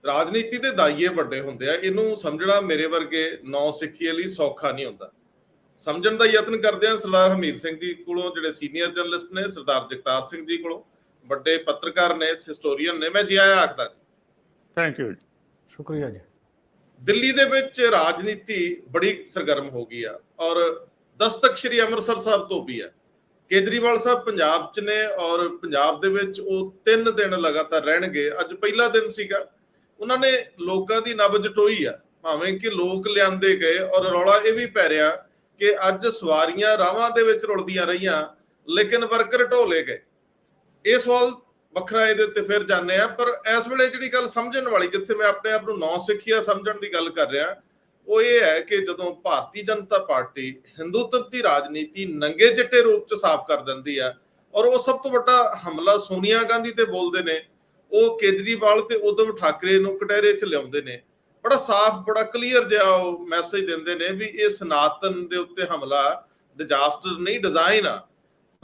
ਰਾਜਨੀਤੀ ਦੇ ਦਾਈਏ ਵੱਡੇ ਹੁੰਦੇ ਆ, ਇਹਨੂੰ ਸਮਝਣਾ ਮੇਰੇ ਵਰਗੇ ਨੌ ਸਿੱਖੀਏ ਲਈ ਸੌਖਾ ਨਹੀਂ ਹੁੰਦਾ। ਸਮਝਣ ਦਾ ਯਤਨ ਕਰਦੇ ਆ ਸਰਦਾਰ ਹਮੀਤ ਸਿੰਘ ਜੀ ਕੋਲੋਂ, ਜਿਹੜੇ ਸੀਨੀਅਰ ਜਰਨਲਿਸਟ ਨੇ, ਸਰਦਾਰ ਜਗਤਾਰ ਸਿੰਘ ਜੀ ਕੋਲੋਂ, ਵੱਡੇ ਪੱਤਰਕਾਰ ਨੇ, ਹਿਸਟੋਰੀਅਨ ਨੇ। ਮੈਂ ਜੀ ਆਇਆ ਆਖਦਾ। ਥੈਂਕ ਯੂ, ਸ਼ੁਕਰੀਆ ਜੀ। ਦਿੱਲੀ ਦੇ ਵਿੱਚ ਰਾਜਨੀਤੀ ਬੜੀ ਸਰਗਰਮ ਹੋ ਗਈ ਆ ਔਰ ਦਸਤਕ ਸ਼੍ਰੀ ਅੰਮ੍ਰਿਤਸਰ ਸਾਹਿਬ ਤੋਂ ਵੀ ਆ। ਕੇਜਰੀਵਾਲ ਸਾਹਿਬ ਪੰਜਾਬ 'ਚ ਨੇ ਔਰ ਪੰਜਾਬ ਦੇ ਵਿੱਚ ਉਹ 3 ਦਿਨ ਲਗਾਤਾਰ ਰਹਿਣਗੇ। ਅੱਜ ਪਹਿਲਾ ਦਿਨ ਸੀਗਾ। ਉਹਨਾਂ ਨੇ ਲੋਕਾਂ ਦੀ ਨਬਜ਼ ਟੋਈ ਆ, ਭਾਵੇਂ ਕਿ ਲੋਕ ਲਿਆਂਦੇ ਗਏ। ਔਰ ਰੌਲਾ ਇਹ ਵੀ ਪੈ ਰਿਹਾ ਕਿ ਅੱਜ ਸਵਾਰੀਆਂ ਰਾਹਾਂ ਦੇ ਵਿੱਚ ਰੁਲਦੀਆਂ ਰਹੀਆਂ ਲੇਕਿਨ ਵਰਕਰ ਢੋਲੇ ਗਏ। ਇਹ ਸਵਾਲ ਵੱਖਰਾ, ਇਹਦੇ ਉੱਤੇ ਫਿਰ ਜਾਂਦੇ ਆ। ਪਰ ਇਸ ਵੇਲੇ ਜਿਹੜੀ ਗੱਲ ਸਮਝਣ ਵਾਲੀ, ਜਿੱਥੇ ਮੈਂ ਆਪਣੇ ਆਪ ਨੂੰ ਨੌ ਸਿੱਖਿਆ ਸਮਝਣ ਦੀ ਗੱਲ ਕਰ ਰਿਹਾ, ਉਹ ਇਹ ਹੈ ਕਿ ਜਦੋਂ ਭਾਰਤੀ ਜਨਤਾ ਪਾਰਟੀ ਹਿੰਦੂਤਵ ਦੀ ਰਾਜਨੀਤੀ ਨੰਗੇ ਚਿੱਟੇ ਰੂਪ ਚ ਸਾਫ਼ ਕਰ ਦਿੰਦੀ ਆ, ਔਰ ਉਹ ਸਭ ਤੋਂ ਵੱਡਾ ਹਮਲਾ ਸੋਨੀਆ ਗਾਂਧੀ ਤੇ ਬੋਲਦੇ ਨੇ, ਉਹ ਕੇਜਰੀਵਾਲ ਤੇ ਉਧਵ ਠਾਕਰੇ ਨੂੰ ਕਟਹਿਰੇ ਚ ਲਿਆਉਂਦੇ ਨੇ, ਬੜਾ ਸਾਫ਼, ਬੜਾ ਕਲੀਅਰ ਜਿਹਾ ਉਹ ਮੈਸੇਜ ਦਿੰਦੇ ਨੇ ਵੀ ਇਹ ਸਨਾਤਨ ਦੇ ਉੱਤੇ ਹਮਲਾ ਡਿਜ਼ਾਸਟਰ ਨਹੀਂ, ਡਿਜ਼ਾਈਨ ਆ।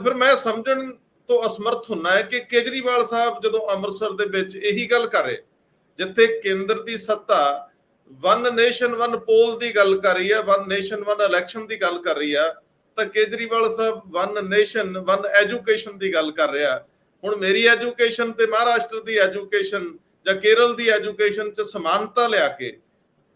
ਫਿਰ ਮੈਂ ਸਮਝਣ ਤੋਂ ਅਸਮਰਥ ਹੁੰਨਾ ਹੈ ਕਿ ਕੇਜਰੀਵਾਲ ਸਾਹਿਬ ਜਦੋਂ ਅੰਮ੍ਰਿਤਸਰ ਦੇ ਵਿੱਚ ਇਹੀ ਗੱਲ ਕਰ ਰਹੇ, ਜਿੱਥੇ ਕੇਂਦਰ ਦੀ ਸੱਤਾ ਵਨ ਨੇਸ਼ਨ ਵਨ ਪੋਲ ਦੀ ਗੱਲ ਕਰ ਰਹੀ ਹੈ, ਵਨ ਨੇਸ਼ਨ ਵਨ ਇਲੈਕਸ਼ਨ ਦੀ ਗੱਲ ਕਰ ਰਹੀ ਆ, ਤਾਂ ਕੇਜਰੀਵਾਲ ਸਾਹਿਬ ਵਨ ਨੇਸ਼ਨ ਵਨ ਐਜੂਕੇਸ਼ਨ ਦੀ ਗੱਲ ਕਰ ਰਿਹਾ। ਹੁਣ ਮੇਰੀ ਐਜੂਕੇਸ਼ਨ ਤੇ ਮਹਾਰਾਸ਼ਟਰ ਦੀ ਐਜੂਕੇਸ਼ਨ ਜਾਂ ਕੇਰਲ ਦੀ ਐਜੂਕੇਸ਼ਨ 'ਚ ਸਮਾਨਤਾ ਲਿਆ ਕੇ,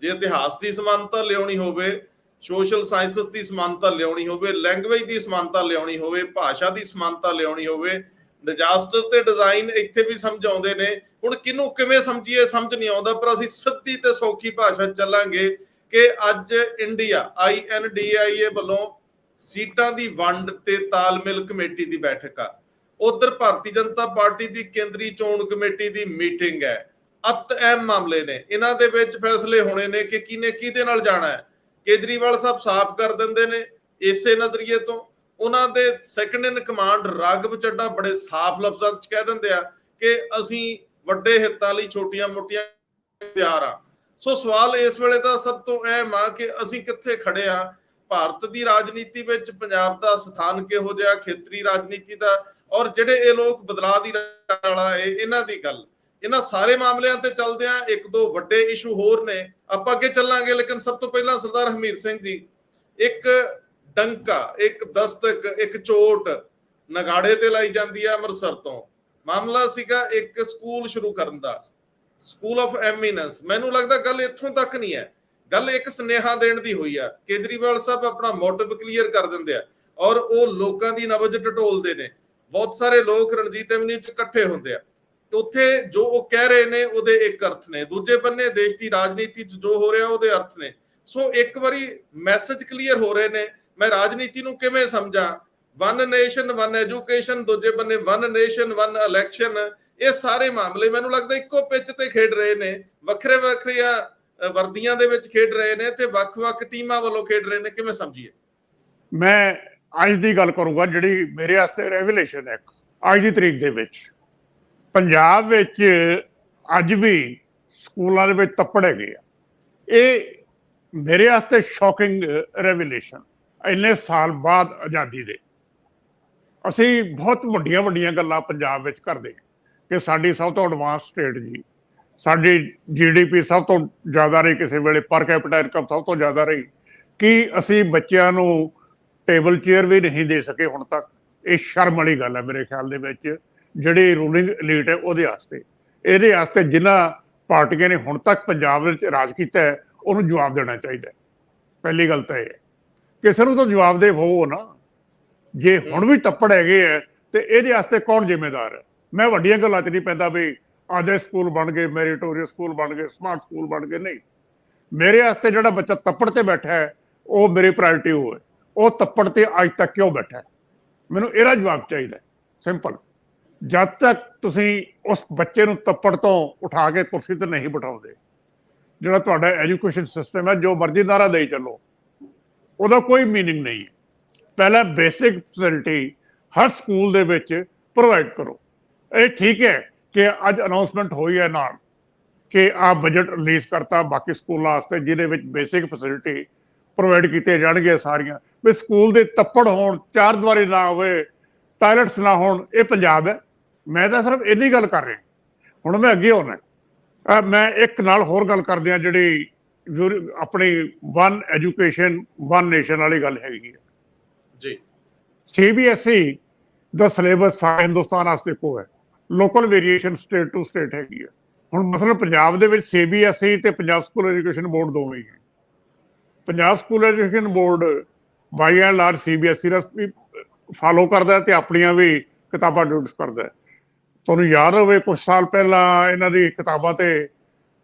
ਜੇ ਇਤਿਹਾਸ ਦੀ ਸਮਾਨਤਾ ਲਿਆਉਣੀ ਹੋਵੇ, ਸੋਸ਼ਲ ਸਾਇੰਸਸ ਦੀ ਸਮਾਨਤਾ ਲਿਆਉਣੀ ਹੋਵੇ, ਲੈਂਗੁਏਜ ਦੀ ਸਮਾਨਤਾ ਲਿਆਉਣੀ ਹੋਵੇ, ਭਾਸ਼ਾ ਦੀ ਸਮਾਨਤਾ ਲਿਆਉਣੀ ਹੋਵੇ, ਡਿਜ਼ਾਸਟਰ ਤੇ ਡਿਜ਼ਾਈਨ ਇੱਥੇ ਵੀ ਸਮਝਾਉਂਦੇ ਨੇ। ਹੁਣ ਕਿਹਨੂੰ ਕਿਵੇਂ ਸਮਝੀਏ ਸਮਝ ਨਹੀਂ ਆਉਂਦਾ, ਪਰ ਅਸੀਂ ਸਿੱਧੀ ਤੇ ਸੌਖੀ ਭਾਸ਼ਾ ਚੱਲਾਂਗੇ ਕਿ ਅੱਜ ਇੰਡੀਆ INDIA ਵੱਲੋਂ ਸੀਟਾਂ ਦੀ ਵੰਡ ਤੇ ਤਾਲਮੇਲ ਕਮੇਟੀ ਦੀ ਬੈਠਕ ਆ। ਉਧਰ ਭਾਰਤੀ ਜਨਤਾ ਪਾਰਟੀ ਦੀ ਕੇਂਦਰੀ ਚੋਣ ਕਮੇਟੀ ਦੀ ਮੀਟਿੰਗ ਹੈ। ਅਤ ਅਹਿਮ ਮਾਮਲੇ ਨੇ, ਇਹਨਾਂ ਦੇ ਵਿੱਚ ਫੈਸਲੇ ਹੋਣੇ ਨੇ ਕਿ ਕਿਹਨੇ ਕਿਹਦੇ ਨਾਲ ਜਾਣਾ ਹੈ। ਕੇਜਰੀਵਾਲ ਸਾਹਿਬ ਸਾਫ਼ ਕਰ ਦਿੰਦੇ ਨੇ ਇਸੇ ਨਜ਼ਰੀਏ ਤੋਂ। ਉਹਨਾਂ ਦੇ ਸੈਕੰਡ ਇਨ ਕਮਾਂਡ ਰਾਘਵ ਚੱਡਾ ਬੜੇ ਸਾਫ਼ ਲਫ਼ਜ਼ਾਂ 'ਚ ਕਹਿ ਦਿੰਦੇ ਆ ਕਿ ਅਸੀਂ ਵੱਡੇ ਹਿੱਤਾਂ ਲਈ ਛੋਟੀਆਂ ਮੋਟੀਆਂ ਤਿਆਰ ਆ। ਸੋ ਸਵਾਲ ਇਸ ਵੇਲੇ ਦਾ ਸਭ ਤੋਂ ਅਹਿਮ ਆ ਕਿ ਅਸੀਂ ਕਿੱਥੇ ਖੜੇ ਆ ਭਾਰਤ ਦੀ ਰਾਜਨੀਤੀ ਵਿੱਚ, ਪੰਜਾਬ ਦਾ ਸਥਾਨ ਕਿਹੋ ਜਿਹਾ, ਖੇਤਰੀ ਰਾਜਨੀਤੀ ਦਾ, ਔਰ ਜਿਹੜੇ ਇਹ ਲੋਕ ਬਦਲਾਅ ਦੀ ਵਾਲਾ ਹੈ ਇਹਨਾਂ ਦੀ ਗੱਲ। ਇਹਨਾਂ ਸਾਰੇ ਮਾਮਲਿਆਂ ਤੇ ਚੱਲਦੇ ਆ। ਇੱਕ ਦੋ ਵੱਡੇ ਇਸ਼ੂ ਹੋਰ ਨੇ, ਆਪਾਂ ਅੱਗੇ ਚੱਲਾਂਗੇ। ਲੇਕਿਨ ਸਭ ਤੋਂ ਪਹਿਲਾਂ ਸਰਦਾਰ ਹਮੀਤ ਸਿੰਘ ਜੀ, ਇੱਕ ਡੰਕਾ, ਇੱਕ ਦਸਤਕ, ਇੱਕ ਚੋਟ ਨਗਾੜੇ ਤੇ ਲਾਈ ਜਾਂਦੀ ਹੈ ਅੰਮ੍ਰਿਤਸਰ ਤੋਂ। ਮਾਮਲਾ ਸੀਗਾ ਇੱਕ ਸਕੂਲ ਸ਼ੁਰੂ ਕਰਨ ਦਾ, ਸਕੂਲ ਆਫ ਐਮੀਨੈਂਸ। ਮੈਨੂੰ ਲੱਗਦਾ ਗੱਲ ਇੱਥੋਂ ਤੱਕ ਨਹੀਂ ਹੈ, ਗੱਲ ਇੱਕ ਸੁਨੇਹਾ ਦੇਣ ਦੀ ਹੋਈ ਆ। ਕੇਜਰੀਵਾਲ ਸਾਹਿਬ ਆਪਣਾ ਮੋਟਿਵ ਕਲੀਅਰ ਕਰ ਦਿੰਦੇ ਆ ਔਰ ਉਹ ਲੋਕਾਂ ਦੀ ਨਬਜ਼ ਟਟੋਲਦੇ ਨੇ। ਬਹੁਤ ਸਾਰੇ ਲੋਕ ਰਣਜੀਤ ਐਵਨਿਊ 'ਚ ਇਕੱਠੇ ਹੁੰਦੇ ਆ, ਉੱਥੇ ਜੋ ਉਹ ਕਹਿ ਰਹੇ ਨੇ ਉਹਦੇ ਇੱਕ ਅਰਥ ਨੇ, ਦੂਜੇ ਬੰਨੇ ਦੇਸ਼ ਦੀ ਰਾਜਨੀਤੀ 'ਚ ਜੋ ਹੋ ਰਿਹਾ ਉਹਦੇ ਅਰਥ ਨੇ। ਸੋ ਇੱਕ ਵਾਰੀ ਮੈਸੇਜ ਕਲੀਅਰ ਹੋ ਰਹੇ ਨੇ। ਮੈਂ ਰਾਜਨੀਤੀ ਨੂੰ ਕਿਵੇਂ ਸਮਝਾਂ? ਵਨ ਨੇਸ਼ਨ ਵਨ ਐਜੂਕੇਸ਼ਨ, ਦੂਜੇ ਬੰਨੇ ਵਨ ਨੇਸ਼ਨ ਵਨ ਇਲੈਕਸ਼ਨ। ਇਹ ਸਾਰੇ ਮਾਮਲੇ ਮੈਨੂੰ ਲੱਗਦਾ ਇੱਕੋ ਪਿੱਚ ਤੇ ਖੇਡ ਰਹੇ ਨੇ, ਵੱਖਰੇ ਵੱਖਰੀਆਂ ਵਰਦੀਆਂ ਦੇ ਵਿੱਚ ਖੇਡ ਰਹੇ ਨੇ ਤੇ ਵੱਖ-ਵੱਖ ਟੀਮਾਂ ਵੱਲੋਂ ਖੇਡ ਰਹੇ ਨੇ। ਕਿਵੇਂ ਸਮਝੀਏ? ਮੈਂ ਅੱਜ ਦੀ ਗੱਲ ਕਰੂੰਗਾ ਜਿਹੜੀ ਮੇਰੇ ਵਾਸਤੇ ਰੈਵਲੇਸ਼ਨ ਹੈ। ਅੱਜ ਦੀ ਤਰੀਕ ਦੇ ਵਿੱਚ ਪੰਜਾਬ ਵਿੱਚ ਅੱਜ ਵੀ ਸਕੂਲਾਂ ਦੇ ਵਿੱਚ ਤੱਪੜ ਹੈਗੇ ਆ। ਇਹ ਮੇਰੇ ਵਾਸਤੇ ਸ਼ੌਕਿੰਗ ਰੈਵਲੇਸ਼ਨ। ਇੰਨੇ ਸਾਲ ਬਾਅਦ ਆਜ਼ਾਦੀ ਦੇ ਅਸੀਂ ਬਹੁਤ ਵੱਡੀਆਂ ਵੱਡੀਆਂ ਗੱਲਾਂ ਪੰਜਾਬ ਵਿੱਚ ਕਰਦੇ ਕਿ ਸਾਡੀ ਸਭ ਤੋਂ ਐਡਵਾਂਸ ਸਟੇਟ ਜੀ, ਸਾਡੀ GDP ਸਭ ਤੋਂ ਜ਼ਿਆਦਾ ਰਹੀ ਕਿਸੇ ਵੇਲੇ, ਪਰ ਕੈਪੀਟਾ ਇਨਕਮ ਸਭ ਤੋਂ ਜ਼ਿਆਦਾ ਰਹੀ, ਕਿ ਅਸੀਂ ਬੱਚਿਆਂ ਨੂੰ ਟੇਬਲ ਚੇਅਰ ਵੀ ਨਹੀਂ ਦੇ ਸਕੇ ਹੁਣ ਤੱਕ। ਇਹ ਸ਼ਰਮ ਵਾਲੀ ਗੱਲ ਹੈ ਮੇਰੇ ਖਿਆਲ ਦੇ ਵਿੱਚ, ਜਿਹੜੀ ਰੂਲਿੰਗ ਐਲੀਟ ਹੈ ਉਹਦੇ ਵਾਸਤੇ। ਇਹਦੇ ਵਾਸਤੇ ਜਿਨ੍ਹਾਂ ਪਾਰਟੀਆਂ ਨੇ ਹੁਣ ਤੱਕ ਪੰਜਾਬ ਵਿੱਚ ਰਾਜ ਕੀਤਾ ਹੈ ਉਹਨੂੰ ਜਵਾਬ ਦੇਣਾ ਚਾਹੀਦਾ। ਪਹਿਲੀ ਗੱਲ ਤਾਂ ਇਹ ਹੈ, ਕਿਸੇ ਨੂੰ ਤਾਂ ਜਵਾਬਦੇਹ ਹੋਵੋ ਨਾ। ਜੇ ਹੁਣ ਵੀ ਤੱਪੜ ਹੈਗੇ ਹੈ ਤੇ ਇਹਦੇ ਵਾਸਤੇ ਕੌਣ ਜ਼ਿੰਮੇਦਾਰ ਹੈ? ਮੈਂ ਵੱਡੀਆਂ ਗੱਲਾਂ 'ਚ ਨਹੀਂ ਪੈਂਦਾ ਵੀ ਆਦਰਸ਼ ਸਕੂਲ ਬਣ ਗਏ, ਮੈਰੀਟੋਰੀਅਸ ਸਕੂਲ ਬਣ ਗਏ, ਸਮਾਰਟ ਸਕੂਲ ਬਣ ਗਏ। ਨਹੀਂ, ਮੇਰੇ ਵਾਸਤੇ ਜਿਹੜਾ ਬੱਚਾ ਤੱਪੜ ਤੇ ਬੈਠਾ ਹੈ ਉਹ ਮੇਰੀ ਪ੍ਰਾਇੋਰਟੀ ਉਹ ਹੈ। ਉਹ ਤੱਪੜ ਤੇ ਅੱਜ ਤੱਕ ਕਿਉਂ ਬੈਠਾ ਹੈ? ਮੈਨੂੰ ਇਹਦਾ ਜਵਾਬ ਚਾਹੀਦਾ, ਸਿੰਪਲ। ਜਦ ਤੱਕ ਤੁਸੀਂ ਉਸ ਬੱਚੇ ਨੂੰ ਤੱਪੜ ਤੋਂ ਉਠਾ ਕੇ ਕੁਰਸੀ ਤੇ ਨਹੀਂ ਬਿਠਾਉਂਦੇ, ਜਿਹੜਾ ਤੁਹਾਡਾ ਐਜੂਕੇਸ਼ਨ ਸਿਸਟਮ ਹੈ, ਜੋ ਮਰਜ਼ੀ ਨਾਰਾ ਦੇਈ ਚੱਲੋ, ਉਹਦਾ ਕੋਈ ਮੀਨਿੰਗ ਨਹੀਂ ਹੈ। ਪਹਿਲਾਂ ਬੇਸਿਕ ਫੈਸਿਲਿਟੀ ਹਰ ਸਕੂਲ ਦੇ ਵਿੱਚ ਪ੍ਰੋਵਾਈਡ ਕਰੋ। ਇਹ ਠੀਕ ਹੈ ਕਿ ਅੱਜ ਅਨਾਉਂਸਮੈਂਟ ਹੋਈ ਹੈ ਨਾਲ ਕਿ ਆਹ ਬਜਟ ਰਿਲੀਜ਼ ਕਰਤਾ ਬਾਕੀ ਸਕੂਲਾਂ ਵਾਸਤੇ, ਜਿਹਦੇ ਵਿੱਚ ਬੇਸਿਕ ਫੈਸਿਲਿਟੀ ਪ੍ਰੋਵਾਈਡ ਕੀਤੀਆਂ ਜਾਣਗੀਆਂ ਸਾਰੀਆਂ। ਵੀ ਸਕੂਲ ਦੇ ਤੱਪੜ ਹੋਣ, ਚਾਰ ਦੀਵਾਰੀ ਨਾ ਹੋਵੇ, ਟਾਇਲਟਸ ਨਾ ਹੋਣ, ਇਹ ਪੰਜਾਬ ਹੈ। ਮੈਂ ਤਾਂ ਸਿਰਫ ਇੰਨੀ ਗੱਲ ਕਰ ਰਿਹਾ। ਹੁਣ ਮੈਂ ਅੱਗੇ ਹੋਣਾ, ਮੈਂ ਇੱਕ ਨਾਲ ਹੋਰ ਗੱਲ ਕਰਦੇ ਆ, ਜਿਹੜੀ ਆਪਣੀ ਵਨ ਐਜੂਕੇਸ਼ਨ ਵਨ ਨੇਸ਼ਨ ਵਾਲੀ ਗੱਲ ਹੈਗੀ ਹੈ ਜੀ। CBSE ਦਾ ਸਿਲੇਬਸ ਸਾਰੇ ਹਿੰਦੁਸਤਾਨ ਵਾਸਤੇ ਇੱਕੋ ਹੈ, local variation state to state ਹੈਗੀ ਹੈ। ਹੁਣ ਮਸਲਨ ਪੰਜਾਬ ਦੇ ਵਿੱਚ CBSE ਤੇ ਪੰਜਾਬ ਸਕੂਲ ਐਜੂਕੇਸ਼ਨ ਬੋਰਡ ਦੋਵੇਂ ਹੀ ਹੈ। Punjab school education board by and large CBSE ਦਾ ਫਾਲੋ ਕਰਦਾ ਤੇ ਆਪਣੀਆਂ ਵੀ ਕਿਤਾਬਾਂ ਇੰਟਰੋਡਿਊਸ ਕਰਦਾ। ਤੁਹਾਨੂੰ ਯਾਦ ਹੋਵੇ ਕੁਝ ਸਾਲ ਪਹਿਲਾਂ ਇਹਨਾਂ ਦੀ ਕਿਤਾਬਾਂ ਤੇ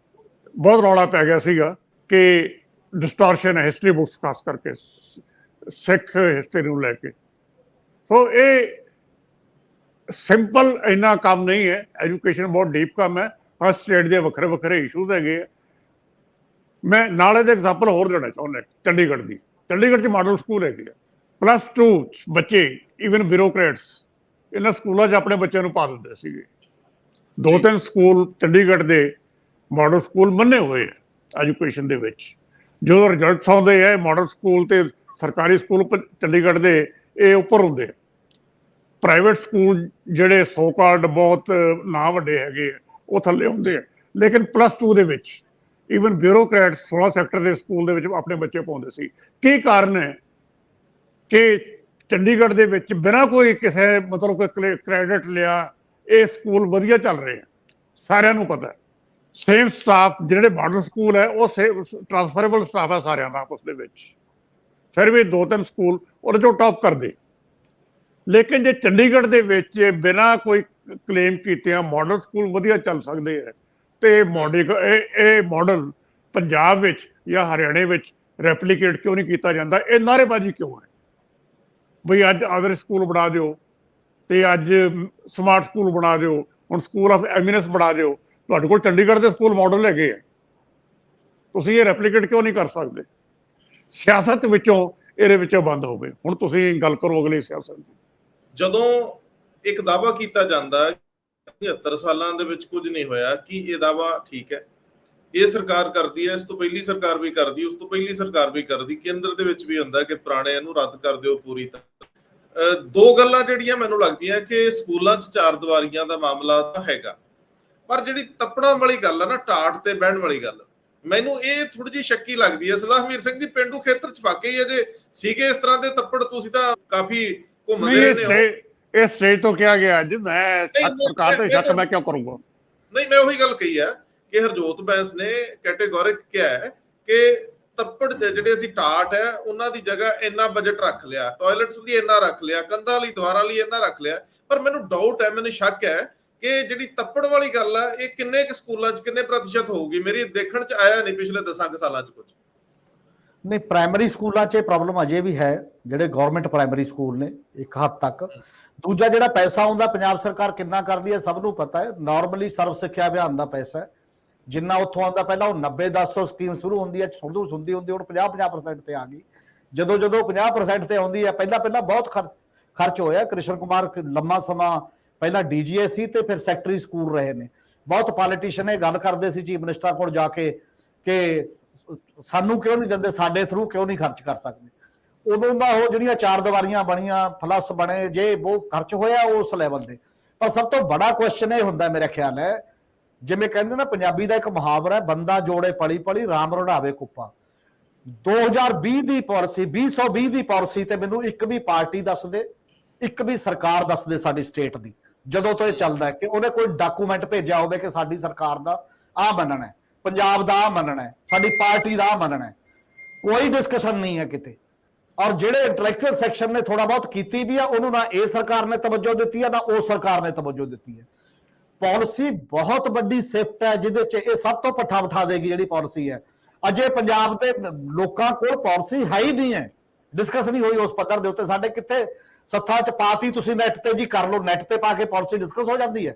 ਬਹੁਤ ਰੌਲਾ ਪੈ ਗਿਆ ਸੀਗਾ ਕਿ ਡਿਸਟੋਰਸ਼ਨ ਹੈ ਹਿਸਟਰੀ ਬੁੱਕਸ, ਖਾਸ ਕਰਕੇ ਸਿੱਖ ਹਿਸਟਰੀ ਨੂੰ ਲੈ ਕੇ। ਸੋ ਇਹ ਸਿੰਪਲ ਇੰਨਾ ਕੰਮ ਨਹੀਂ ਹੈ, ਐਜੂਕੇਸ਼ਨ ਬਹੁਤ ਡੀਪ ਕੰਮ ਹੈ। ਹਰ ਸਟੇਟ ਦੇ ਵੱਖਰੇ ਵੱਖਰੇ ਇਸ਼ੂਜ਼ ਹੈਗੇ ਆ। ਮੈਂ ਨਾਲ ਇਹਦੇ ਐਗਜ਼ਾਮਪਲ ਹੋਰ ਦੇਣਾ ਚਾਹੁੰਦਾ, ਚੰਡੀਗੜ੍ਹ ਦੀ। ਚੰਡੀਗੜ੍ਹ 'ਚ ਮਾਡਲ ਸਕੂਲ ਹੈਗੇ ਆ, +2 ਬੱਚੇ ਈਵਨ ਬਿਊਰੋਕਰੇਟਸ ਇਹਨਾਂ ਸਕੂਲਾਂ 'ਚ ਆਪਣੇ ਬੱਚਿਆਂ ਨੂੰ ਪਾ ਦਿੰਦੇ ਸੀਗੇ। 2-3 ਸਕੂਲ ਚੰਡੀਗੜ੍ਹ ਦੇ ਮਾਡਲ ਸਕੂਲ ਮੰਨੇ ਹੋਏ ਆ ਐਜੂਕੇਸ਼ਨ ਦੇ ਵਿੱਚ। ਜਦੋਂ ਰਿਜ਼ਲਟਸ ਆਉਂਦੇ ਆ ਮਾਡਲ ਸਕੂਲ ਤੇ ਸਰਕਾਰੀ ਸਕੂਲ ਚੰਡੀਗੜ੍ਹ ਦੇ ਇਹ ਉੱਪਰ ਹੁੰਦੇ ਆ। ਪ੍ਰਾਈਵੇਟ ਸਕੂਲ ਜਿਹੜੇ ਸੋ ਕਾਲਡ ਬਹੁਤ ਨਾਂ ਵੱਡੇ ਹੈਗੇ ਆ ਉਹ ਥੱਲੇ ਹੁੰਦੇ ਆ। ਲੇਕਿਨ +2 ਦੇ ਵਿੱਚ ਈਵਨ ਬਿਊਰੋਕਰੇਟ 16 ਸੈਕਟਰ ਦੇ ਸਕੂਲ ਦੇ ਵਿੱਚ ਆਪਣੇ ਬੱਚੇ ਪਾਉਂਦੇ ਸੀ। ਕੀ ਕਾਰਨ ਹੈ ਕਿ ਚੰਡੀਗੜ੍ਹ ਦੇ ਵਿੱਚ ਬਿਨਾਂ ਕੋਈ ਕਿਸੇ ਮਤਲਬ ਕੋਈ ਕ੍ਰੈਡਿਟ ਲਿਆ ਇਹ ਸਕੂਲ ਵਧੀਆ ਚੱਲ ਰਹੇ ਆ, ਸਾਰਿਆਂ ਨੂੰ ਪਤਾ। ਸੇਮ ਸਟਾਫ ਜਿਹੜੇ ਮਾਡਲ ਸਕੂਲ ਹੈ ਉਹ ਟ੍ਰਾਂਸਫਰੇਬਲ ਸਟਾਫ ਹੈ ਸਾਰਿਆਂ ਦਾ ਆਪਸ ਦੇ ਵਿੱਚ। ਫਿਰ ਵੀ 2-3 ਸਕੂਲ ਉਹਦੇ ਚੋਂ ਟੌਪ ਕਰਦੇ। ਲੇਕਿਨ ਜੇ ਚੰਡੀਗੜ੍ਹ ਦੇ ਵਿੱਚ ਬਿਨਾਂ ਕੋਈ ਕਲੇਮ ਕੀਤਿਆਂ ਮਾਡਲ ਸਕੂਲ ਵਧੀਆ ਚੱਲ ਸਕਦੇ ਹੈ ਤੇ ਇਹ ਮਾਡਲ ਪੰਜਾਬ ਵਿੱਚ ਜਾਂ ਹਰਿਆਣੇ ਵਿੱਚ ਰੈਪਲੀਕੇਟ ਕਿਉਂ ਨਹੀਂ ਕੀਤਾ ਜਾਂਦਾ? ਇਹ ਨਾਅਰੇਬਾਜ਼ੀ ਕਿਉਂ ਹੈ ਬਈ ਅੱਜ ਆਦਰ ਸਕੂਲ ਬਣਾ ਦਿਓ ਤੇ ਅੱਜ ਸਮਾਰਟ ਸਕੂਲ ਬਣਾ ਦਿਓ, ਹੁਣ ਸਕੂਲ ਆਫ ਐਮੀਨੈਂਸ ਬਣਾ ਦਿਓ। ਤੁਹਾਡੇ ਕੋਲ ਚੰਡੀਗੜ੍ਹ ਦੇ ਸਕੂਲ ਮਾਡਲ ਹੈਗੇ ਆ, ਤੁਸੀਂ ਇਹ ਰੈਪਲੀਕੇਟ ਕਿਉਂ ਨਹੀਂ ਕਰ ਸਕਦੇ? ਸਿਆਸਤ ਵਿੱਚੋਂ ਇਹਦੇ ਵਿੱਚੋਂ ਬੰਦ ਹੋ ਗਏ। ਹੁਣ ਤੁਸੀਂ ਗੱਲ ਕਰੋ ਅਗਲੀ ਸਿਆਸਤ ਦੀ। ਜਦੋਂ ਇੱਕ ਦਾਅਵਾ ਕੀਤਾ ਜਾਂਦਾ 75 ਸਾਲਾਂ ਦੇ ਵਿੱਚ ਕੁਝ ਨਹੀਂ ਹੋਇਆ, ਕਿ ਇਹ ਦਾਅਵਾ ਠੀਕ ਹੈ, ਇਹ ਸਰਕਾਰ ਕਰਦੀ ਹੈ, ਇਸ ਤੋਂ ਪਹਿਲੀ ਸਰਕਾਰ ਵੀ ਕਰਦੀ, ਉਸ ਤੋਂ ਪਹਿਲੀ ਸਰਕਾਰ ਵੀ ਕਰਦੀ, ਕੇਂਦਰ ਦੇ ਵਿੱਚ ਵੀ ਹੁੰਦਾ ਕਿ ਪੁਰਾਣੇ ਇਹਨੂੰ ਰੱਦ ਕਰ ਦਿਓ ਪੂਰੀ ਤਰ੍ਹਾਂ। ਦੋ ਗੱਲਾਂ ਜਿਹੜੀਆਂ ਮੈਨੂੰ ਲੱਗਦੀਆਂ ਕਿ ਸਕੂਲਾਂ 'ਚ 4 ਦੀਵਾਰੀਆਂ ਦਾ ਮਾਮਲਾ ਤਾਂ ਹੈਗਾ, ਪਰ ਜਿਹੜੀ ਤੱਪੜਾਂ ਵਾਲੀ ਗੱਲ ਆ ਨਾ, ਟਾਟ ਤੇ ਬਹਿਣ ਵਾਲੀ ਗੱਲ, ਮੈਨੂੰ ਇਹ ਥੋੜੀ ਜਿਹੀ ਸ਼ੱਕੀ ਲੱਗਦੀ ਹੈ। ਸਰਦਾਰ ਹਮੀਰ ਸਿੰਘ ਜੀ, ਪਿੰਡੂ ਖੇਤਰ 'ਚ ਵਾਕਈ ਅਜੇ ਸੀਗੇ ਇਸ ਤਰ੍ਹਾਂ ਦੇ ਤੱਪੜ? ਤੁਸੀਂ ਤਾਂ ਕਾਫੀ ਘੁੰਮਦੇ ਰਹਿੰਦੇ ਹੋ। ਇਹ ਸਟੇਜ ਤੋਂ ਕਿਹਾ ਗਿਆ ਅੱਜ, ਮੈਂ ਸਰਕਾਰ ਤੇ ਸ਼ੱਕ ਮੈਂ ਕਿਉਂ ਕਰੂੰਗਾ? ਨਹੀਂ, ਮੈਂ ਉਹੀ ਗੱਲ ਕਹੀ ਹੈ ਕਿ ਹਰਜੋਤ ਬੈਂਸ ਨੇ ਕੈਟੇਗੋਰਿਕ ਕਿਹਾ ਹੈ ਕਿ ਤੱਪੜ ਜਿਹੜੇ ਅਸੀਂ ਟਾਟ ਹੈ ਉਹਨਾਂ ਦੀ ਜਗ੍ਹਾ ਇੰਨਾ ਬਜਟ ਰੱਖ ਲਿਆ, ਟਾਇਲਟਸ ਲਈ ਇੰਨਾ ਰੱਖ ਲਿਆ, ਕੰਧਾਂ ਲਈ ਦੀਵਾਰਾਂ ਲਈ ਇੰਨਾ ਰੱਖ ਲਿਆ। ਪਰ ਮੈਨੂੰ ਡਾਊਟ ਹੈ, ਮੈਨੂੰ ਸ਼ੱਕ ਹੈ ਕਿ ਜਿਹੜੀ ਤੱਪੜ ਵਾਲੀ ਗੱਲ ਆ ਇਹ ਕਿੰਨੇ ਕੁ ਸਕੂਲਾਂ 'ਚ ਕਿੰਨੇ ਪ੍ਰਤੀਸ਼ਤ ਹੋਊਗੀ? ਮੇਰੀ ਦੇਖਣ 'ਚ ਆਇਆ ਨਹੀਂ ਪਿਛਲੇ 10 ਸਾਲਾਂ 'ਚ ਕੁਝ। ਨਹੀਂ, ਪ੍ਰਾਇਮਰੀ ਸਕੂਲਾਂ 'ਚ ਪ੍ਰੋਬਲਮ ਅਜੇ ਵੀ ਹੈ, ਜਿਹੜੇ ਗਵਰਨਮੈਂਟ ਪ੍ਰਾਇਮਰੀ ਸਕੂਲ ਨੇ ਇੱਕ ਹੱਦ ਤੱਕ। ਦੂਜਾ ਜਿਹੜਾ ਪੈਸਾ ਆਉਂਦਾ ਪੰਜਾਬ ਸਰਕਾਰ ਕਿੰਨਾ ਕਰਦੀ ਹੈ ਸਭ ਨੂੰ ਪਤਾ ਹੈ। ਨਾਰਮਲੀ ਸਰਵ ਸਿੱਖਿਆ ਅਭਿਆਨ ਦਾ ਪੈਸਾ ਜਿੰਨਾ ਉੱਥੋਂ ਆਉਂਦਾ, ਪਹਿਲਾਂ ਉਹ 90-10 ਸਕੀਮ ਸ਼ੁਰੂ ਹੁੰਦੀ ਹੈ, ਹੁੰਦੀ ਹੁਣ 50% ਤੇ ਆ ਗਈ। ਜਦੋਂ 50% ਤੇ ਆਉਂਦੀ ਹੈ, ਪਹਿਲਾਂ ਬਹੁਤ ਖਰਚ ਹੋਇਆ। ਕ੍ਰਿਸ਼ਨ ਕੁਮਾਰ ਲੰਮਾ ਸਮਾਂ ਪਹਿਲਾਂ DGA ਸੀ ਤੇ ਫਿਰ ਸੈਕਟਰੀ ਸਕੂਲ ਰਹੇ ਨੇ। ਬਹੁਤ ਪੋਲੀਟੀਸ਼ੀਅਨ ਇਹ ਗੱਲ ਕਰਦੇ ਸੀ ਚੀਫ ਮਿਨਿਸਟਰ ਕੋਲ ਜਾ ਕੇ ਕਿ ਸਾਨੂੰ ਕਿਉਂ ਨਹੀਂ ਦਿੰਦੇ, ਸਾਡੇ ਥਰੂ ਕਿਉਂ ਨਹੀਂ ਖਰਚ ਕਰ ਸਕਦੇ। ਉਦੋਂ ਦਾ ਉਹ ਜਿਹੜੀਆਂ 4 ਦੀਵਾਰੀਆਂ ਬਣੀਆਂ, ਫਲਸ ਬਣੇ, ਜੇ ਉਹ ਖਰਚ ਹੋਇਆ ਉਸ ਲੈਵਲ ਦੇ। ਪਰ ਸਭ ਤੋਂ ਬੜਾ ਕੁਐਸਚਨ ਇਹ ਹੁੰਦਾ ਮੇਰਾ ਖਿਆਲ ਹੈ, ਜਿਵੇਂ ਕਹਿੰਦੇ ਨਾ ਪੰਜਾਬੀ ਦਾ ਇੱਕ ਮੁਹਾਵਰਾ ਹੈ, ਬੰਦਾ ਜੋੜੇ ਪਲੀ ਪਲੀ ਰਾਮ ਰੜਾਵੇ ਕੁੱਪਾ। 2020 ਦੀ ਪਾਲਿਸੀ, 2020 ਦੀ ਪਾਲਿਸੀ ਤੇ ਮੈਨੂੰ ਇੱਕ ਵੀ ਪਾਰਟੀ ਦੱਸ ਦੇ, ਇੱਕ ਵੀ ਸਰਕਾਰ ਦੱਸ ਦੇ ਸਾਡੀ ਸਟੇਟ ਦੀ, ਜਦੋਂ ਤੋਂ ਇਹ ਚੱਲਦਾ ਕਿ ਉਹਨੇ ਕੋਈ ਡਾਕੂਮੈਂਟ ਭੇਜਿਆ ਹੋਵੇ ਕਿ ਸਾਡੀ ਸਰਕਾਰ ਦਾ ਆਹ ਮੰਨਣਾ ਹੈ, ਪੰਜਾਬ ਦਾ ਆਹ ਮੰਨਣਾ ਹੈ, ਸਾਡੀ ਪਾਰਟੀ ਦਾ ਆਹ ਮੰਨਣਾ ਹੈ। ਕੋਈ ਡਿਸਕਸ਼ਨ ਨਹੀਂ ਹੈ ਕਿਤੇ। ਔਰ ਜਿਹੜੇ ਇੰਟੈਲੈਕਚੁਅਲ ਸੈਕਸ਼ਨ ਨੇ ਥੋੜਾ ਬਹੁਤ ਕੀਤੀ ਵੀ ਆ, ਉਹਨੂੰ ਨਾ ਇਹ ਸਰਕਾਰ ਨੇ ਤਵੱਜੋ ਦਿੱਤੀ ਹੈ ਨਾ ਉਹ ਸਰਕਾਰ ਨੇ ਤਵੱਜੋ ਦਿੱਤੀ ਹੈ। ਪਾਲਿਸੀ ਬਹੁਤ ਵੱਡੀ ਸਿਫਟ ਹੈ ਜਿਹਦੇ ਚ ਇਹ ਸਭ ਤੋਂ ਪੱਠਾ ਬਿਠਾ ਦੇਗੀ ਜਿਹੜੀ ਪਾਲਿਸੀ ਹੈ। ਅਜੇ ਪੰਜਾਬ ਦੇ ਲੋਕਾਂ ਕੋਲ ਪਾਲਿਸੀ ਹੈ ਹੀ ਨਹੀਂ ਹੈ, ਡਿਸਕਸ ਨਹੀਂ ਹੋਈ ਉਸ ਪੱਧਰ ਦੇ ਉੱਤੇ। ਸਾਡੇ ਕਿੱਥੇ ਸੱਥਾਂ ਚ ਪਾਤੀ, ਤੁਸੀਂ ਨੈਟ ਤੇ ਜੀ ਕਰ ਲਓ, ਨੈਟ ਤੇ ਪਾ ਕੇ ਪਾਲਿਸੀ ਡਿਸਕਸ ਹੋ ਜਾਂਦੀ ਹੈ।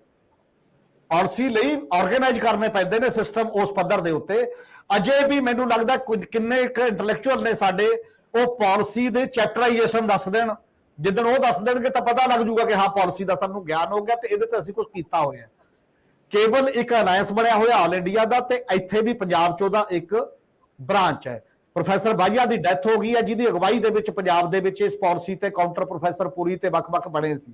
ਪਾਲਿਸੀ ਲਈ ਆਰਗੇਨਾਈਜ਼ ਕਰਨੇ ਪੈਂਦੇ ਨੇ ਸਿਸਟਮ ਉਸ ਪੱਧਰ ਦੇ ਉੱਤੇ। ਅਜੇ ਵੀ ਮੈਨੂੰ ਲੱਗਦਾ ਕਿੰਨੇ ਇੰਟੈਲੈਕਚੁਅਲ ਨੇ ਸਾਡੇ, ਉਹ ਪਾਲਿਸੀ ਦੇ ਚੈਪਟਰਾਈਜੇਸ਼ਨ ਦੱਸ ਦੇਣ। ਜਿੱਦਣ ਉਹ ਦੱਸ ਦੇਣਗੇ ਤਾਂ ਪਤਾ ਲੱਗ ਜੂਗਾ ਕਿ ਹਾਂ ਪਾਲਿਸੀ ਦਾ ਸਾਨੂੰ ਗਿਆਨ ਹੋ ਗਿਆ ਤੇ ਇਹਦੇ ਤੇ ਅਸੀਂ ਕੁਝ ਕੀਤਾ ਹੋਇਆ। ਕੇਵਲ ਇੱਕ ਅਲਾਇੰਸ ਬਣਿਆ ਹੋਇਆ ਆਲ ਇੰਡੀਆ ਦਾ, ਤੇ ਇੱਥੇ ਵੀ ਪੰਜਾਬ 'ਚ ਉਹਦਾ ਇੱਕ ਬ੍ਰਾਂਚ ਹੈ। ਪ੍ਰੋਫੈਸਰ ਬਾਈਆ ਦੀ ਡੈਥ ਹੋ ਗਈ ਹੈ, ਜਿਹਦੀ ਅਗਵਾਈ ਦੇ ਵਿੱਚ ਪੰਜਾਬ ਦੇ ਵਿੱਚ ਇਸ ਪਾਲਿਸੀ ਤੇ ਕਾਊਂਟਰ ਪ੍ਰੋਫੈਸਰ ਪੁਰੀ ਤੇ ਵੱਖ-ਵੱਖ ਬਣੇ ਸੀ।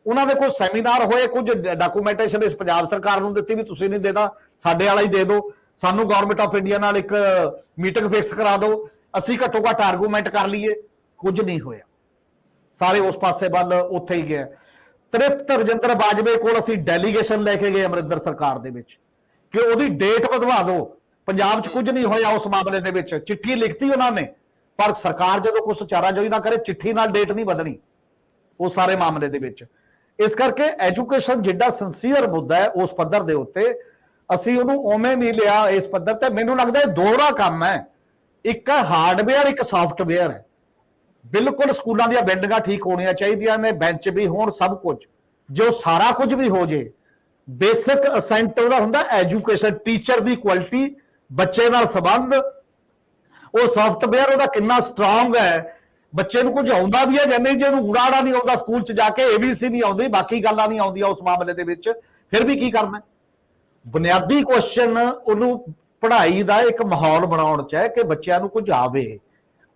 ਉਹਨਾਂ ਦੇ ਕੋਈ ਸੈਮੀਨਾਰ ਹੋਏ, ਕੁਝ ਡਾਕੂਮੈਂਟੇਸ਼ਨ ਇਸ ਪੰਜਾਬ ਸਰਕਾਰ ਨੂੰ ਦਿੱਤੀ ਵੀ ਤੁਸੀਂ ਨਹੀਂ ਦੇਣਾ, ਸਾਡੇ ਵਾਲਾ ਹੀ ਦੇ ਦਿਓ, ਸਾਨੂੰ ਗਵਰਨਮੈਂਟ ਆਫ ਇੰਡੀਆ ਨਾਲ ਇੱਕ ਮੀਟਿੰਗ ਫਿਕਸ ਕਰਾ ਦਿਓ, ਅਸੀਂ ਘੱਟੋ ਘੱਟ ਆਰਗੂਮੈਂਟ ਕਰ ਲਈਏ। ਕੁਝ ਨਹੀਂ ਹੋਇਆ, ਸਾਰੇ ਉਸ ਪਾਸੇ ਵੱਲ ਉੱਥੇ ਹੀ ਗਏ। ਤ੍ਰਿਪਤ ਰਜਿੰਦਰ ਬਾਜਵੇ ਕੋਲ ਅਸੀਂ ਡੈਲੀਗੇਸ਼ਨ ਲੈ ਕੇ ਗਏ ਅਮਰਿੰਦਰ ਸਰਕਾਰ ਦੇ ਵਿੱਚ ਕਿ ਉਹਦੀ ਡੇਟ ਵਧਵਾ ਦਿਓ। ਪੰਜਾਬ 'ਚ ਕੁਝ ਨਹੀਂ ਹੋਇਆ ਉਸ ਮਾਮਲੇ ਦੇ ਵਿੱਚ, ਚਿੱਠੀ ਲਿਖਤੀ ਉਹਨਾਂ ਨੇ, ਪਰ ਸਰਕਾਰ ਜਦੋਂ ਕੁਝ ਚਾਰਾਜੋਈ ਨਾ ਕਰੇ, ਚਿੱਠੀ ਨਾਲ ਡੇਟ ਨਹੀਂ ਵਧਣੀ ਉਹ ਸਾਰੇ ਮਾਮਲੇ ਦੇ ਵਿੱਚ। ਇਸ ਕਰਕੇ ਐਜੂਕੇਸ਼ਨ ਜਿੱਡਾ ਸਿੰਸੀਅਰ ਮੁੱਦਾ ਹੈ ਉਸ ਪੱਧਰ ਦੇ ਉੱਤੇ ਅਸੀਂ ਉਹਨੂੰ ਉਵੇਂ ਨਹੀਂ ਲਿਆ ਇਸ ਪੱਧਰ ਤੇ। ਮੈਨੂੰ ਲੱਗਦਾ ਇਹ ਦੋਹਰਾ ਕੰਮ ਹੈ, ਇੱਕ ਹਾਰਡਵੇਅਰ, ਇੱਕ ਸੌਫਟਵੇਅਰ ਹੈ। ਬਿਲਕੁਲ ਸਕੂਲਾਂ ਦੀਆਂ ਬਿਲਡਿੰਗਾਂ ਠੀਕ ਹੋਣੀਆਂ ਚਾਹੀਦੀਆਂ ਨੇ, ਬੈਂਚ ਵੀ ਹੋਣ, ਸਭ ਕੁਝ, ਜੋ ਸਾਰਾ ਕੁਝ ਵੀ ਹੋ ਜੇ, ਬੇਸਿਕ ਅਸੈਂਟ ਉਹਦਾ ਹੁੰਦਾ ਐਜੂਕੇਸ਼ਨ, ਟੀਚਰ ਦੀ ਕੁਆਲਿਟੀ, ਬੱਚੇ ਨਾਲ ਸੰਬੰਧ, ਉਹ ਸੌਫਟਵੇਅਰ ਉਹਦਾ ਕਿੰਨਾ ਸਟਰੋਂਗ ਹੈ, ਬੱਚੇ ਨੂੰ ਕੁਝ ਆਉਂਦਾ ਵੀ ਹੈ ਜਾਂ ਨਹੀਂ, ਜੇ ਉਹਨੂੰ ਉੜਾੜਾ ਨਹੀਂ ਆਉਂਦਾ ਸਕੂਲ 'ਚ ਜਾ ਕੇ, ABC ਨਹੀਂ ਆਉਂਦੀ, ਬਾਕੀ ਗੱਲਾਂ ਨਹੀਂ ਆਉਂਦੀਆਂ ਉਸ ਮਾਮਲੇ ਦੇ ਵਿੱਚ, ਫਿਰ ਵੀ ਕੀ ਕਰਨਾ? ਬੁਨਿਆਦੀ ਕੁਐਸਚਨ ਉਹਨੂੰ ਪੜ੍ਹਾਈ ਦਾ ਇੱਕ ਮਾਹੌਲ ਬਣਾਉਣ 'ਚ ਹੈ ਕਿ ਬੱਚਿਆਂ ਨੂੰ ਕੁਝ ਆਵੇ,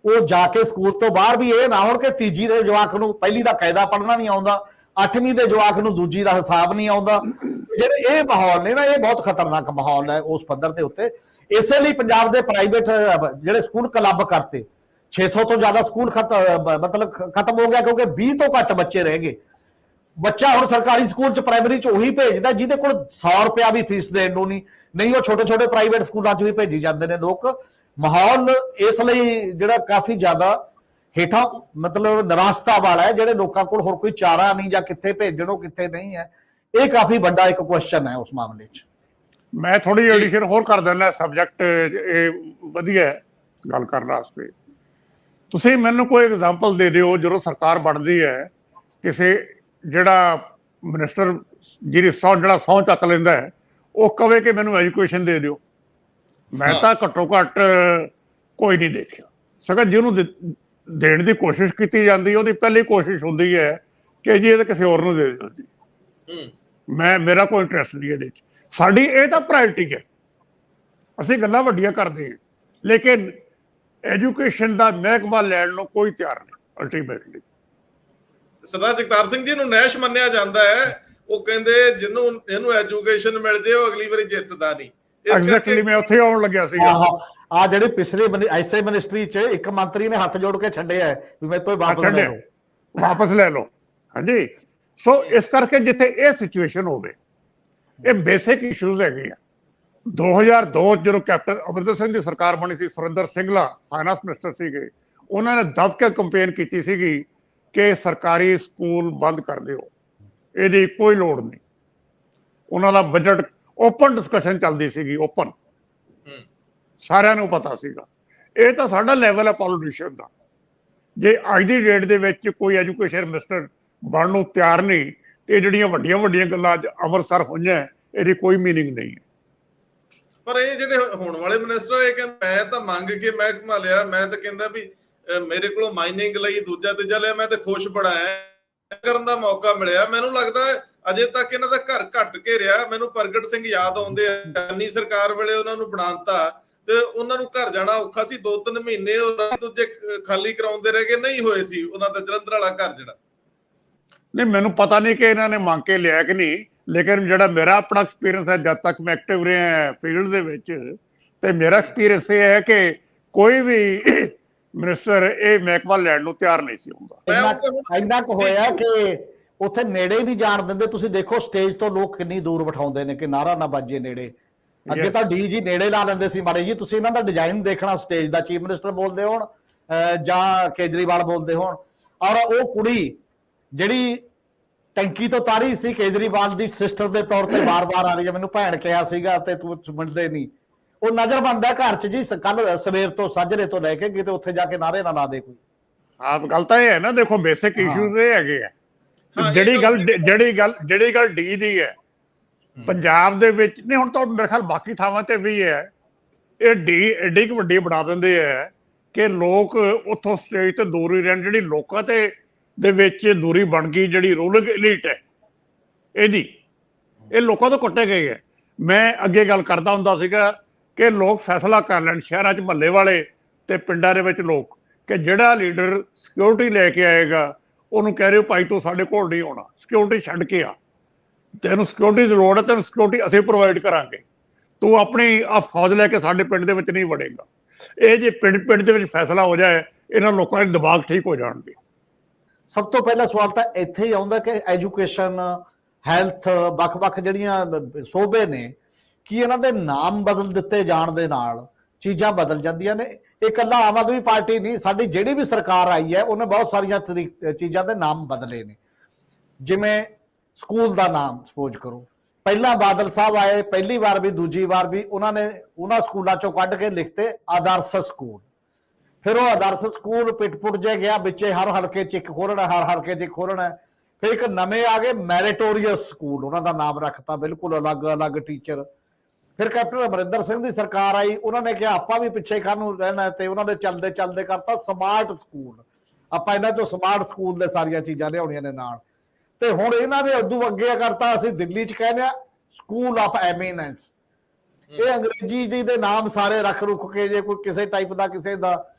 ਉਹ ਜਾ ਕੇ ਸਕੂਲ ਤੋਂ ਬਾਹਰ ਵੀ ਇਹ ਨਾ ਹੋਣ ਕਿ ਤੀਜੀ ਦੇ ਜਵਾਕ ਨੂੰ ਪਹਿਲੀ ਦਾ ਕਾਇਦਾ ਪੜ੍ਹਨਾ ਨਹੀਂ ਆਉਂਦਾ, 8ਵੀਂ ਦੇ ਜਵਾਕ ਨੂੰ ਦੂਜੀ ਦਾ ਹਿਸਾਬ ਨਹੀਂ ਆਉਂਦਾ। ਜਿਹੜੇ ਇਹ ਮਾਹੌਲ ਨੇ ਨਾ, ਇਹ ਬਹੁਤ ਖਤਰਨਾਕ ਮਾਹੌਲ ਹੈ ਉਸ ਪੱਧਰ ਦੇ ਉੱਤੇ। ਇਸੇ ਲਈ ਪੰਜਾਬ ਦੇ ਪ੍ਰਾਈਵੇਟ ਜਿਹੜੇ ਸਕੂਲ ਕਲੱਬ ਕਰਤੇ, 600 ਤੋਂ ਜ਼ਿਆਦਾ ਸਕੂਲ ਖਤਮ ਹੋ ਗਿਆ ਕਿਉਂਕਿ 20 ਤੋਂ ਘੱਟ ਬੱਚੇ ਰਹਿ ਗਏ। ਬੱਚਾ ਹੁਣ ਸਰਕਾਰੀ ਸਕੂਲ 'ਚ ਪ੍ਰਾਇਮਰੀ 'ਚ ਉਹੀ ਭੇਜਦਾ ਜਿਹਦੇ ਕੋਲ 100 ਰੁਪਇਆ ਵੀ ਫੀਸ ਦੇਣ ਨੂੰ ਨਹੀਂ, ਉਹ ਛੋਟੇ ਛੋਟੇ ਪ੍ਰਾਈਵੇਟ ਸਕੂਲਾਂ 'ਚ ਵੀ ਭੇਜੀ ਜਾਂਦੇ ਨੇ ਲੋਕ। ਮਾਹੌਲ ਇਸ ਲਈ ਜਿਹੜਾ ਕਾਫੀ ਜ਼ਿਆਦਾ ਹੇਠਾਂ ਨਿਰਾਸ਼ਤਾ ਵਾਲਾ ਹੈ, ਜਿਹੜੇ ਲੋਕਾਂ ਕੋਲ ਹੋਰ ਕੋਈ ਚਾਰਾ ਨਹੀਂ ਜਾਂ ਕਿੱਥੇ ਭੇਜਣੋ ਕਿੱਥੇ ਨਹੀਂ ਹੈ। ਇਹ ਕਾਫੀ ਵੱਡਾ ਇੱਕ ਕੁਐਸਚਨ ਹੈ ਉਸ ਮਾਮਲੇ 'ਚ। ਮੈਂ ਥੋੜੀ ਐਡੀਸ਼ਨ ਹੋਰ ਕਰ ਦਿੰਦਾ, ਸਬਜੈਕਟ ਇਹ ਵਧੀਆ ਗੱਲ ਕਰਨ ਵਾਸਤੇ। ਤੁਸੀਂ ਮੈਨੂੰ ਕੋਈ ਐਗਜ਼ਾਮਪਲ ਦੇ ਦਿਓ ਜਦੋਂ ਸਰਕਾਰ ਬਣਦੀ ਹੈ, ਕਿਸੇ ਜਿਹੜਾ ਮਿਨਿਸਟਰ ਜਿਹੜਾ ਸਹੁੰ ਚੱਕ ਲੈਂਦਾ ਹੈ, ਉਹ ਕਵੇ ਕਿ ਮੈਨੂੰ ਐਜੂਕੇਸ਼ਨ ਦੇ ਦਿਓ। ਮੈਂ ਤਾਂ ਘੱਟੋ ਘੱਟ ਕੋਈ ਨਹੀਂ ਦੇਖਿਆ। ਸਗੋਂ ਜਿਹਨੂੰ ਦੇਣ ਦੀ ਕੋਸ਼ਿਸ਼ ਕੀਤੀ ਜਾਂਦੀ, ਉਹਦੀ ਪਹਿਲੀ ਕੋਸ਼ਿਸ਼ ਹੁੰਦੀ ਹੈ ਕਿ ਜੀ ਇਹ ਤਾਂ ਕਿਸੇ ਹੋਰ ਨੂੰ ਦੇ ਦਿਓ ਜੀ, ਮੇਰਾ ਕੋਈ ਇੰਟਰਸਟ ਨਹੀਂ ਇਹਦੇ 'ਚ। ਸਾਡੀ ਇਹ ਤਾਂ ਪ੍ਰਾਇਰਟੀ ਹੈ, ਅਸੀਂ ਗੱਲਾਂ ਵੱਡੀਆਂ ਕਰਦੇ ਹਾਂ, ਲੇਕਿਨ ਐਜੂਕੇਸ਼ਨ ਦਾ ਮਹਿਕਮਾ ਲੈਣ ਨੂੰ ਕੋਈ ਤਿਆਰ ਨਹੀਂ ਅਲਟੀਮੇਟਲੀ। ਸਰਦਾਰ ਜਗਤਾਰ ਸਿੰਘ ਜੀ ਨੂੰ ਨੈਸ਼ ਮੰਨਿਆ ਜਾਂਦਾ ਹੈ, ਉਹ ਕਹਿੰਦੇ ਇਹਨੂੰ ਐਜੂਕੇਸ਼ਨ ਮਿਲ ਜੇ ਉਹ ਅਗਲੀ ਵਾਰੀ ਜਿੱਤਦਾ ਨਹੀਂ। ਐਗਜ਼ੈਕਟਲੀ ਮੈਂ ਉੱਥੇ ਆਉਣ ਲੱਗਿਆ ਸੀਗਾ। ਆ ਜਿਹੜੇ ਪਿਛਲੇ ਐਸੇ ਮਿਨਿਸਟਰੀ 'ਚ ਇੱਕ ਮੰਤਰੀ ਨੇ ਹੱਥ ਜੋੜ ਕੇ ਛੱਡਿਆ ਵੀ ਮੇਰੇ ਤੋਂ ਵਾਪਸ ਲੈ ਲਓ। ਹਾਂਜੀ, ਸੋ ਇਸ ਕਰਕੇ ਜਿੱਥੇ ਇਹ ਸਿਚੁਏਸ਼ਨ ਹੋਵੇ, ਇਹ ਬੇਸਿਕ ਇਸ਼ੂਜ਼ ਹੈਗੇ ਆ। 2002 ਜਦੋਂ ਕੈਪਟਨ ਅਮਰਿੰਦਰ ਸਿੰਘ ਦੀ ਸਰਕਾਰ ਬਣੀ ਸੀ, ਸੁਰਿੰਦਰ ਸਿੰਘਲਾ ਫਾਈਨਾਂਸ ਮਿਨਿਸਟਰ ਸੀਗੇ, ਉਹਨਾਂ ਨੇ ਦਬ ਕੇ ਕੰਪੇਨ ਕੀਤੀ ਸੀਗੀ ਕਿ ਸਰਕਾਰੀ ਸਕੂਲ ਬੰਦ ਕਰ ਦਿਓ, ਇਹਦੀ ਕੋਈ ਲੋੜ ਨਹੀਂ। ਉਹਨਾਂ ਦਾ ਬਜਟ ਓਪਨ ਡਿਸਕਸ਼ਨ ਚੱਲਦੀ ਸੀਗੀ, ਓਪਨ, ਸਾਰਿਆਂ ਨੂੰ ਪਤਾ ਸੀਗਾ। ਇਹ ਤਾਂ ਸਾਡਾ ਲੈਵਲ ਹੈ ਪੋਲੀਟੀਸ਼ੀਅਨ ਦਾ। ਜੇ ਅੱਜ ਦੀ ਡੇਟ ਦੇ ਵਿੱਚ ਕੋਈ ਐਜੂਕੇਸ਼ਨ ਮਿਨਿਸਟਰ ਬਣਨ ਨੂੰ ਤਿਆਰ ਨਹੀਂ, ਤੇ ਜਿਹੜੀਆਂ ਵੱਡੀਆਂ ਵੱਡੀਆਂ ਗੱਲਾਂ ਅੱਜ ਅੰਮ੍ਰਿਤਸਰ ਹੋਈਆਂ, ਇਹਦੀ ਕੋਈ ਮੀਨਿੰਗ ਨਹੀਂ ਹੈ। ਪਰ ਇਹ ਜਿਹੜੇ ਹੋਣ ਵਾਲੇ ਮਿਨਿਸਟਰ, ਇਹ ਕਹਿੰਦੇ ਮੈਂ ਤਾਂ ਮੰਗ ਕੇ ਮਹਿਕਮਾ ਲਿਆ, ਮੈਂ ਤਾਂ ਕਹਿੰਦਾ ਵੀ ਮੇਰੇ ਕੋਲੋਂ ਮਾਈਨਿੰਗ ਲਈ ਦੂਜਾ ਤੀਜਾ ਲਿਆ, ਮੈਂ ਤਾਂ ਖੁਸ਼ ਬੜਾ ਐ ਕਰਨ ਦਾ ਮੌਕਾ ਮਿਲਿਆ। ਮੈਨੂੰ ਲੱਗਦਾ ਅਜੇ ਤੱਕ ਇਹਨਾਂ ਦਾ ਘਰ ਘੱਟ ਕੇ ਰਿਹਾ। ਮੈਨੂੰ ਪ੍ਰਗਟ ਸਿੰਘ ਯਾਦ ਆਉਂਦੇ ਆ, ਜਾਨੀ ਸਰਕਾਰ ਵੇਲੇ ਉਹਨਾਂ ਨੂੰ ਬਣਾਤਾ ਤੇ ਉਹਨਾਂ ਨੂੰ ਘਰ ਜਾਣਾ ਔਖਾ ਸੀ। 2-3 ਮਹੀਨੇ ਦੂਜੇ ਖਾਲੀ ਕਰਾਉਂਦੇ ਰਹੇ, ਨਹੀਂ ਹੋਏ ਸੀ ਉਹਨਾਂ ਦਾ ਜਲੰਧਰ ਵਾਲਾ ਘਰ ਜਿਹੜਾ। ਨਹੀਂ, ਮੈਨੂੰ ਪਤਾ ਨਹੀਂ ਕਿ ਇਹਨਾਂ ਨੇ ਮੰਗ ਕੇ ਲਿਆ ਕਿ ਨਹੀਂ, ਲੇਕਿਨ ਜਿਹੜਾ ਮੇਰਾ ਆਪਣਾ ਐਕਸਪੀਰੀਅੰਸ ਹੈ, ਜਦ ਤੱਕ ਮੈਂ ਐਕਟਿਵ ਰਿਹਾ ਫੀਲਡ ਦੇ ਵਿੱਚ, ਤੇ ਮੇਰਾ ਐਕਸਪੀਰੀਅੰਸ ਇਹ ਹੈ ਕਿ ਕੋਈ ਵੀ ਮਿਨਿਸਟਰ ਇਹ ਮਹਿਕਮਾ ਲੈਣ ਨੂੰ ਤਿਆਰ ਨਹੀਂ ਸੀ ਹੁੰਦਾ। ਇੰਨਾ ਕੁ ਹੋਇਆ ਕਿ ਉੱਥੇ ਨੇੜੇ ਹੀ ਨਹੀਂ ਜਾਣ ਦਿੰਦੇ। ਤੁਸੀਂ ਦੇਖੋ ਸਟੇਜ ਤੋਂ ਲੋਕ ਕਿੰਨੀ ਦੂਰ ਬਿਠਾਉਂਦੇ ਨੇ ਕਿ ਨਾਰਾ ਨਾ ਵੱਜੇ ਨੇੜੇ। ਅੱਗੇ ਤਾਂ ਡੀ ਨੇੜੇ ਲਾ ਲੈਂਦੇ ਸੀ ਮਾੜੇ ਜੀ। ਤੁਸੀਂ ਇਹਨਾਂ ਦਾ ਡਿਜ਼ਾਈਨ ਦੇਖਣਾ ਸਟੇਜ ਦਾ, ਚੀਫ ਮਿਨਿਸਟਰ ਬੋਲਦੇ ਹੋਣ ਜਾਂ ਕੇਜਰੀਵਾਲ ਬੋਲਦੇ ਹੋਣ, ਔਰ ਉਹ ਕੁੜੀ ਜਿਹੜੀ ਟੈਂਕੀ ਤੋਂ ਤਾਰੀ ਸੀ ਕੇਜਰੀਵਾਲ ਦੀ ਸਿਸਟਰ ਦੇ ਤੌਰ ਤੇ ਵਾਰ-ਵਾਰ ਆ ਰਹੀ ਹੈ, ਮੈਨੂੰ ਭੈਣ ਕਿਹਾ ਸੀਗਾ ਤੇ ਤੂੰ ਮੰਨਦੇ ਨਹੀਂ। ਉਹ ਨਜ਼ਰਬੰਦ ਹੈ ਘਰ 'ਚ ਜੀ, ਕੱਲ ਸਵੇਰ ਤੋਂ ਸਾਜਰੇ ਤੋਂ ਲੈ ਕੇ ਕਿਤੇ ਉੱਥੇ ਜਾ ਕੇ ਨਾਰੇ ਨਾ ਲਾ ਦੇ ਕੋਈ। ਆਪ ਗੱਲ ਤਾਂ ਇਹ ਹੈ ਨਾ, ਦੇਖੋ ਬੇਸਿਕ ਇਸ਼ੂਜ਼ ਇਹ ਹੈਗੇ ਆ। ਜਿਹੜੀ ਗੱਲ ਡੀ ਦੀ ਹੈ ਪੰਜਾਬ ਦੇ ਵਿੱਚ, ਨਹੀਂ ਹੁਣ ਤਾਂ ਮੇਰੇ ਖਿਆਲ ਬਾਕੀ ਥਾਵਾਂ ਤੇ ਵੀ ਹੈ, ਇਹ ਡੀ ਐਡੀ ਕੁ ਵੱਡੀ ਬਣਾ ਦਿੰਦੇ ਆ ਕਿ ਲੋਕ ਉੱਥੋਂ ਸਟੇਜ ਤੇ ਦੂਰ ਹੀ ਰਹਿਣ। ਜਿਹੜੀ ਲੋਕਾਂ ਦੇ ਵਿੱਚ ਦੂਰੀ ਬਣ ਗਈ, ਜਿਹੜੀ ਰੂਲਿੰਗ ਐਲੀਟ ਹੈ ਇਹਦੀ, ਇਹ ਲੋਕਾਂ ਤੋਂ ਕੱਟੇ ਗਏ ਹੈ। ਮੈਂ ਅੱਗੇ ਗੱਲ ਕਰਦਾ ਹੁੰਦਾ ਸੀਗਾ ਕਿ ਲੋਕ ਫੈਸਲਾ ਕਰ ਲੈਣ, ਸ਼ਹਿਰਾਂ 'ਚ ਮਹੱਲੇ ਵਾਲੇ ਤੇ ਪਿੰਡਾਂ ਦੇ ਵਿੱਚ ਲੋਕ, ਕਿ ਜਿਹੜਾ ਲੀਡਰ ਸਿਕਿਉਰਿਟੀ ਲੈ ਕੇ ਆਏਗਾ ਉਹਨੂੰ ਕਹਿ ਰਹੇ ਹੋ ਭਾਈ ਤੂੰ ਸਾਡੇ ਕੋਲ ਨਹੀਂ ਆਉਣਾ, ਸਿਕਿਉਰਿਟੀ ਛੱਡ ਕੇ ਆ, ਤੈਨੂੰ ਸਿਕਿਉਰਿਟੀ ਦੀ ਲੋੜ ਹੈ, ਤੈਨੂੰ ਸਿਕਿਉਰਿਟੀ ਅਸੀਂ ਪ੍ਰੋਵਾਈਡ ਕਰਾਂਗੇ। ਤੂੰ ਆਪਣੀ ਆ ਫੌਜ ਲੈ ਕੇ ਸਾਡੇ ਪਿੰਡ ਦੇ ਵਿੱਚ ਨਹੀਂ ਵੜੇਗਾ। ਇਹ ਜੇ ਪਿੰਡ ਪਿੰਡ ਦੇ ਵਿੱਚ ਫੈਸਲਾ ਹੋ ਜਾਏ, ਇਹਨਾਂ ਲੋਕਾਂ ਦੇ ਦਿਮਾਗ ਠੀਕ ਹੋ ਜਾਣਗੇ। ਸਭ ਤੋਂ ਪਹਿਲਾ ਸਵਾਲ ਤਾਂ ਇੱਥੇ ਹੀ ਆਉਂਦਾ ਕਿ ਐਜੂਕੇਸ਼ਨ, ਹੈਲਥ, ਵੱਖ-ਵੱਖ ਜਿਹੜੀਆਂ ਸੋਭੇ ਨੇ, ਕੀ ਇਹਨਾਂ ਦੇ ਨਾਮ ਬਦਲ ਦਿੱਤੇ ਜਾਣ ਦੇ ਨਾਲ ਚੀਜ਼ਾਂ ਬਦਲ ਜਾਂਦੀਆਂ ਨੇ? ਇਹ ਇਕੱਲਾ ਆਮ ਆਦਮੀ ਪਾਰਟੀ ਨਹੀਂ, ਸਾਡੀ ਜਿਹੜੀ ਵੀ ਸਰਕਾਰ ਆਈ ਹੈ ਉਹਨੇ ਬਹੁਤ ਸਾਰੀਆਂ ਚੀਜ਼ਾਂ ਦੇ ਨਾਮ ਬਦਲੇ ਨੇ। ਜਿਵੇਂ ਸਕੂਲ ਦਾ ਨਾਮ ਸਪੋਜ਼ ਕਰੋ, ਪਹਿਲਾਂ ਬਾਦਲ ਸਾਹਿਬ ਆਏ, ਪਹਿਲੀ ਵਾਰ ਵੀ ਦੂਜੀ ਵਾਰ ਵੀ ਉਹਨਾਂ ਨੇ ਉਹਨਾਂ ਸਕੂਲਾਂ ਚੋਂ ਕੱਢ ਕੇ ਲਿਖਤੇ ਆਦਰਸ਼ ਸਕੂਲ। ਫਿਰ ਉਹ ਆਦਰਸ਼ ਸਕੂਲ ਪਿੱਟ ਜੇ ਗਿਆ, ਵਿੱਚੇ ਹਰ ਹਲਕੇ ਚ ਇੱਕ ਖੋਲਣਾ, ਹਰ ਹਲਕੇ ਚ ਇੱਕ ਖੋਲਣਾ। ਫਿਰ ਇੱਕ ਨਵੇਂ ਆ ਗਏ ਮੈਰੀਟੋਰੀਅਸ ਸਕੂਲ, ਉਹਨਾਂ ਦਾ ਨਾਮ ਰੱਖਤਾ ਬਿਲਕੁਲ ਅਲੱਗ-ਅਲੱਗ ਟੀਚਰ। ਫਿਰ ਕੈਪਟਨ ਅਮਰਿੰਦਰ ਸਿੰਘ ਦੀ ਸਰਕਾਰ ਆਈ, ਉਹਨਾਂ ਨੇ ਕਿਹਾ ਆਪਾਂ ਵੀ ਪਿੱਛੇ ਕਾਹਨੂੰ ਰਹਿਣਾ, ਤੇ ਉਹਨਾਂ ਨੇ ਚੱਲਦੇ ਕਰਤਾ ਸਮਾਰਟ ਸਕੂਲ। ਆਪਾਂ ਇਹਨਾਂ ਤੋਂ ਸਮਾਰਟ ਸਕੂਲ ਦੇ ਸਾਰੀਆਂ ਚੀਜ਼ਾਂ ਲਿਆਉਣੀਆਂ ਨੇ ਨਾਲ। ਤੇ ਹੁਣ ਇਹਨਾਂ ਨੇ ਉਦੋਂ ਅੱਗੇ ਕਰਤਾ, ਅਸੀਂ ਦਿੱਲੀ ਚ ਕਹਿੰਦੇ ਆ ਸਕੂਲ ਆਫ ਐਮੀਨੈਂਸ। ਇਹ ਅੰਗਰੇਜ਼ੀ ਜੀ ਦੇ ਨਾਮ ਸਾਰੇ ਰੱਖ ਰੁੱਖ ਕੇ, ਜੇ ਕੋਈ ਕਿਸੇ ਟਾਈਪ ਦਾ ਕਿਸੇ ਦਾ,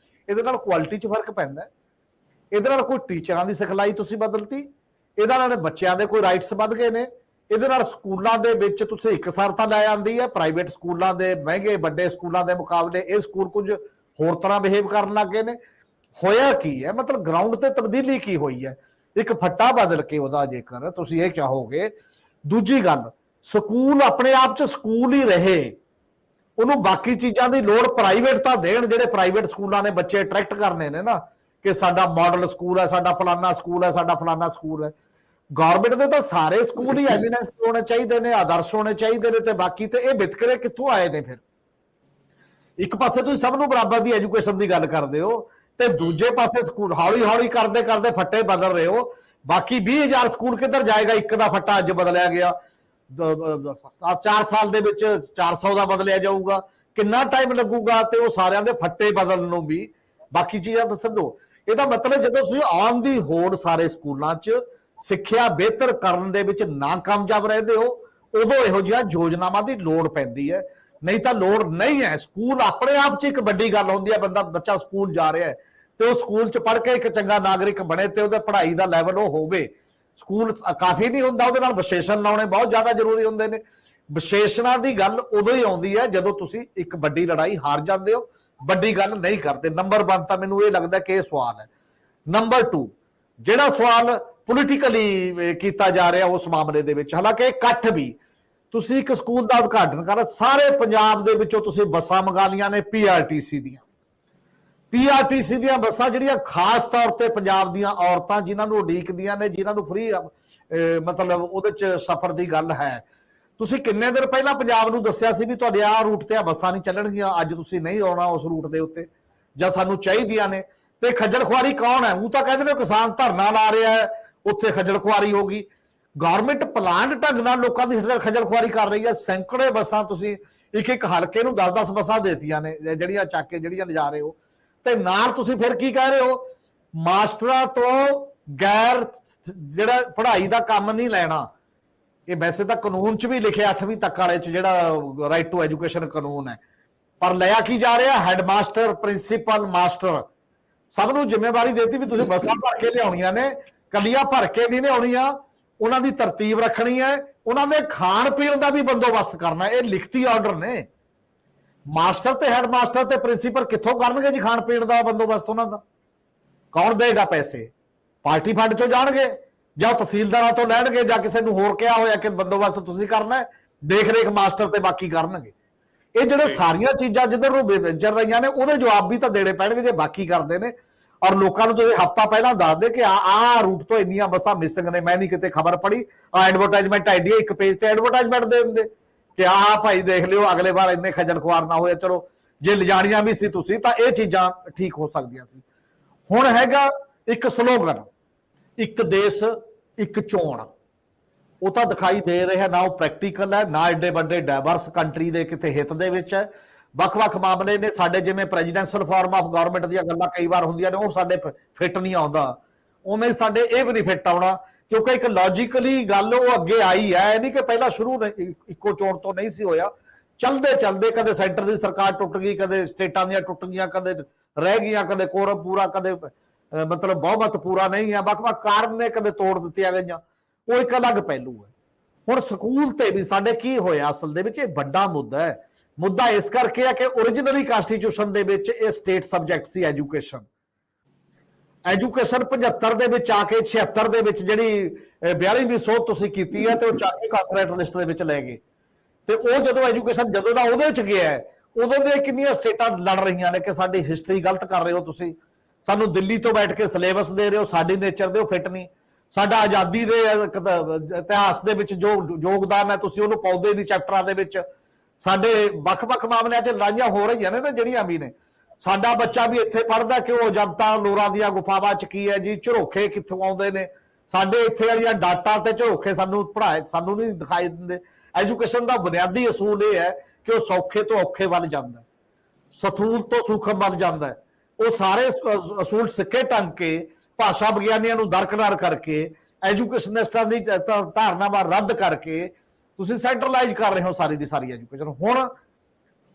ਇਹਦੇ ਨਾਲ ਕੁਆਲਿਟੀ 'ਚ ਫਰਕ ਪੈਂਦਾ। ਇਹਦੇ ਨਾਲ ਕੋਈ ਟੀਚਰਾਂ ਦੀ ਸਿਖਲਾਈ ਤੁਸੀਂ ਬਦਲਤੀ, ਇਹਦੇ ਨਾਲ ਬੱਚਿਆਂ ਦੇ ਕੋਈ ਰਾਈਟਸ ਵੱਧ ਗਏ ਨੇ। ਇਹਦੇ ਨਾਲ ਸਕੂਲਾਂ ਦੇ ਵਿੱਚ ਤੁਸੀਂ ਇਕਸਾਰਤਾ ਲੈ ਆਂਦੀ ਹੈ। ਪ੍ਰਾਈਵੇਟ ਸਕੂਲਾਂ ਦੇ ਮਹਿੰਗੇ ਵੱਡੇ ਸਕੂਲਾਂ ਦੇ ਮੁਕਾਬਲੇ ਇਹ ਸਕੂਲ ਕੁਝ ਹੋਰ ਤਰ੍ਹਾਂ ਬਿਹੇਵ ਕਰਨ ਲੱਗ ਗਏ ਨੇ। ਹੋਇਆ ਕੀ ਹੈ, ਮਤਲਬ ਗਰਾਊਂਡ ਤੇ ਤਬਦੀਲੀ ਕੀ ਹੋਈ ਹੈ? ਇੱਕ ਫੱਟਾ ਬਦਲ ਕੇ ਉਹਦਾ ਜੇਕਰ ਤੁਸੀਂ ਇਹ ਚਾਹੋਗੇ। ਦੂਜੀ ਗੱਲ, ਸਕੂਲ ਆਪਣੇ ਆਪ 'ਚ ਸਕੂਲ ਹੀ ਰਹੇ, ਉਹਨੂੰ ਬਾਕੀ ਚੀਜ਼ਾਂ ਦੀ ਲੋੜ ਪ੍ਰਾਈਵੇਟ ਤਾਂ ਦੇਣ। ਜਿਹੜੇ ਪ੍ਰਾਈਵੇਟ ਸਕੂਲਾਂ ਨੇ ਬੱਚੇ ਅਟਰੈਕਟ ਕਰਨੇ ਨੇ ਨਾ, ਕਿ ਸਾਡਾ ਮਾਡਲ ਸਕੂਲ ਹੈ, ਸਾਡਾ ਫਲਾਨਾ ਸਕੂਲ ਹੈ, ਸਾਡਾ ਫਲਾਨਾ ਸਕੂਲ ਹੈ। ਗਵਰਨਮੈਂਟ ਦੇ ਤਾਂ ਸਾਰੇ ਸਕੂਲ ਹੀ ਐਮੀਨੈਂਸ ਹੋਣੇ ਚਾਹੀਦੇ ਨੇ, ਆਦਰਸ਼ ਹੋਣੇ ਚਾਹੀਦੇ ਨੇ। ਤੇ ਬਾਕੀ ਤੇ ਇਹ ਵਿਤਕਰੇ ਕਿੱਥੋਂ ਆਏ ਨੇ? ਫਿਰ ਇੱਕ ਪਾਸੇ ਤੁਸੀਂ ਸਭ ਨੂੰ ਬਰਾਬਰ ਦੀ ਐਜੂਕੇਸ਼ਨ ਦੀ ਗੱਲ ਕਰਦੇ ਹੋ, ਤੇ ਦੂਜੇ ਪਾਸੇ ਸਕੂਲ ਹੌਲੀ ਹੌਲੀ ਕਰਦੇ ਕਰਦੇ ਫੱਟੇ ਬਦਲ ਰਹੇ ਹੋ। ਬਾਕੀ 20,000 ਸਕੂਲ ਕਿੱਧਰ ਜਾਏਗਾ? ਇੱਕ ਦਾ ਫੱਟਾ ਅੱਜ ਬਦਲਿਆ ਗਿਆ, 4 ਸਾਲ ਦੇ ਵਿੱਚ 400 ਦਾ ਬਦਲਿਆ ਜਾਊਗਾ। ਕਿੰਨਾ ਟਾਈਮ ਲੱਗੂਗਾ? ਤੇ ਉਹ ਸਾਰਿਆਂ ਦੇ ਫੱਟੇ ਬਦਲਣ ਨੂੰ ਵੀ ਬਾਕੀ ਚੀਜ਼ਾਂ ਦੱਸੋ। ਇਹਦਾ ਮਤਲਬ ਜਦੋਂ ਤੁਸੀਂ ਆਉਣ ਦੀ ਹੋੜ ਸਾਰੇ ਸਕੂਲਾਂ 'ਚ ਸਿੱਖਿਆ ਬਿਹਤਰ ਕਰਨ ਦੇ ਵਿੱਚ ਨਾਕਾਮਯਾਬ ਰਹਿੰਦੇ ਹੋ, ਉਦੋਂ ਇਹੋ ਜਿਹੀਆਂ ਯੋਜਨਾਵਾਂ ਦੀ ਲੋੜ ਪੈਂਦੀ ਹੈ। ਨਹੀਂ ਤਾਂ ਲੋੜ ਨਹੀਂ ਹੈ। ਸਕੂਲ ਆਪਣੇ ਆਪ 'ਚ ਇੱਕ ਵੱਡੀ ਗੱਲ ਹੁੰਦੀ ਹੈ। ਬੱਚਾ ਸਕੂਲ ਜਾ ਰਿਹਾ ਹੈ ਤੇ ਉਹ ਸਕੂਲ 'ਚ ਪੜ੍ਹ ਕੇ ਇੱਕ ਚੰਗਾ ਨਾਗਰਿਕ ਬਣੇ ਤੇ ਉਹਦੇ ਪੜ੍ਹਾਈ ਦਾ ਲੈਵਲ ਉਹ ਹੋਵੇ। ਸਕੂਲ ਕਾਫੀ ਨਹੀਂ ਹੁੰਦਾ, ਉਹਦੇ ਨਾਲ ਵਿਸ਼ੇਸ਼ਣ ਲਾਉਣੇ ਬਹੁਤ ਜ਼ਿਆਦਾ ਜ਼ਰੂਰੀ ਹੁੰਦੇ ਨੇ। ਵਿਸ਼ੇਸ਼ਣਾਂ ਦੀ ਗੱਲ ਉਦੋਂ ਹੀ ਆਉਂਦੀ ਹੈ ਜਦੋਂ ਤੁਸੀਂ ਇੱਕ ਵੱਡੀ ਲੜਾਈ ਹਾਰ ਜਾਂਦੇ ਹੋ, ਵੱਡੀ ਗੱਲ ਨਹੀਂ ਕਰਦੇ। ਨੰਬਰ 1 ਤਾਂ ਮੈਨੂੰ ਇਹ ਲੱਗਦਾ ਕਿ ਇਹ ਸਵਾਲ ਹੈ। ਨੰਬਰ 2, ਜਿਹੜਾ ਸਵਾਲ ਪੋਲੀਟੀਕਲੀ ਕੀਤਾ ਜਾ ਰਿਹਾ ਉਸ ਮਾਮਲੇ ਦੇ ਵਿੱਚ, ਹਾਲਾਂਕਿ ਇਕੱਠ ਵੀ, ਤੁਸੀਂ ਇੱਕ ਸਕੂਲ ਦਾ ਉਦਘਾਟਨ ਕਰ, ਸਾਰੇ ਪੰਜਾਬ ਦੇ ਵਿੱਚੋਂ ਤੁਸੀਂ ਬੱਸਾਂ ਮੰਗਾ ਲਈਆਂ ਨੇ ਪੀਆਰਟੀਸੀ ਦੀਆਂ ਬੱਸਾਂ, ਜਿਹੜੀਆਂ ਖਾਸ ਤੌਰ ਤੇ ਪੰਜਾਬ ਦੀਆਂ ਔਰਤਾਂ ਜਿਨ੍ਹਾਂ ਨੂੰ ਉਡੀਕਦੀਆਂ ਨੇ, ਜਿਨ੍ਹਾਂ ਨੂੰ ਫ੍ਰੀ ਮਤਲਬ ਉਹਦੇ ਚ ਸਫ਼ਰ ਦੀ ਗੱਲ ਹੈ। ਤੁਸੀਂ ਕਿੰਨੇ ਦਿਨ ਪਹਿਲਾਂ ਪੰਜਾਬ ਨੂੰ ਦੱਸਿਆ ਸੀ ਵੀ ਤੁਹਾਡੇ ਆਹ ਰੂਟ ਤੇ ਆ ਬੱਸਾਂ ਨਹੀਂ ਚੱਲਣਗੀਆਂ, ਅੱਜ ਤੁਸੀਂ ਨਹੀਂ ਆਉਣਾ ਉਸ ਰੂਟ ਦੇ ਉੱਤੇ, ਜਾਂ ਸਾਨੂੰ ਚਾਹੀਦੀਆਂ ਨੇ। ਤੇ ਖੱਜਲ ਖੁਆਰੀ ਕੌਣ ਹੈ? ਉਹ ਤਾਂ ਕਹਿੰਦੇ ਨੇ ਕਿਸਾਨ ਧਰਨਾ ਲਾ ਰਿਹਾ ਹੈ, ਉੱਥੇ ਖੱਜਲ ਖੁਆਰੀ ਹੋਗੀ। ਗਵਰਨਮੈਂਟ ਪਲਾਨ ਢੰਗ ਨਾਲ ਲੋਕਾਂ ਦੀ ਖੱਜਲ ਖੁਆਰੀ ਕਰ ਰਹੀ ਹੈ। ਸੈਂਕੜੇ ਬੱਸਾਂ ਤੁਸੀਂ ਇੱਕ ਹਲਕੇ ਨੂੰ 10-10 ਬੱਸਾਂ ਦੇਤੀਆਂ ਨੇ, ਜਿਹੜੀਆਂ ਚੱਕ ਕੇ ਜਿਹੜੀਆਂ ਲਿਜਾ ਰਹੇ ਹੋ। ਤੇ ਨਾਲ ਤੁਸੀਂ ਫਿਰ ਕੀ ਕਹਿ ਰਹੇ ਹੋ? ਮਾਸਟਰਾਂ ਤੋਂ ਗੈਰ ਜਿਹੜਾ ਪੜ੍ਹਾਈ ਦਾ ਕੰਮ ਨਹੀਂ ਲੈਣਾ। ਇਹ ਵੈਸੇ ਤਾਂ ਕਾਨੂੰਨ 'ਚ ਵੀ ਲਿਖਿਆ 8ਵੀਂ ਤੱਕ ਵਾਲੇ 'ਚ, ਜਿਹੜਾ ਰਾਈਟ ਟੂ ਐਜੂਕੇਸ਼ਨ ਕਾਨੂੰਨ ਹੈ, ਪਰ ਲਿਆ ਕੀ ਜਾ ਰਿਹਾ? ਹੈਡਮਾਸਟਰ, ਪ੍ਰਿੰਸੀਪਲ, ਮਾਸਟਰ ਸਭ ਨੂੰ ਜ਼ਿੰਮੇਵਾਰੀ ਦੇਤੀ ਵੀ ਤੁਸੀਂ ਬੱਸਾਂ ਭਰ ਕੇ ਲਿਆਉਣੀਆਂ ਨੇ, ਕੱਲੀਆਂ ਭਰ ਕੇ ਨਹੀਂ ਲਿਆਉਣੀਆਂ, ਉਹਨਾਂ ਦੀ ਤਰਤੀਬ ਰੱਖਣੀ ਹੈ, ਉਹਨਾਂ ਦੇ ਖਾਣ ਪੀਣ ਦਾ ਵੀ ਬੰਦੋਬਸਤ ਕਰਨਾ। ਇਹ ਲਿਖਤੀ ਆਰਡਰ ਨੇ। ਮਾਸਟਰ ਤੇ ਹੈਡਮਾਸਟਰ ਤੇ ਪ੍ਰਿੰਸੀਪਲ ਕਿੱਥੋਂ ਕਰਨਗੇ ਜੀ ਖਾਣ ਪੀਣ ਦਾ ਬੰਦੋਬਸਤ? ਉਹਨਾਂ ਦਾ ਕੌਣ ਦੇਗਾ ਪੈਸੇ? ਪਾਰਟੀ ਫੰਡ ਚੋਂ ਜਾਣਗੇ, ਜਾਂ ਤਹਿਸੀਲਦਾਰਾਂ ਤੋਂ ਲੈਣਗੇ, ਜਾਂ ਕਿਸੇ ਨੂੰ ਹੋਰ ਕਿਹਾ ਹੋਇਆ ਕਿ ਬੰਦੋਬਸਤ ਤੁਸੀਂ ਕਰਨਾ ਹੈ, ਦੇਖ ਰੇਖ ਮਾਸਟਰ ਤੇ ਬਾਕੀ ਕਰਨਗੇ। ਇਹ ਜਿਹੜੇ ਸਾਰੀਆਂ ਚੀਜ਼ਾਂ ਜਿੱਧਰ ਨੂੰ ਵਿਚਰ ਰਹੀਆਂ ਨੇ, ਉਹਦੇ ਜਵਾਬ ਵੀ ਤਾਂ ਦੇਣੇ ਪੈਣਗੇ ਜੇ ਬਾਕੀ ਕਰਦੇ ਨੇ। ਔਰ ਲੋਕਾਂ ਨੂੰ ਤੁਸੀਂ ਹਫ਼ਤਾ ਪਹਿਲਾਂ ਦੱਸ ਦੇ ਕਿ ਆਹ ਰੂਟ ਤੋਂ ਇੰਨੀਆਂ ਬੱਸਾਂ ਮਿਸਿੰਗ ਨੇ। ਮੈਂ ਨਹੀਂ ਕਿਤੇ ਖਬਰ ਪੜ੍ਹੀ, ਐਡਵਰਟਾਈਜ਼ਮੈਂਟ ਆਈਡੀ ਇੱਕ ਪੇਜ ਤੇ ਐਡਵਰਟਾਈਜ਼ਮੈਂਟ ਦੇ ਦਿੰਦੇ ਕਿ ਆਹ ਭਾਈ ਦੇਖ ਲਿਓ, ਅਗਲੇ ਵਾਰ ਇੰਨੇ ਖੱਜਲ ਖੁਆਰ ਨਾ ਹੋਏ। ਚਲੋ ਜੇ ਲਿਜਾਣੀਆਂ ਵੀ ਸੀ ਤੁਸੀਂ ਤਾਂ ਇਹ ਚੀਜ਼ਾਂ ਠੀਕ ਹੋ ਸਕਦੀਆਂ ਸੀ। ਹੁਣ ਹੈਗਾ ਇੱਕ ਸਲੋਗਨ, ਇੱਕ ਦੇਸ਼ ਇੱਕ ਚੋਣ, ਉਹ ਤਾਂ ਦਿਖਾਈ ਦੇ ਰਿਹਾ ਨਾ, ਉਹ ਪ੍ਰੈਕਟੀਕਲ ਹੈ ਨਾ, ਐਡੇ ਵੱਡੇ ਡਾਇਵਰਸ ਕੰਟਰੀ ਦੇ ਕਿਤੇ ਹਿੱਤ ਦੇ ਵਿੱਚ ਹੈ। ਵੱਖ-ਵੱਖ ਮਾਮਲੇ ਨੇ ਸਾਡੇ, ਜਿਵੇਂ ਪ੍ਰੈਜ਼ੀਡੈਂਸ਼ੀਅਲ ਫਾਰਮ ਆਫ ਗਵਰਨਮੈਂਟ ਦੀਆਂ ਗੱਲਾਂ ਕਈ ਵਾਰ ਹੁੰਦੀਆਂ ਨੇ, ਉਹ ਸਾਡੇ ਫਿੱਟ ਨਹੀਂ ਆਉਂਦਾ, ਉਵੇਂ ਸਾਡੇ ਇਹ ਵੀ ਨਹੀਂ ਫਿੱਟ ਆਉਣਾ, ਕਿਉਂਕਿ ਇੱਕ ਲੌਜੀਕਲੀ ਗੱਲ ਉਹ ਅੱਗੇ ਆਈ ਹੈ। ਨਹੀਂ ਕਿ ਪਹਿਲਾਂ ਸ਼ੁਰੂ ਇੱਕੋ ਚੋਣ ਤੋਂ ਨਹੀਂ ਸੀ ਹੋਇਆ, ਚਲਦੇ ਚਲਦੇ ਕਦੇ ਸੈਂਟਰ ਦੀ ਸਰਕਾਰ ਟੁੱਟ ਗਈ, ਕਦੇ ਸਟੇਟਾਂ ਦੀਆਂ ਟੁੱਟ ਗਈਆਂ, ਕਦੇ ਰਹਿ ਗਈਆਂ, ਕਦੇ ਕੋਰਮ ਪੂਰਾ, ਕਦੇ ਮਤਲਬ ਬਹੁਮਤ ਪੂਰਾ ਨਹੀਂ ਹੈ, ਵੱਖ-ਵੱਖ ਕਾਰਨ ਨੇ, ਕਦੇ ਤੋੜ ਦਿੱਤੀਆਂ ਗਈਆਂ। ਉਹ ਇੱਕ ਅਲੱਗ ਪਹਿਲੂ ਹੈ। ਹੁਣ ਸਕੂਲ ਤੇ ਵੀ ਸਾਡੇ ਕੀ ਹੋਇਆ? ਅਸਲ ਦੇ ਵਿੱਚ ਇਹ ਵੱਡਾ ਮੁੱਦਾ ਹੈ। ਮੁੱਦਾ ਇਸ ਕਰਕੇ ਹੈ ਕਿ ओरिजिनली ਕਨਸਟੀਟਿਊਸ਼ਨ ਦੇ ਵਿੱਚ ਇਹ ਸਟੇਟ ਸਬਜੈਕਟ ਸੀ ਐਜੂਕੇਸ਼ਨ। ਐਜੂਕੇਸ਼ਨ 75 ਦੇ ਵਿੱਚ ਆ ਕੇ 76 ਦੇ ਵਿੱਚ ਜਿਹੜੀ 42ਵੀਂ ਸੋਧ ਤੁਸੀਂ ਕੀਤੀ ਹੈ ਤੇ ਉਹ ਚੱਕ ਕੇ ਕਾਰਪੋਰੇਟ ਲਿਸਟ ਦੇ ਵਿੱਚ ਲੈ ਗਏ। ਤੇ ਉਹ ਜਦੋਂ ਐਜੂਕੇਸ਼ਨ ਜਦੋਂ ਦਾ ਉਹਦੇ ਵਿੱਚ ਗਿਆ ਹੈ, ਉਦੋਂ ਦੇ ਕਿੰਨੀਆਂ ਸਟੇਟਾਂ ਲੜ ਰਹੀਆਂ ਨੇ ਕਿ ਸਾਡੀ ਹਿਸਟਰੀ ਗਲਤ ਕਰ ਰਹੇ ਹੋ ਤੁਸੀਂ, ਸਾਨੂੰ ਦਿੱਲੀ ਤੋਂ ਬੈਠ ਕੇ ਸਿਲੇਬਸ ਦੇ ਰਹੇ ਹੋ, ਸਾਡੀ ਨੇਚਰ ਦੇ ਉਹ ਫਿੱਟ ਨਹੀਂ, ਸਾਡਾ ਆਜ਼ਾਦੀ ਦੇ ਇਤਿਹਾਸ ਦੇ ਵਿੱਚ ਜੋ ਯੋਗਦਾਨ ਹੈ ਤੁਸੀਂ ਉਹਨੂੰ ਪਾਉਂਦੇ ਨਹੀਂ ਚੈਪਟਰਾਂ ਦੇ ਵਿੱਚ। ਸਾਡੇ ਵੱਖ-ਵੱਖ ਮਾਮਲਿਆਂ 'ਚ ਲੜਾਈਆਂ ਹੋ ਰਹੀਆਂ ਨੇ ਨਾ ਜਿਹੜੀਆਂ ਵੀ ਨੇ। ਸਾਡਾ ਬੱਚਾ ਵੀ ਇੱਥੇ ਪੜ੍ਹਦਾ ਕਿ ਉਹ ਜਨਤਾ ਲੋਰਾਂ ਦੀਆਂ ਗੁਫਾਵਾਂ 'ਚ ਕੀ ਹੈ ਜੀ, ਝਰੋਖੇ ਕਿੱਥੋਂ ਆਉਂਦੇ ਨੇ, ਸਾਡੇ ਇੱਥੇ ਵਾਲੀਆਂ ਡਾਟਾ ਤੇ ਝਰੋਖੇ ਸਾਨੂੰ ਪੜ੍ਹਾਏ ਸਾਨੂੰ ਨਹੀਂ ਦਿਖਾਈ ਦਿੰਦੇ। ਐਜੂਕੇਸ਼ਨ ਦਾ ਬੁਨਿਆਦੀ ਅਸੂਲ ਇਹ ਹੈ ਕਿ ਉਹ ਸੌਖੇ ਤੋਂ ਔਖੇ ਵੱਲ ਜਾਂਦਾ, ਸਥੂਲ ਤੋਂ ਸੂਖਮ ਵੱਲ ਜਾਂਦਾ। ਉਹ ਸਾਰੇ ਅਸੂਲ ਸਿੱਕੇ ਟੰਗ ਕੇ ਭਾਸ਼ਾ ਵਿਗਿਆਨੀਆਂ ਨੂੰ ਦਰਕਨਾਰ ਕਰਕੇ ਐਜੂਕੇਸ਼ਨਿਸਟਾਂ ਦੀ ਧਾਰਨਾਵਾਂ ਰੱਦ ਕਰਕੇ ਤੁਸੀਂ ਸੈਂਟਰਲਾਈਜ਼ ਕਰ ਰਹੇ ਹੋ ਸਾਰੀ ਦੀ ਸਾਰੀ ਐਜੂਕੇਸ਼ਨ। ਹੁਣ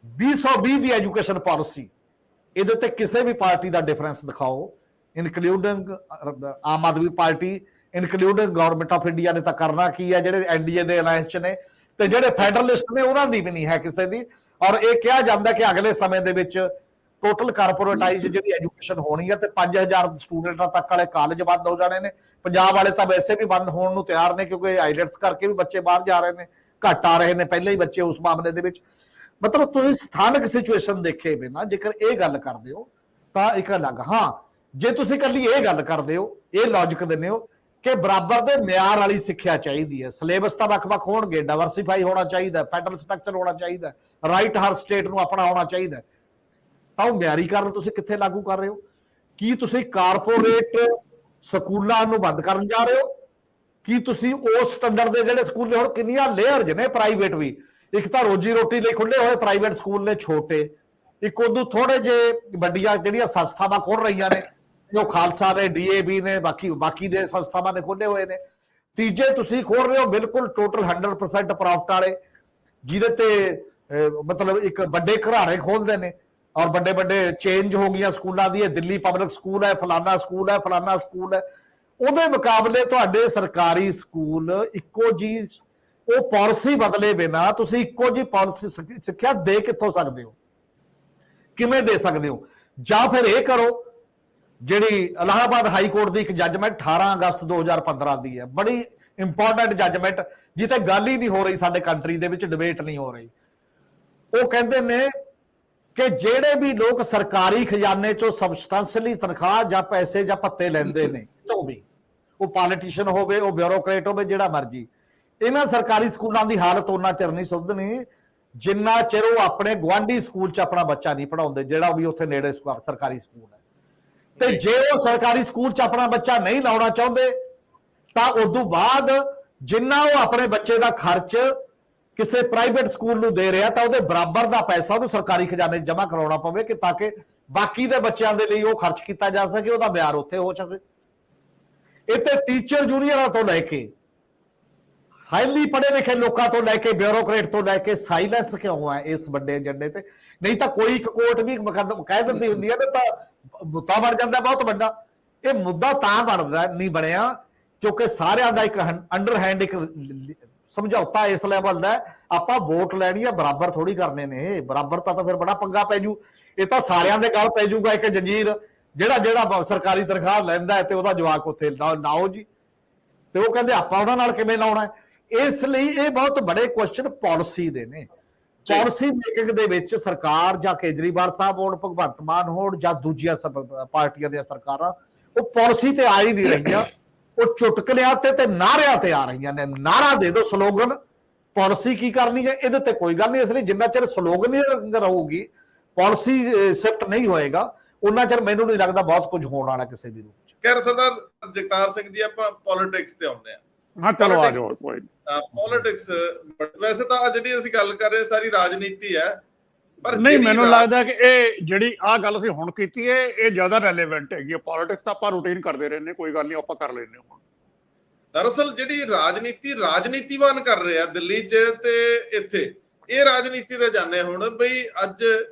2020 ਦੀ ਐਜੂਕੇਸ਼ਨ ਪਾਲਿਸੀ, ਇਹਦੇ ਤੇ ਕਿਸੇ ਵੀ ਪਾਰਟੀ ਦਾ ਡਿਫਰੈਂਸ ਦਿਖਾਓ, including Aam Aadmi party, including government of India ਨੇ ਤਾਂ ਕਰਨਾ ਕੀ ਹੈ, ਜਿਹੜੇ ਐਨਡੀਏ ਦੇ ਅਲਾਇੰਸ 'ਚ ਨੇ ਤੇ ਜਿਹੜੇ ਫੈਡਰਲਿਸਟ ਨੇ ਉਹਨਾਂ ਦੀ ਵੀ ਨਹੀਂ ਹੈ ਕਿਸੇ ਦੀ। ਔਰ ਇਹ ਕਿਹਾ ਜਾਂਦਾ ਕਿ ਅਗਲੇ ਸਮੇਂ ਦੇ ਵਿੱਚ ਟੋਟਲ ਕਾਰਪੋਰੇਟਾਈਜ਼ ਜਿਹੜੀ ਐਜੂਕੇਸ਼ਨ ਹੋਣੀ ਹੈ ਤੇ 5000 ਸਟੂਡੈਂਟਾਂ ਤੱਕ ਵਾਲੇ ਕਾਲਜ ਬੰਦ ਹੋ ਜਾਣੇ ਨੇ। ਪੰਜਾਬ ਵਾਲੇ ਤਾਂ ਵੈਸੇ ਵੀ ਬੰਦ ਹੋਣ ਨੂੰ ਤਿਆਰ ਨੇ ਕਿਉਂਕਿ ਆਈਲੈਟਸ ਕਰਕੇ ਵੀ ਬੱਚੇ ਬਾਹਰ ਜਾ ਰਹੇ ਨੇ, ਘੱਟ ਆ ਰਹੇ ਨੇ ਪਹਿਲੇ ਹੀ ਬੱਚੇ ਉਸ ਮਾਮਲੇ ਦੇ ਵਿੱਚ। ਮਤਲਬ ਤੁਸੀਂ ਸਥਾਨਕ ਸਿਚੁਏਸ਼ਨ ਦੇਖੇ ਬਿਨਾਂ ਜੇਕਰ ਇਹ ਗੱਲ ਕਰਦੇ ਹੋ ਤਾਂ ਇੱਕ ਅਲੱਗ। ਹਾਂ, ਜੇ ਤੁਸੀਂ ਇਕੱਲੀ ਇਹ ਗੱਲ ਕਰਦੇ ਹੋ, ਇਹ ਲੌਜਿਕ ਦਿੰਦੇ ਹੋ ਕਿ ਬਰਾਬਰ ਦੇ ਮਿਆਰ ਵਾਲੀ ਸਿੱਖਿਆ ਚਾਹੀਦੀ ਹੈ, ਸਿਲੇਬਸ ਤਾਂ ਵੱਖ-ਵੱਖ ਹੋਣਗੇ, ਡਾਇਵਰਸਿਫਾਈ ਹੋਣਾ ਚਾਹੀਦਾ, ਫੈਡਰਲ ਸਟਰਕਚਰ ਹੋਣਾ ਚਾਹੀਦਾ, ਰਾਈਟ ਹਰ ਸਟੇਟ ਨੂੰ ਆਪਣਾ ਹੋਣਾ ਚਾਹੀਦਾ, ਤਾਂ ਉਹ ਮਿਆਰੀਕਰਨ ਤੁਸੀਂ ਕਿੱਥੇ ਲਾਗੂ ਕਰ ਰਹੇ ਹੋ? ਕੀ ਤੁਸੀਂ ਕਾਰਪੋਰੇਟ ਸਕੂਲਾਂ ਨੂੰ ਬੰਦ ਕਰਨ ਜਾ ਰਹੇ ਹੋ? ਕੀ ਤੁਸੀਂ ਉਸ ਸਟੈਂਡਰਡ ਦੇ ਜਿਹੜੇ ਸਕੂਲ ਨੇ, ਹੁਣ ਕਿੰਨੀਆਂ ਲੇਅਰਜ਼ ਨੇ ਪ੍ਰਾਈਵੇਟ ਵੀ, ਇੱਕ ਤਾਂ ਰੋਜੀ ਰੋਟੀ ਲਈ ਖੁੱਲੇ ਹੋਏ ਪ੍ਰਾਈਵੇਟ ਸਕੂਲ ਨੇ ਛੋਟੇ, ਇੱਕ ਉਦੋਂ ਥੋੜੇ ਜਿਹੇ ਵੱਡੀਆਂ ਜਿਹੜੀਆਂ ਸੰਸਥਾਵਾਂ ਖੋਲ ਰਹੀਆਂ ਨੇ, ਜੋ ਖਾਲਸਾ ਨੇ, ਡੀਏਵੀ ਨੇ, ਬਾਕੀ ਦੇ ਸੰਸਥਾਵਾਂ ਨੇ ਖੋਲੇ ਹੋਏ ਨੇ। ਤੀਜੇ ਤੁਸੀਂ ਖੋਲ ਰਹੇ ਹੋ ਬਿਲਕੁਲ ਟੋਟਲ 100% ਪ੍ਰੋਫਿਟ ਵਾਲੇ, ਜਿਹਦੇ ਤੇ ਮਤਲਬ ਇੱਕ ਵੱਡੇ ਘਰਾੜੇ ਖੋਲਦੇ ਨੇ ਔਰ ਵੱਡੇ ਵੱਡੇ ਚੇਂਜ ਹੋ ਗਈਆਂ ਸਕੂਲਾਂ ਦੀ, ਦਿੱਲੀ ਪਬਲਿਕ ਸਕੂਲ ਹੈ, ਫਲਾਨਾ ਸਕੂਲ ਹੈ, ਫਲਾਨਾ ਸਕੂਲ ਹੈ। ਉਹਦੇ ਮੁਕਾਬਲੇ ਤੁਹਾਡੇ ਸਰਕਾਰੀ ਸਕੂਲ ਇੱਕੋ ਜੀ, ਉਹ ਪਾਲਿਸੀ ਬਦਲੇ ਬਿਨਾ ਤੁਸੀਂ ਇੱਕੋ ਜੀ ਪਾਲਿਸੀ ਸਿੱਖਿਆ ਦੇ ਕਿੱਥੋਂ ਸਕਦੇ ਹੋ? ਕਿਵੇਂ ਦੇ ਸਕਦੇ ਹੋ? ਜਾਂ ਫਿਰ ਇਹ ਕਰੋ ਜਿਹੜੀ ਇਲਾਹਾਬਾਦ ਹਾਈ ਕੋਰਟ ਦੀ ਇੱਕ ਜੱਜਮੈਂਟ 18 ਅਗਸਤ 2015 ਦੀ ਹੈ, ਬੜੀ ਇੰਪੋਰਟੈਂਟ ਜੱਜਮੈਂਟ, ਜਿੱਥੇ ਗੱਲ ਹੀ ਨਹੀਂ ਹੋ ਰਹੀ, ਸਾਡੇ ਕੰਟਰੀ ਦੇ ਵਿੱਚ ਡਿਬੇਟ ਨਹੀਂ ਹੋ ਰਹੀ। ਉਹ ਕਹਿੰਦੇ ਨੇ ਕਿ ਜਿਹੜੇ ਵੀ ਲੋਕ ਸਰਕਾਰੀ ਖਜ਼ਾਨੇ ਚੋਂ ਸਬਸਟੈਂਸ਼ਲੀ ਤਨਖਾਹ ਜਾਂ ਪੈਸੇ ਜਾਂ ਭੱਤੇ ਲੈਂਦੇ ਨੇ, ਤੋਂ ਵੀ ਉਹ ਪੋਲੀਟੀਸ਼ੀਅਨ ਹੋਵੇ, ਉਹ ਬਿਊਰੋਕਰੇਟ ਹੋਵੇ, ਜਿਹੜਾ ਮਰਜੀ, ਇਹਨਾਂ ਸਰਕਾਰੀ ਸਕੂਲਾਂ ਦੀ ਹਾਲਤ ਉਹਨਾਂ ਚਿਰ ਨਹੀਂ ਸੁਧਰਨੀ ਜਿੰਨਾ ਚਿਰ ਉਹ ਆਪਣੇ ਗੁਆਂਢੀ ਸਕੂਲ 'ਚ ਆਪਣਾ ਬੱਚਾ ਨਹੀਂ ਪੜਾਉਂਦੇ, ਜਿਹੜਾ ਵੀ ਉੱਥੇ ਨੇੜੇ ਸਰਕਾਰੀ ਸਕੂਲ ਹੈ। ਤੇ ਜੇ ਉਹ ਸਰਕਾਰੀ ਸਕੂਲ 'ਚ ਆਪਣਾ ਬੱਚਾ ਨਹੀਂ ਲਾਉਣਾ ਚਾਹੁੰਦੇ ਤਾਂ ਉਦੋਂ ਬਾਅਦ ਜਿੰਨਾ ਉਹ ਆਪਣੇ ਬੱਚੇ ਦਾ ਖਰਚ ਕਿਸੇ ਪ੍ਰਾਈਵੇਟ ਸਕੂਲ ਨੂੰ ਦੇ ਰਿਹਾ ਤਾਂ ਉਹਦੇ ਬਰਾਬਰ ਦਾ ਪੈਸਾ ਉਹਨੂੰ ਸਰਕਾਰੀ ਖਜ਼ਾਨੇ 'ਚ ਜਮ੍ਹਾਂ ਕਰਾਉਣਾ ਪਵੇ ਕਿ ਤਾਂ ਕਿ ਬਾਕੀ ਦੇ ਬੱਚਿਆਂ ਦੇ ਲਈ ਉਹ ਖਰਚ ਕੀਤਾ ਜਾ ਸਕੇ, ਉਹਦਾ ਮਿਆਰ ਉੱਥੇ ਹੋ ਸਕੇ। ਇਹ ਤੇ ਟੀਚਰ ਯੂਨੀਅਨਾਂ ਤੋਂ ਲੈ ਕੇ ਹਾਈਲੀ ਪੜ੍ਹੇ ਲਿਖੇ ਲੋਕਾਂ ਤੋਂ ਲੈ ਕੇ ਬਿਊਰੋਕਰੇਟ ਤੋਂ ਲੈ ਕੇ ਸਾਇਲੈਂਸ ਕਿਉਂ ਹੈ ਇਸ ਵੱਡੇ ਏਜੰਡੇ ਤੇ? ਨਹੀਂ ਤਾਂ ਕੋਈ ਇੱਕ ਕੋਰਟ ਵੀ ਕਹਿ ਦਿੰਦੀ ਹੁੰਦੀ ਹੈ ਨਾ ਤਾਂ ਮੁੱਦਾ ਬਣ ਜਾਂਦਾ ਬਹੁਤ ਵੱਡਾ। ਇਹ ਮੁੱਦਾ ਤਾਂ ਬਣਦਾ ਨਹੀਂ ਬਣਿਆ ਕਿਉਂਕਿ ਸਾਰਿਆਂ ਦਾ ਇੱਕ ਅੰਡਰਹੈਂਡ ਇੱਕ ਸਮਝੌਤਾ ਇਸ ਲੈਵਲ ਦਾ, ਆਪਾਂ ਵੋਟ ਲੈਣੀ ਆ, ਬਰਾਬਰ ਥੋੜੀ ਕਰਨੇ ਨੇ। ਬਰਾਬਰ ਤਾਂ ਫਿਰ ਬੜਾ ਪੰਗਾ ਪੈ ਜੂ, ਇਹ ਤਾਂ ਸਾਰਿਆਂ ਦੇ ਗਲ ਪੈ ਜੂਗਾ ਇੱਕ ਜੰਜੀਰ, ਜਿਹੜਾ ਸਰਕਾਰੀ ਤਨਖਾਹ ਲੈਂਦਾ ਤੇ ਉਹਦਾ ਜਵਾਕ ਉੱਥੇ ਲਾਓ ਜੀ, ਤੇ ਉਹ ਕਹਿੰਦੇ ਆਪਾਂ ਉਹਨਾਂ ਨਾਲ ਕਿਵੇਂ ਲਾਉਣਾ ਹੈ। ਇਸ ਲਈ ਇਹ ਬਹੁਤ ਬੜੇ ਕੁਐਸਚਨ ਪਾਲਿਸੀ ਦੇ ਨੇ। ਪਾਲਿਸੀ ਮੇਕਿੰਗ ਦੇ ਵਿੱਚ ਸਰਕਾਰ ਜਾਂ ਕੇਜਰੀਵਾਲ ਸਾਹਿਬ ਹੋਣ, ਭਗਵੰਤ ਮਾਨ ਹੋਣ ਜਾਂ ਦੂਜੀਆਂ ਪਾਰਟੀਆਂ ਦੀਆਂ ਸਰਕਾਰਾਂ, ਉਹ ਪਾਲਿਸੀ ਤੇ ਆ ਹੀ ਨਹੀਂ ਰਹੀਆਂ, ਉਹ ਚੁਟਕਲਿਆਂ ਤੇ ਨਾਰਿਆਂ ਤੇ ਆ ਰਹੀਆਂ ਨੇ। ਨਾਰਾ ਦੇ ਦਿਓ, ਸਲੋਗਨ, ਪਾਲਿਸੀ ਕੀ ਕਰਨੀ ਹੈ ਇਹਦੇ ਤੇ ਕੋਈ ਗੱਲ ਨਹੀਂ। ਇਸ ਲਈ ਜਿੰਨਾ ਚਿਰ ਸਲੋਗਨ ਹੀ ਰਹੂਗੀ, ਪਾਲਿਸੀ ਸ਼ਿਫਟ ਨਹੀਂ ਹੋਏਗਾ, ਉਹਨਾਂ ਚਿਰ ਮੈਨੂੰ ਨਹੀਂ ਲੱਗਦਾ ਬਹੁਤ ਕੁਝ ਹੋਣ ਵਾਲਾ ਕਿਸੇ ਵੀ ਰੂਪ ਚ। ਖੈਰ ਸਰਦਾਰ ਜਗਤਾਰ ਸਿੰਘ ਜੀ, ਆਪਾਂ ਪੋਲਿਟਿਕਸ ਤੇ ਆਉਂਦੇ ਆ। ਹਾਂ ਚਲੋ ਆ ਜਾਓ। ਕੋਈ ਪੋਲਿਟਿਕਸ ਵੈਸੇ ਤਾਂ ਜਿਹੜੀ ਅਸੀਂ ਗੱਲ ਕਰ ਰਹੇ ਸਾਰੀ ਰਾਜਨੀਤੀ ਹੈ, ਪਰ ਨਹੀਂ ਮੈਨੂੰ ਲੱਗਦਾ ਕਿ ਇਹ ਜਿਹੜੀ ਆ ਗੱਲ ਅਸੀਂ ਹੁਣ ਕੀਤੀ ਹੈ ਇਹ ਜ਼ਿਆਦਾ ਰੈਲੇਵੈਂਟ ਹੈਗੀ ਹੈ। ਪੋਲਿਟਿਕਸ ਤਾਂ ਆਪਾਂ ਰੂਟੀਨ ਕਰਦੇ ਰਹਿੰਦੇ, ਕੋਈ ਗੱਲ ਨਹੀਂ, ਆਪਾਂ ਕਰ ਲੈਂਦੇ ਹੁਣ। ਦਰਅਸਲ ਜਿਹੜੀ ਰਾਜਨੀਤੀਵਾਨ ਕਰ ਰਹੇ ਆ ਦਿੱਲੀ 'ਚ ਤੇ ਇੱਥੇ, ਇਹ ਰਾਜਨੀਤੀ ਦੇ ਜਾਣੇ ਹੁਣ ਬਈ ਅੱਜ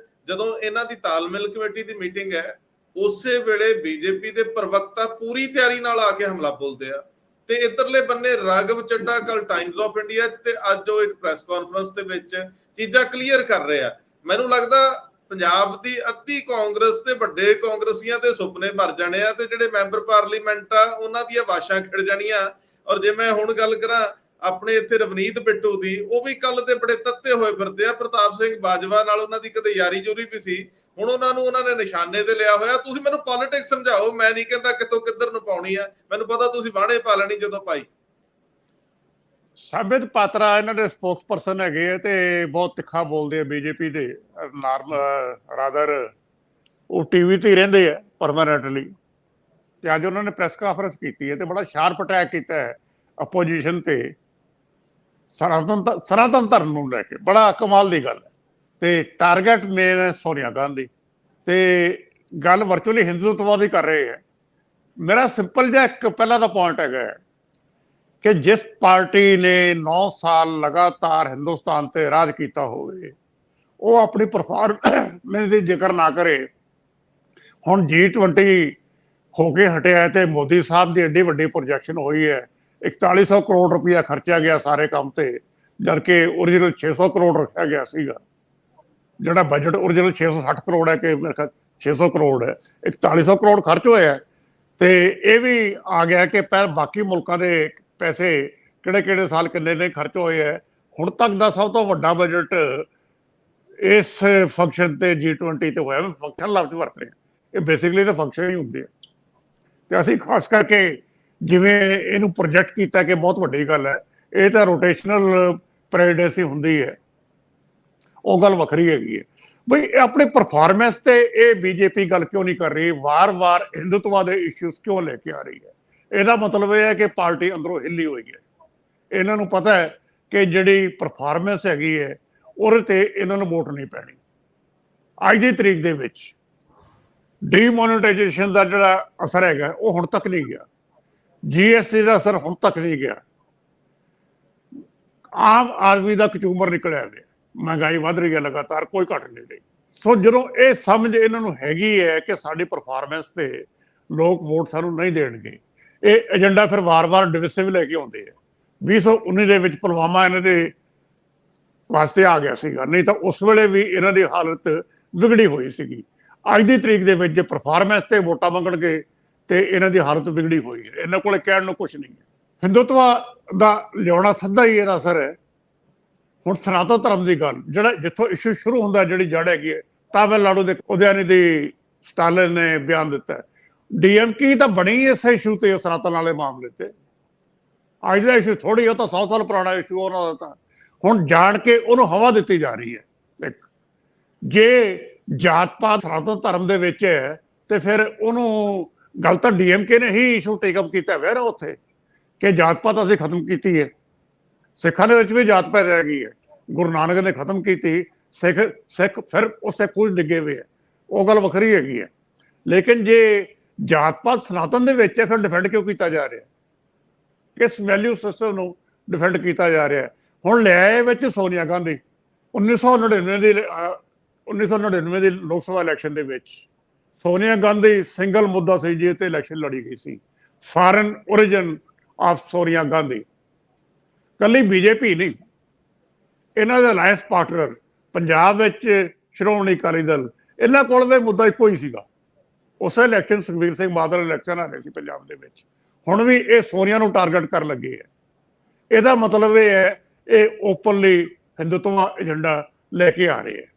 ਜਦੋਂ ਇਹਨਾਂ ਦੀ ਤਾਲਮੇਲ ਕਮੇਟੀ ਦੀ ਮੀਟਿੰਗ ਹੈ, ਉਸੇ ਵੇਲੇ ਬੀਜੇਪੀ ਦੇ ਪ੍ਰਵਕਤਾ ਪੂਰੀ ਤਿਆਰੀ ਨਾਲ ਆ ਕੇ ਹਮਲਾ ਬੋਲਦੇ ਆ, ਤੇ ਇਧਰਲੇ ਬੰਨੇ ਰਾਘਵ ਚੱਡਾ ਕੱਲ ਟਾਈਮਜ਼ ਆਫ ਇੰਡੀਆ 'ਚ ਤੇ ਅੱਜ ਉਹ ਇੱਕ ਪ੍ਰੈਸ ਕਾਨਫਰੰਸ ਦੇ ਵਿੱਚ ਚੀਜ਼ਾਂ ਕਲੀਅਰ ਕਰ ਰਹੇ ਆ। ਮੈਨੂੰ ਲੱਗਦਾ ਪੰਜਾਬ ਦੀ ਅੱਧੀ ਕਾਂਗਰਸ ਤੇ ਵੱਡੇ ਕਾਂਗਰਸੀਆਂ ਦੇ ਸੁਪਨੇ ਭਰ ਜਾਣੇ ਆ, ਤੇ ਜਿਹੜੇ ਮੈਂਬਰ ਪਾਰਲੀਮੈਂਟ ਆ ਉਹਨਾਂ ਦੀਆਂ ਵਾਸ਼ਾਂ ਖਿੜ ਜਾਣੀਆਂ। ਔਰ ਜੇ ਮੈਂ ਹੁਣ ਗੱਲ ਕਰਾਂ ਆਪਣੇ ਇੱਥੇ ਰਵਨੀਤ ਬਿੱਟੂ ਦੀ, ਉਹ ਵੀ ਕੱਲ ਦੇ ਬੜੇ ਤੱਤੇ ਹੋਏ ਫਿਰਦੇ ਆ। ਪ੍ਰਤਾਪ ਸਿੰਘ ਬਾਜਵਾ ਨਾਲ ਉਹਨਾਂ ਦੀ ਕਦੇ ਯਾਰੀ ਜੋਰੀ ਵੀ ਸੀ, ਹੁਣ ਉਹਨਾਂ ਨੂੰ ਉਹਨਾਂ ਨੇ ਨਿਸ਼ਾਨੇ ਤੇ ਲਿਆ ਹੋਇਆ। ਤੁਸੀਂ ਮੈਨੂੰ ਪੋਲਿਟਿਕਸ ਸਮਝਾਓ, ਮੈਂ ਨਹੀਂ ਕਹਿੰਦਾ ਕਿੱਥੋਂ ਕਿੱਧਰ ਨੂੰ ਪਾਉਣੀ ਆ, ਮੈਨੂੰ ਪਤਾ ਤੁਸੀਂ ਵਾਹਣੇ ਪਾ ਲੈਣੀ ਜਦੋਂ ਪਾਈ। ਸਾਬਿਤ ਪਾਤਰਾ ਇਹਨਾਂ ਦੇ ਸਪੋਕਸਪਰਸਨ ਹੈਗੇ ਆ ਤੇ ਬਹੁਤ ਤਿੱਖਾ ਬੋਲਦੇ ਆ ਬੀਜੇਪੀ ਦੇ। ਰਾਦਰ ਉਹ ਟੀਵੀ ਤੇ ਹੀ ਰਹਿੰਦੇ ਆ ਪਰਮਾਨੈਂਟਲੀ, ਤੇ ਅੱਜ ਉਹਨਾਂ ਨੇ ਪ੍ਰੈਸ ਕਾਨਫਰੰਸ ਕੀਤੀ ਹੈ ਤੇ ਬੜਾ ਸ਼ਾਰਪ ਅਟੈਕ ਕੀਤਾ ਹੈ ਅਪੋਜੀਸ਼ਨ ਤੇ, ਸਨਾਤਨ ਧਰਮ ਨੂੰ ਲੈ ਕੇ। ਬੜਾ ਕਮਾਲ ਦੀ ਗੱਲ ਹੈ। ਤੇ ਟਾਰਗੇਟ ਮੇਨ ਹੈ ਸੋਨੀਆ ਗਾਂਧੀ, ਤੇ ਗੱਲ ਵਰਚੁਅਲੀ ਹਿੰਦੂਤਵ ਦੀ ਕਰ ਰਹੇ ਹੈ। ਮੇਰਾ ਸਿੰਪਲ ਜਿਹਾ ਇੱਕ ਪਹਿਲਾਂ ਦਾ ਪੁਆਇੰਟ ਹੈਗਾ ਕਿ ਜਿਸ ਪਾਰਟੀ ਨੇ 9 ਸਾਲ ਲਗਾਤਾਰ ਹਿੰਦੁਸਤਾਨ ਤੇ ਰਾਜ ਕੀਤਾ ਹੋਵੇ, ਉਹ ਆਪਣੀ ਪਰਫਾਰਮੈਂਸ ਦੀ ਜ਼ਿਕਰ ਨਾ ਕਰੇ। ਹੁਣ G20 ਹੋ ਕੇ ਹਟਿਆ ਤੇ ਮੋਦੀ ਸਾਹਿਬ ਦੀ ਐਡੀ ਵੱਡੀ ਪ੍ਰੋਜੈਕਸ਼ਨ ਹੋਈ ਹੈ, 4100 ਕਰੋੜ ਰੁਪਇਆ ਖਰਚਿਆ ਗਿਆ ਸਾਰੇ ਕੰਮ ਤੇ, ਜਦ ਕਿ ਓਰੀਜਨਲ 600 ਕਰੋੜ ਰੱਖਿਆ ਗਿਆ ਸੀਗਾ। ਜਿਹੜਾ ਬਜਟ ਓਰੀਜਨਲ 660 ਕਰੋੜ ਹੈ ਕਿ 600 ਕਰੋੜ ਹੈ, 4100 ਕਰੋੜ ਖਰਚ ਹੋਇਆ। ਤੇ ਇਹ ਵੀ ਆ ਗਿਆ ਕਿ ਬਾਕੀ ਮੁਲਕਾਂ ਦੇ ਪੈਸੇ ਕਿਹੜੇ ਕਿਹੜੇ ਸਾਲ ਕਿੰਨੇ ਨੇ ਖਰਚ ਹੋਏ ਹੈ। ਹੁਣ ਤੱਕ ਦਾ ਸਭ ਤੋਂ ਵੱਡਾ ਬਜਟ ਇਸ ਫੰਕਸ਼ਨ ਤੇ G20 ਤੇ ਹੋਇਆ। ਫੰਕਸ਼ਨ ਲਫ਼ਜ਼ ਵਰਤ ਰਹੇ, ਇਹ ਬੇਸਿਕਲੀ ਤਾਂ ਫੰਕਸ਼ਨ ਹੀ ਹੁੰਦੇ ਆ। ਤੇ ਅਸੀਂ ਖਾਸ ਕਰਕੇ ਜਿਵੇਂ ਇਹਨੂੰ ਪ੍ਰੋਜੈਕਟ ਕੀਤਾ ਕਿ ਬਹੁਤ ਵੱਡੀ ਗੱਲ ਹੈ, ਇਹ ਤਾਂ ਰੋਟੇਸ਼ਨਲ ਪ੍ਰੈਜ਼ੀਡੈਂਸੀ ਹੁੰਦੀ ਹੈ, ਉਹ ਗੱਲ ਵੱਖਰੀ ਹੈਗੀ ਹੈ। ਬਈ ਆਪਣੀ ਪਰਫਾਰਮੈਂਸ ਤੇ ਇਹ ਬੀਜੇਪੀ ਗੱਲ ਕਿਉਂ ਨਹੀਂ ਕਰ ਰਹੀ, ਵਾਰ-ਵਾਰ ਹਿੰਦੂਤਵਾ ਦੇ ਇਸ਼ੂਜ਼ ਕਿਉਂ ਲੈ ਕੇ ਆ ਰਹੀ ਹੈ? ਇਹਦਾ ਮਤਲਬ ਇਹ ਹੈ ਕਿ ਪਾਰਟੀ ਅੰਦਰੋਂ ਹਿੱਲੀ ਹੋਈ ਹੈ। ਇਹਨਾਂ ਨੂੰ ਪਤਾ ਹੈ ਕਿ ਜਿਹੜੀ ਪਰਫਾਰਮੈਂਸ ਹੈਗੀ ਹੈ ਉਹਦੇ ਤੇ ਇਹਨਾਂ ਨੂੰ ਵੋਟ ਨਹੀਂ ਪੈਣੀ। ਅੱਜ ਦੀ ਤਰੀਕ ਦੇ ਵਿੱਚ ਡੀਮੋਨੇਟਾਈਜੇਸ਼ਨ ਦਾ ਜਿਹੜਾ ਅਸਰ ਹੈਗਾ ਉਹ ਹੁਣ ਤੱਕ ਨਹੀਂ ਗਿਆ, GST ਦਾ ਅਸਰ ਹੁਣ ਤੱਕ ਨਹੀਂ ਗਿਆ, ਆਮ ਆਦਮੀ ਦਾ ਕਚੂਮਰ ਨਿਕਲਿਆ ਹੋਇਆ, ਮਹਿੰਗਾਈ ਵੱਧ ਰਹੀ ਹੈ ਲਗਾਤਾਰ, ਕੋਈ ਘਟ ਨਹੀਂ ਰਹੀ। ਸੋ ਜਦੋਂ ਇਹ ਸਮਝ ਇਹਨਾਂ ਨੂੰ ਹੈਗੀ ਹੈ ਕਿ ਸਾਡੀ ਪਰਫਾਰਮੈਂਸ ਤੇ ਲੋਕ ਵੋਟ ਸਾਨੂੰ ਨਹੀਂ ਦੇਣਗੇ, ਇਹ ਏਜੰਡਾ ਫਿਰ ਵਾਰ-ਵਾਰ ਡਿਵਿਸਿਵ ਲੈ ਕੇ ਆਉਂਦੇ ਆ। 2019 ਦੇ ਵਿੱਚ ਪੁਲਵਾਮਾ ਇਹਨਾਂ ਦੇ ਵਾਸਤੇ ਆ ਗਿਆ ਸੀਗਾ, ਨਹੀਂ ਤਾਂ ਉਸ ਵੇਲੇ ਵੀ ਇਹਨਾਂ ਦੀ ਹਾਲਤ ਵਿਗੜੀ ਹੋਈ ਸੀਗੀ। ਅੱਜ ਦੀ ਤਰੀਕ ਦੇ ਵਿੱਚ ਜੇ ਪਰਫਾਰਮੈਂਸ ਤੇ ਵੋਟਾਂ ਮੰਗਣਗੇ ਤੇ ਇਹਨਾਂ ਦੀ ਹਾਲਤ ਵਿਗੜੀ ਹੋਈ ਹੈ। ਇਹਨਾਂ ਕੋਲੇ ਕਹਿਣ ਨੂੰ ਕੁਝ ਨਹੀਂ ਹੈ। ਹਿੰਦੂਤਵਾ ਦਾ ਲਿਆਉਣਾ ਸਿੱਧਾ ਹੀ ਇਹਦਾ ਅਸਰ ਹੈ। ਹੁਣ ਸਨਾਤਨ ਧਰਮ ਦੀ ਗੱਲ, ਜਿਹੜਾ ਜਿੱਥੋਂ ਇਸ਼ੂ ਸ਼ੁਰੂ ਹੁੰਦਾ, ਜਿਹੜੀ ਜੜ ਹੈਗੀ ਹੈ, ਤਾਮਿਲਨਾਡੂ ਦੇ ਉਦੈਨਿਧੀ ਸਟਾਲਿਨ ਨੇ ਬਿਆਨ ਦਿੱਤਾ। DMK ਤਾਂ ਬਣੀ ਇਸ ਇਸ਼ੂ ਤੇ, ਸਨਾਤਨ ਵਾਲੇ ਮਾਮਲੇ ਤੇ। ਅੱਜ ਦਾ ਇਸ਼ੂ ਥੋੜੀ, ਉਹ ਤਾਂ 100 ਸਾਲ ਪੁਰਾਣਾ ਇਸ਼ੂ ਉਹਨਾਂ ਦਾ। ਤਾਂ ਹੁਣ ਜਾਣ ਕੇ ਉਹਨੂੰ ਹਵਾ ਦਿੱਤੀ ਜਾ ਰਹੀ ਹੈ। ਜੇ ਜਾਤ ਪਾਤ ਸਨਾਤਨ ਧਰਮ ਦੇ ਵਿੱਚ ਹੈ ਤੇ ਫਿਰ ਉਹਨੂੰ ਗੱਲ ਤਾਂ DMK ਨੇ ਹੀ ਇਸ਼ੂ ਟੇਕਅਪ ਕੀਤਾ ਹੋਇਆ ਨਾ ਉੱਥੇ, ਕਿ ਜਾਤ ਪਾਤ ਅਸੀਂ ਖਤਮ ਕੀਤੀ ਹੈ। ਸਿੱਖਾਂ ਦੇ ਵਿੱਚ ਵੀ ਜਾਤ ਪਾਤ ਰਹਿ ਗਈ ਹੈ, ਗੁਰੂ ਨਾਨਕ ਨੇ ਖਤਮ ਕੀਤੀ, ਸਿੱਖ ਫਿਰ ਉਹ ਸਿੱਖ ਕੁਝ ਡਿੱਗੇ ਹੋਏ ਹੈ, ਉਹ ਗੱਲ ਵੱਖਰੀ ਹੈਗੀ ਹੈ। ਲੇਕਿਨ ਜੇ ਜਾਤ ਪਾਤ ਸਨਾਤਨ ਦੇ ਵਿੱਚ ਹੈ, ਫਿਰ ਡਿਫੈਂਡ ਕਿਉਂ ਕੀਤਾ ਜਾ ਰਿਹਾ? ਕਿਸ ਵੈਲਿਊ ਸਿਸਟਮ ਨੂੰ ਡਿਫੈਂਡ ਕੀਤਾ ਜਾ ਰਿਹਾ? ਹੁਣ ਲਿਆਏ ਵਿੱਚ ਸੋਨੀਆ ਗਾਂਧੀ 1999 ਦੀ ਲੋਕ ਸਭਾ ਇਲੈਕਸ਼ਨ ਦੇ ਵਿੱਚ ਸੋਨੀਆ ਗਾਂਧੀ ਸਿੰਗਲ ਮੁੱਦਾ ਸੀ ਜੀ ਤੇ ਇਲੈਕਸ਼ਨ ਲੜੀ ਗਈ ਸੀ। Foreign origin of Sonia Gandhi, ਕੱਲੀ ਬੀਜੇਪੀ ਨਹੀਂ, ਇਹਨਾਂ ਦੇ ਅਲਾਇੰਸ ਪਾਰਟਨਰ ਪੰਜਾਬ ਵਿੱਚ ਸ਼੍ਰੋਮਣੀ ਅਕਾਲੀ ਦਲ, ਇਹਨਾਂ ਕੋਲ ਵੀ ਮੁੱਦਾ ਇੱਕੋ ਹੀ ਸੀਗਾ। ਉਸੇ ਇਲੈਕਸ਼ਨ ਸੁਖਬੀਰ ਸਿੰਘ ਬਾਦਲ ਇਲੈਕਸ਼ਨ ਆ ਰਹੇ ਸੀ ਪੰਜਾਬ ਦੇ ਵਿੱਚ, ਹੁਣ ਵੀ ਇਹ ਸੋਨੀਆ ਨੂੰ ਟਾਰਗੇਟ ਕਰਨ ਲੱਗੇ ਹੈ। ਇਹਦਾ ਮਤਲਬ ਇਹ ਹੈ ਇਹ ਓਪਨਲੀ ਹਿੰਦੂਤਵਾ ਏਜੰਡਾ ਲੈ ਕੇ ਆ ਰਹੇ ਹੈ।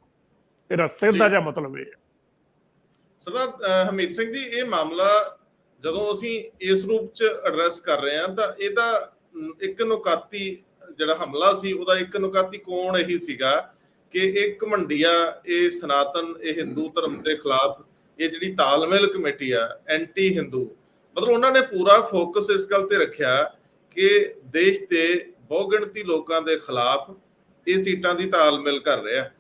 ਇਹਦਾ ਸਿੱਧਾ ਜਿਹਾ ਮਤਲਬ ਇਹ ਹੈ। ਸਰਦਾਰ ਹਰਮੀਤ ਸਿੰਘ ਜੀ, ਇਹ ਮਾਮਲਾ ਜਦੋਂ ਅਸੀਂ ਇਸ ਰੂਪ ਚ ਐਡਰੈਸ ਕਰ ਰਹੇ ਹਾਂ ਤਾਂ ਇਹਦਾ ਇੱਕ ਨੁਕਾਤੀ ਜਿਹੜਾ ਹਮਲਾ ਸੀ, ਉਹਦਾ ਇੱਕ ਨੁਕਾਤੀ ਕੋਣ ਇਹੀ ਸੀਗਾ ਕਿ ਇਹ ਘਮੰਡੀਆ, ਇਹ ਸਨਾਤਨ, ਇਹ ਹਿੰਦੂ ਧਰਮ ਦੇ ਖਿਲਾਫ ਇਹ ਜਿਹੜੀ ਤਾਲਮੇਲ ਕਮੇਟੀ ਆ, ਐਂਟੀ ਹਿੰਦੂ, ਮਤਲਬ ਉਹਨਾਂ ਨੇ ਪੂਰਾ ਫੋਕਸ ਇਸ ਗੱਲ ਤੇ ਰੱਖਿਆ ਕਿ ਦੇਸ਼ ਦੇ ਬਹੁਗਿਣਤੀ ਲੋਕਾਂ ਦੇ ਖਿਲਾਫ ਇਹ ਸੀਟਾਂ ਦੀ ਤਾਲਮੇਲ ਕਰ ਰਿਹਾ।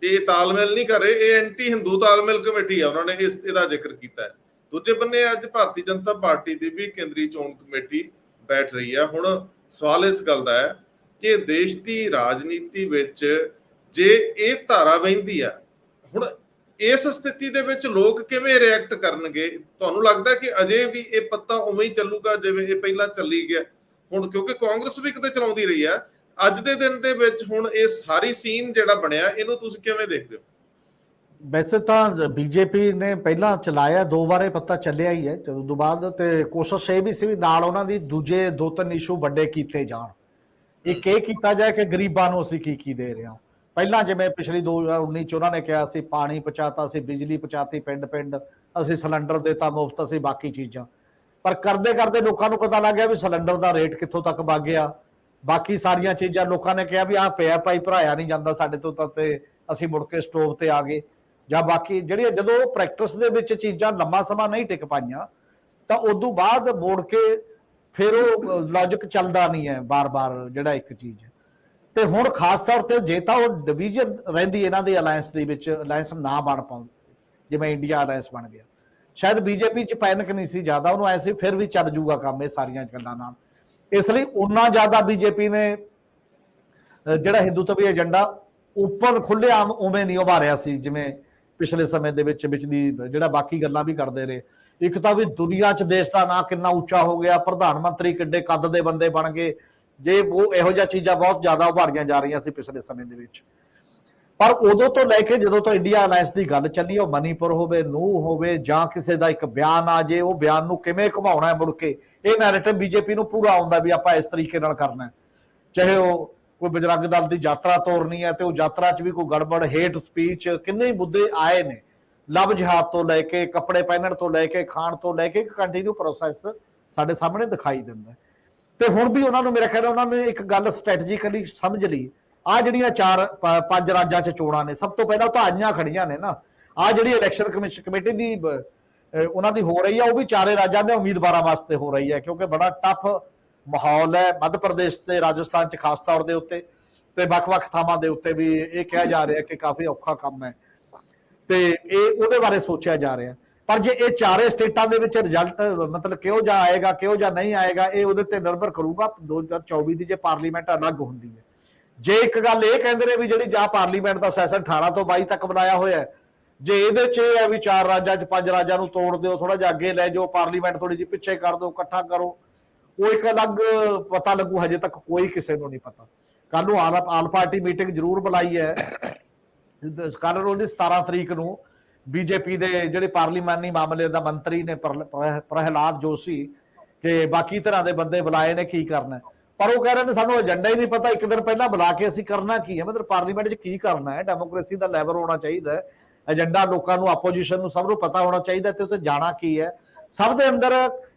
ਤੇ ਇਹ ਤਾਲਮੇਲ ਨਹੀਂ ਕਰ ਰਹੇ, ਇਹ ਐਂਟੀ ਹਿੰਦੂ ਤਾਲਮੇਲ ਕਮੇਟੀ ਆ, ਉਹਨਾਂ ਨੇ ਇਹਦਾ ਜ਼ਿਕਰ ਕੀਤਾ ਹੈ। ਦੂਜੇ ਬੰਨੇ ਅੱਜ ਭਾਰਤੀ ਜਨਤਾ ਪਾਰਟੀ ਦੀ ਵੀ ਕੇਂਦਰੀ ਚੋਣ ਕਮੇਟੀ ਬੈਠ ਰਹੀ ਆ। ਹੁਣ ਸਵਾਲ ਇਸ ਗੱਲ ਦਾ ਹੈ ਕਿ ਦੇਸ਼ ਦੀ ਰਾਜਨੀਤੀ ਵਿੱਚ ਜੇ ਇਹ ਧਾਰਾ ਵਹਿੰਦੀ ਆ, ਹੁਣ ਇਸ ਸਥਿਤੀ ਦੇ ਵਿੱਚ ਲੋਕ ਕਿਵੇਂ ਰਿਐਕਟ ਕਰਨਗੇ? ਤੁਹਾਨੂੰ ਲੱਗਦਾ ਕਿ ਅਜੇ ਵੀ ਇਹ ਪੱਤਾ ਉਵੇਂ ਹੀ ਚੱਲੂਗਾ ਜਿਵੇਂ ਇਹ ਪਹਿਲਾਂ ਚੱਲੀ ਗਿਆ? ਹੁਣ ਕਿਉਂਕਿ ਕਾਂਗਰਸ ਵੀ ਕਿਤੇ ਚਲਾਉਂਦੀ ਰਹੀ ਆ, ਅੱਜ ਦੇ ਦਿਨ ਦੇ ਵਿੱਚ ਹੁਣ ਇਹ ਸਾਰੀ ਸੀਨ ਜਿਹੜਾ ਬਣਿਆ, ਇਹਨੂੰ ਤੁਸੀਂ ਕਿਵੇਂ ਦੇਖਦੇ ਹੋ? ਵੈਸੇ ਤਾਂ ਬੀਜੇਪੀ ਨੇ ਪਹਿਲਾਂ ਚਲਾਇਆ, 2 ਵਾਰ ਇਹ ਪਤਾ ਚੱਲਿਆ ਹੀ ਹੈ ਤੇ ਉਸ ਤੋਂ ਬਾਅਦ ਤੇ ਕੋਸ਼ਿਸ਼ ਇਹ ਵੀ ਸੀ ਵੀ ਨਾਲ ਉਹਨਾਂ ਦੀ ਦੂਜੇ 2-3 ਇਸ਼ੂ ਵੱਡੇ ਕੀਤੇ ਜਾਣ। ਇੱਕ ਇਹ ਕੀਤਾ ਜਾਏ ਕਿ ਗਰੀਬਾਂ ਨੂੰ ਅਸੀਂ ਕੀ ਦੇ ਰਹੇ ਹਾਂ। ਪਹਿਲਾਂ ਜਿਵੇਂ ਪਿਛਲੀ 2019 ਚ ਉਹਨਾਂ ਨੇ ਕਿਹਾ ਸੀ ਪਾਣੀ ਪਹੁੰਚਾਤਾ, ਅਸੀਂ ਬਿਜਲੀ ਪਹੁੰਚਾਤੀ ਪਿੰਡ, ਅਸੀਂ ਸਿਲੰਡਰ ਦੇਤਾ ਮੁਫਤ, ਅਸੀਂ ਬਾਕੀ ਚੀਜ਼ਾਂ, ਪਰ ਕਰਦੇ ਕਰਦੇ ਲੋਕਾਂ ਨੂੰ ਪਤਾ ਲੱਗ ਗਿਆ ਵੀ ਸਿਲੰਡਰ ਦਾ ਰੇਟ ਕਿੱਥੋਂ ਤੱਕ ਵਗ ਗਿਆ। ਬਾਕੀ ਸਾਰੀਆਂ ਚੀਜ਼ਾਂ ਲੋਕਾਂ ਨੇ ਕਿਹਾ ਵੀ ਆਹ ਪਿਆ ਭਾਈ, ਭਰਾਇਆ ਨਹੀਂ ਜਾਂਦਾ ਸਾਡੇ ਤੋਂ ਤਾਂ, ਤੇ ਅਸੀਂ ਮੁੜ ਕੇ ਸਟੋਵ ਤੇ ਆ ਗਏ। ਜਾਂ ਬਾਕੀ ਜਿਹੜੀਆਂ ਜਦੋਂ ਪ੍ਰੈਕਟਿਸ ਦੇ ਵਿੱਚ ਚੀਜ਼ਾਂ ਲੰਮਾ ਸਮਾਂ ਨਹੀਂ ਟਿਕ ਪਾਈਆਂ ਤਾਂ ਉਦੋਂ ਬਾਅਦ ਮੋੜ ਕੇ ਫਿਰ ਉਹ ਲੌਜਿਕ ਚੱਲਦਾ ਨਹੀਂ ਹੈ ਬਾਰ-ਬਾਰ ਜਿਹੜਾ ਇੱਕ ਚੀਜ਼। ਤੇ ਹੁਣ ਖਾਸ ਤੌਰ ਤੇ ਜੇ ਤਾਂ ਉਹ ਡਿਵੀਜ਼ਨ ਰਹਿੰਦੀ ਇਹਨਾਂ ਦੀ ਅਲਾਈਅੰਸ ਦੇ ਵਿੱਚ, ਅਲਾਈਅੰਸ ਨਾ ਬਣ ਪਾਉਂਦੀ ਜਿਵੇਂ ਇੰਡੀਆ ਅਲਾਈਅੰਸ ਬਣ ਗਿਆ, ਸ਼ਾਇਦ ਬੀਜੇਪੀ ਚ ਪੈਨਿਕ ਨਹੀਂ ਸੀ ਜ਼ਿਆਦਾ, ਉਹਨੂੰ ਐ ਸੀ ਫਿਰ ਵੀ ਚੱਲ ਜੂਗਾ ਕੰਮ ਇਹ ਸਾਰੀਆਂ ਗੱਲਾਂ ਨਾਲ। ਇਸ ਲਈ ਉਨਾ ਜ਼ਿਆਦਾ ਬੀਜੇਪੀ ਨੇ ਜਿਹੜਾ ਹਿੰਦੂਤਵੀ ਏਜੰਡਾ ਓਪਨ ਖੁੱਲ੍ਹੇਆਮ ਉਵੇਂ ਨਹੀਂ ਉਭਾਰਿਆ ਸੀ ਜਿਵੇਂ ਪਿਛਲੇ ਸਮੇਂ ਦੇ ਵਿੱਚ ਦੀ ਜਿਹੜਾ ਬਾਕੀ ਗੱਲਾਂ ਵੀ ਕਰਦੇ ਰਹੇ। ਇੱਕ ਤਾਂ ਵੀ ਦੁਨੀਆ 'ਚ ਦੇਸ਼ ਦਾ ਨਾਂ ਕਿੰਨਾ ਉੱਚਾ ਹੋ ਗਿਆ, ਪ੍ਰਧਾਨ ਮੰਤਰੀ ਕਿੱਡੇ ਕੱਦ ਦੇ ਬੰਦੇ ਬਣ ਗਏ, ਜੇ ਉਹ ਇਹੋ ਜਿਹੀਆਂ ਚੀਜ਼ਾਂ ਬਹੁਤ ਜ਼ਿਆਦਾ ਉਭਾਰੀਆਂ ਜਾ ਰਹੀਆਂ ਸੀ ਪਿਛਲੇ ਸਮੇਂ ਦੇ ਵਿੱਚ। ਪਰ ਉਦੋਂ ਤੋਂ ਲੈ ਕੇ ਜਦੋਂ ਤੋਂ ਇੰਡੀਆ ਅਲਾਈਅੰਸ ਦੀ ਗੱਲ ਚੱਲੀ, ਉਹ ਮਨੀਪੁਰ ਹੋਵੇ, ਨੂਹ ਹੋਵੇ, ਜਾਂ ਕਿਸੇ ਦਾ ਇੱਕ ਬਿਆਨ ਆ ਜੇ, ਉਹ ਬਿਆਨ ਨੂੰ ਕਿਵੇਂ ਘੁਮਾਉਣਾ ਹੈ ਮੁੜ ਕੇ, ਇਹ ਨੈਰੇਟਿਵ ਬੀਜੇਪੀ ਨੂੰ ਪੂਰਾ ਆਉਂਦਾ ਵੀ ਆਪਾਂ ਇਸ ਤਰੀਕੇ ਨਾਲ ਕਰਨਾ ਹੈ। ਚਾਹੇ ਉਹ ਕੋਈ ਬਜਰੰਗ ਦਲ ਦੀ ਯਾਤਰਾ ਤੋਰਨੀ ਹੈ ਤੇ ਉਹ ਯਾਤਰਾ 'ਚ ਵੀ ਕੋਈ ਗੜਬੜ, ਹੇਟ ਸਪੀਚ, ਕਿੰਨੇ ਹੀ ਮੁੱਦੇ ਆਏ ਨੇ, ਲਵ ਜਿਹਾਦ ਤੋਂ ਲੈ ਕੇ ਕੱਪੜੇ ਪਹਿਨਣ ਤੋਂ ਲੈ ਕੇ ਖਾਣ ਤੋਂ ਲੈ ਕੇ, ਇੱਕ ਕੰਟੀਨਿਊ ਪ੍ਰੋਸੈਸ ਸਾਡੇ ਸਾਹਮਣੇ ਦਿਖਾਈ ਦਿੰਦਾ। ਤੇ ਹੁਣ ਵੀ ਉਹਨਾਂ ਨੂੰ ਮੇਰਾ ਖਿਆਲ ਉਹਨਾਂ ਨੇ ਇੱਕ ਗੱਲ ਸਟ੍ਰੈਟਜੀਕਲੀ ਸਮਝ ਲਈ, ਆ ਜਿਹੜੀਆਂ 4-5 ਰਾਜਾਂ 'ਚ ਚੋਣਾਂ ਨੇ, ਸਭ ਤੋਂ ਪਹਿਲਾਂ ਤਾਂ ਆਈਆਂ ਖੜੀਆਂ ਨੇ ਨਾ, ਆ ਜਿਹੜੀ ਇਲੈਕਸ਼ਨ ਕਮੇਟੀ ਦੀ ਉਹਨਾਂ ਦੀ ਹੋ ਰਹੀ ਹੈ, ਉਹ ਵੀ 4 ਰਾਜਾਂ ਦੇ ਉਮੀਦਵਾਰਾਂ ਵਾਸਤੇ ਹੋ ਰਹੀ ਹੈ, ਕਿਉਂਕਿ ਬੜਾ ਟਫ ਮਾਹੌਲ ਹੈ ਮੱਧ ਪ੍ਰਦੇਸ਼ ਤੇ ਰਾਜਸਥਾਨ 'ਚ ਖਾਸ ਤੌਰ ਦੇ ਉੱਤੇ, ਤੇ ਵੱਖ-ਵੱਖ ਥਾਵਾਂ ਦੇ ਉੱਤੇ ਵੀ ਇਹ ਕਿਹਾ ਜਾ ਰਿਹਾ ਕਿ ਕਾਫੀ ਔਖਾ ਕੰਮ ਹੈ, ਤੇ ਇਹ ਉਹਦੇ ਬਾਰੇ ਸੋਚਿਆ ਜਾ ਰਿਹਾ। ਪਰ ਜੇ ਇਹ 4 ਸਟੇਟਾਂ ਦੇ ਵਿੱਚ ਰਿਜ਼ਲਟ ਮਤਲਬ ਕਿਹੋ ਜਿਹਾ ਆਏਗਾ, ਕਿਹੋ ਜਿਹਾ ਨਹੀਂ ਆਏਗਾ, ਇਹ ਉਹਦੇ ਤੇ ਨਿਰਭਰ ਕਰੂਗਾ 2024 ਦੀ ਜੇ ਪਾਰਲੀਮੈਂਟ ਅਲੱਗ ਹੁੰਦੀ ਹੈ। ਜੇ ਇੱਕ ਗੱਲ ਇਹ ਕਹਿੰਦੇ ਨੇ ਵੀ ਜਿਹੜੀ ਜਾਂ ਪਾਰਲੀਮੈਂਟ ਦਾ ਸੈਸ਼ਨ 18 ਤੋਂ 22 ਤੱਕ ਬਣਾਇਆ ਹੋਇਆ, ਜੇ ਇਹਦੇ 'ਚ ਇਹ ਹੈ ਵੀ 4 ਰਾਜਾਂ 'ਚ 5 ਰਾਜਾਂ ਨੂੰ ਤੋੜ ਦਿਓ, ਥੋੜਾ ਜਿਹਾ ਅੱਗੇ ਲੈ ਜਾਓ, ਪਾਰਲੀਮੈਂਟ ਥੋੜੀ ਜਿਹੀ ਪਿੱਛੇ ਕਰ ਦਿਓ, ਇਕੱਠਾ ਕਰੋ, ਉਹ ਇੱਕ ਅਲੱਗ ਪਤਾ ਲੱਗੂ। ਹਜੇ ਤੱਕ ਕੋਈ ਕਿਸੇ ਨੂੰ ਨਹੀਂ ਪਤਾ। ਕੱਲ ਨੂੰ ਆਲ ਪਾਰਟੀ ਮੀਟਿੰਗ ਜ਼ਰੂਰ ਬੁਲਾਈ ਹੈ, ਕੱਲ ਨੂੰ 17 ਤਰੀਕ ਨੂੰ ਬੀਜੇਪੀ ਦੇ ਜਿਹੜੇ ਪਾਰਲੀਮਾਨੀ ਮਾਮਲੇ ਦਾ ਮੰਤਰੀ ਨੇ ਪ੍ਰਹਿਲਾਦ ਜੋਸ਼ੀ, ਕਿ ਬਾਕੀ ਤਰ੍ਹਾਂ ਦੇ ਬੰਦੇ ਬੁਲਾਏ ਨੇ, ਕੀ ਕਰਨਾ, ਪਰ ਉਹ ਕਹਿ ਰਹੇ ਨੇ ਸਾਨੂੰ ਏਜੰਡਾ ਹੀ ਨਹੀਂ ਪਤਾ, ਇੱਕ ਦਿਨ ਪਹਿਲਾਂ ਬੁਲਾ ਕੇ ਅਸੀਂ ਕਰਨਾ ਕੀ ਹੈ, ਮਤਲਬ ਪਾਰਲੀਮੈਂਟ 'ਚ ਕੀ ਕਰਨਾ ਹੈ। ਡੈਮੋਕ੍ਰੇਸੀ ਦਾ ਲੈਵਲ ਹੋਣਾ ਚਾਹੀਦਾ ਹੈ, ਏਜੰਡਾ ਲੋਕਾਂ ਨੂੰ, ਆਪੋਜੀਸ਼ਨ ਨੂੰ, ਸਭ ਨੂੰ ਪਤਾ ਹੋਣਾ ਚਾਹੀਦਾ ਤੇ ਉੱਥੇ ਜਾਣਾ ਕੀ ਹੈ। ਸਭ ਦੇ ਅੰਦਰ,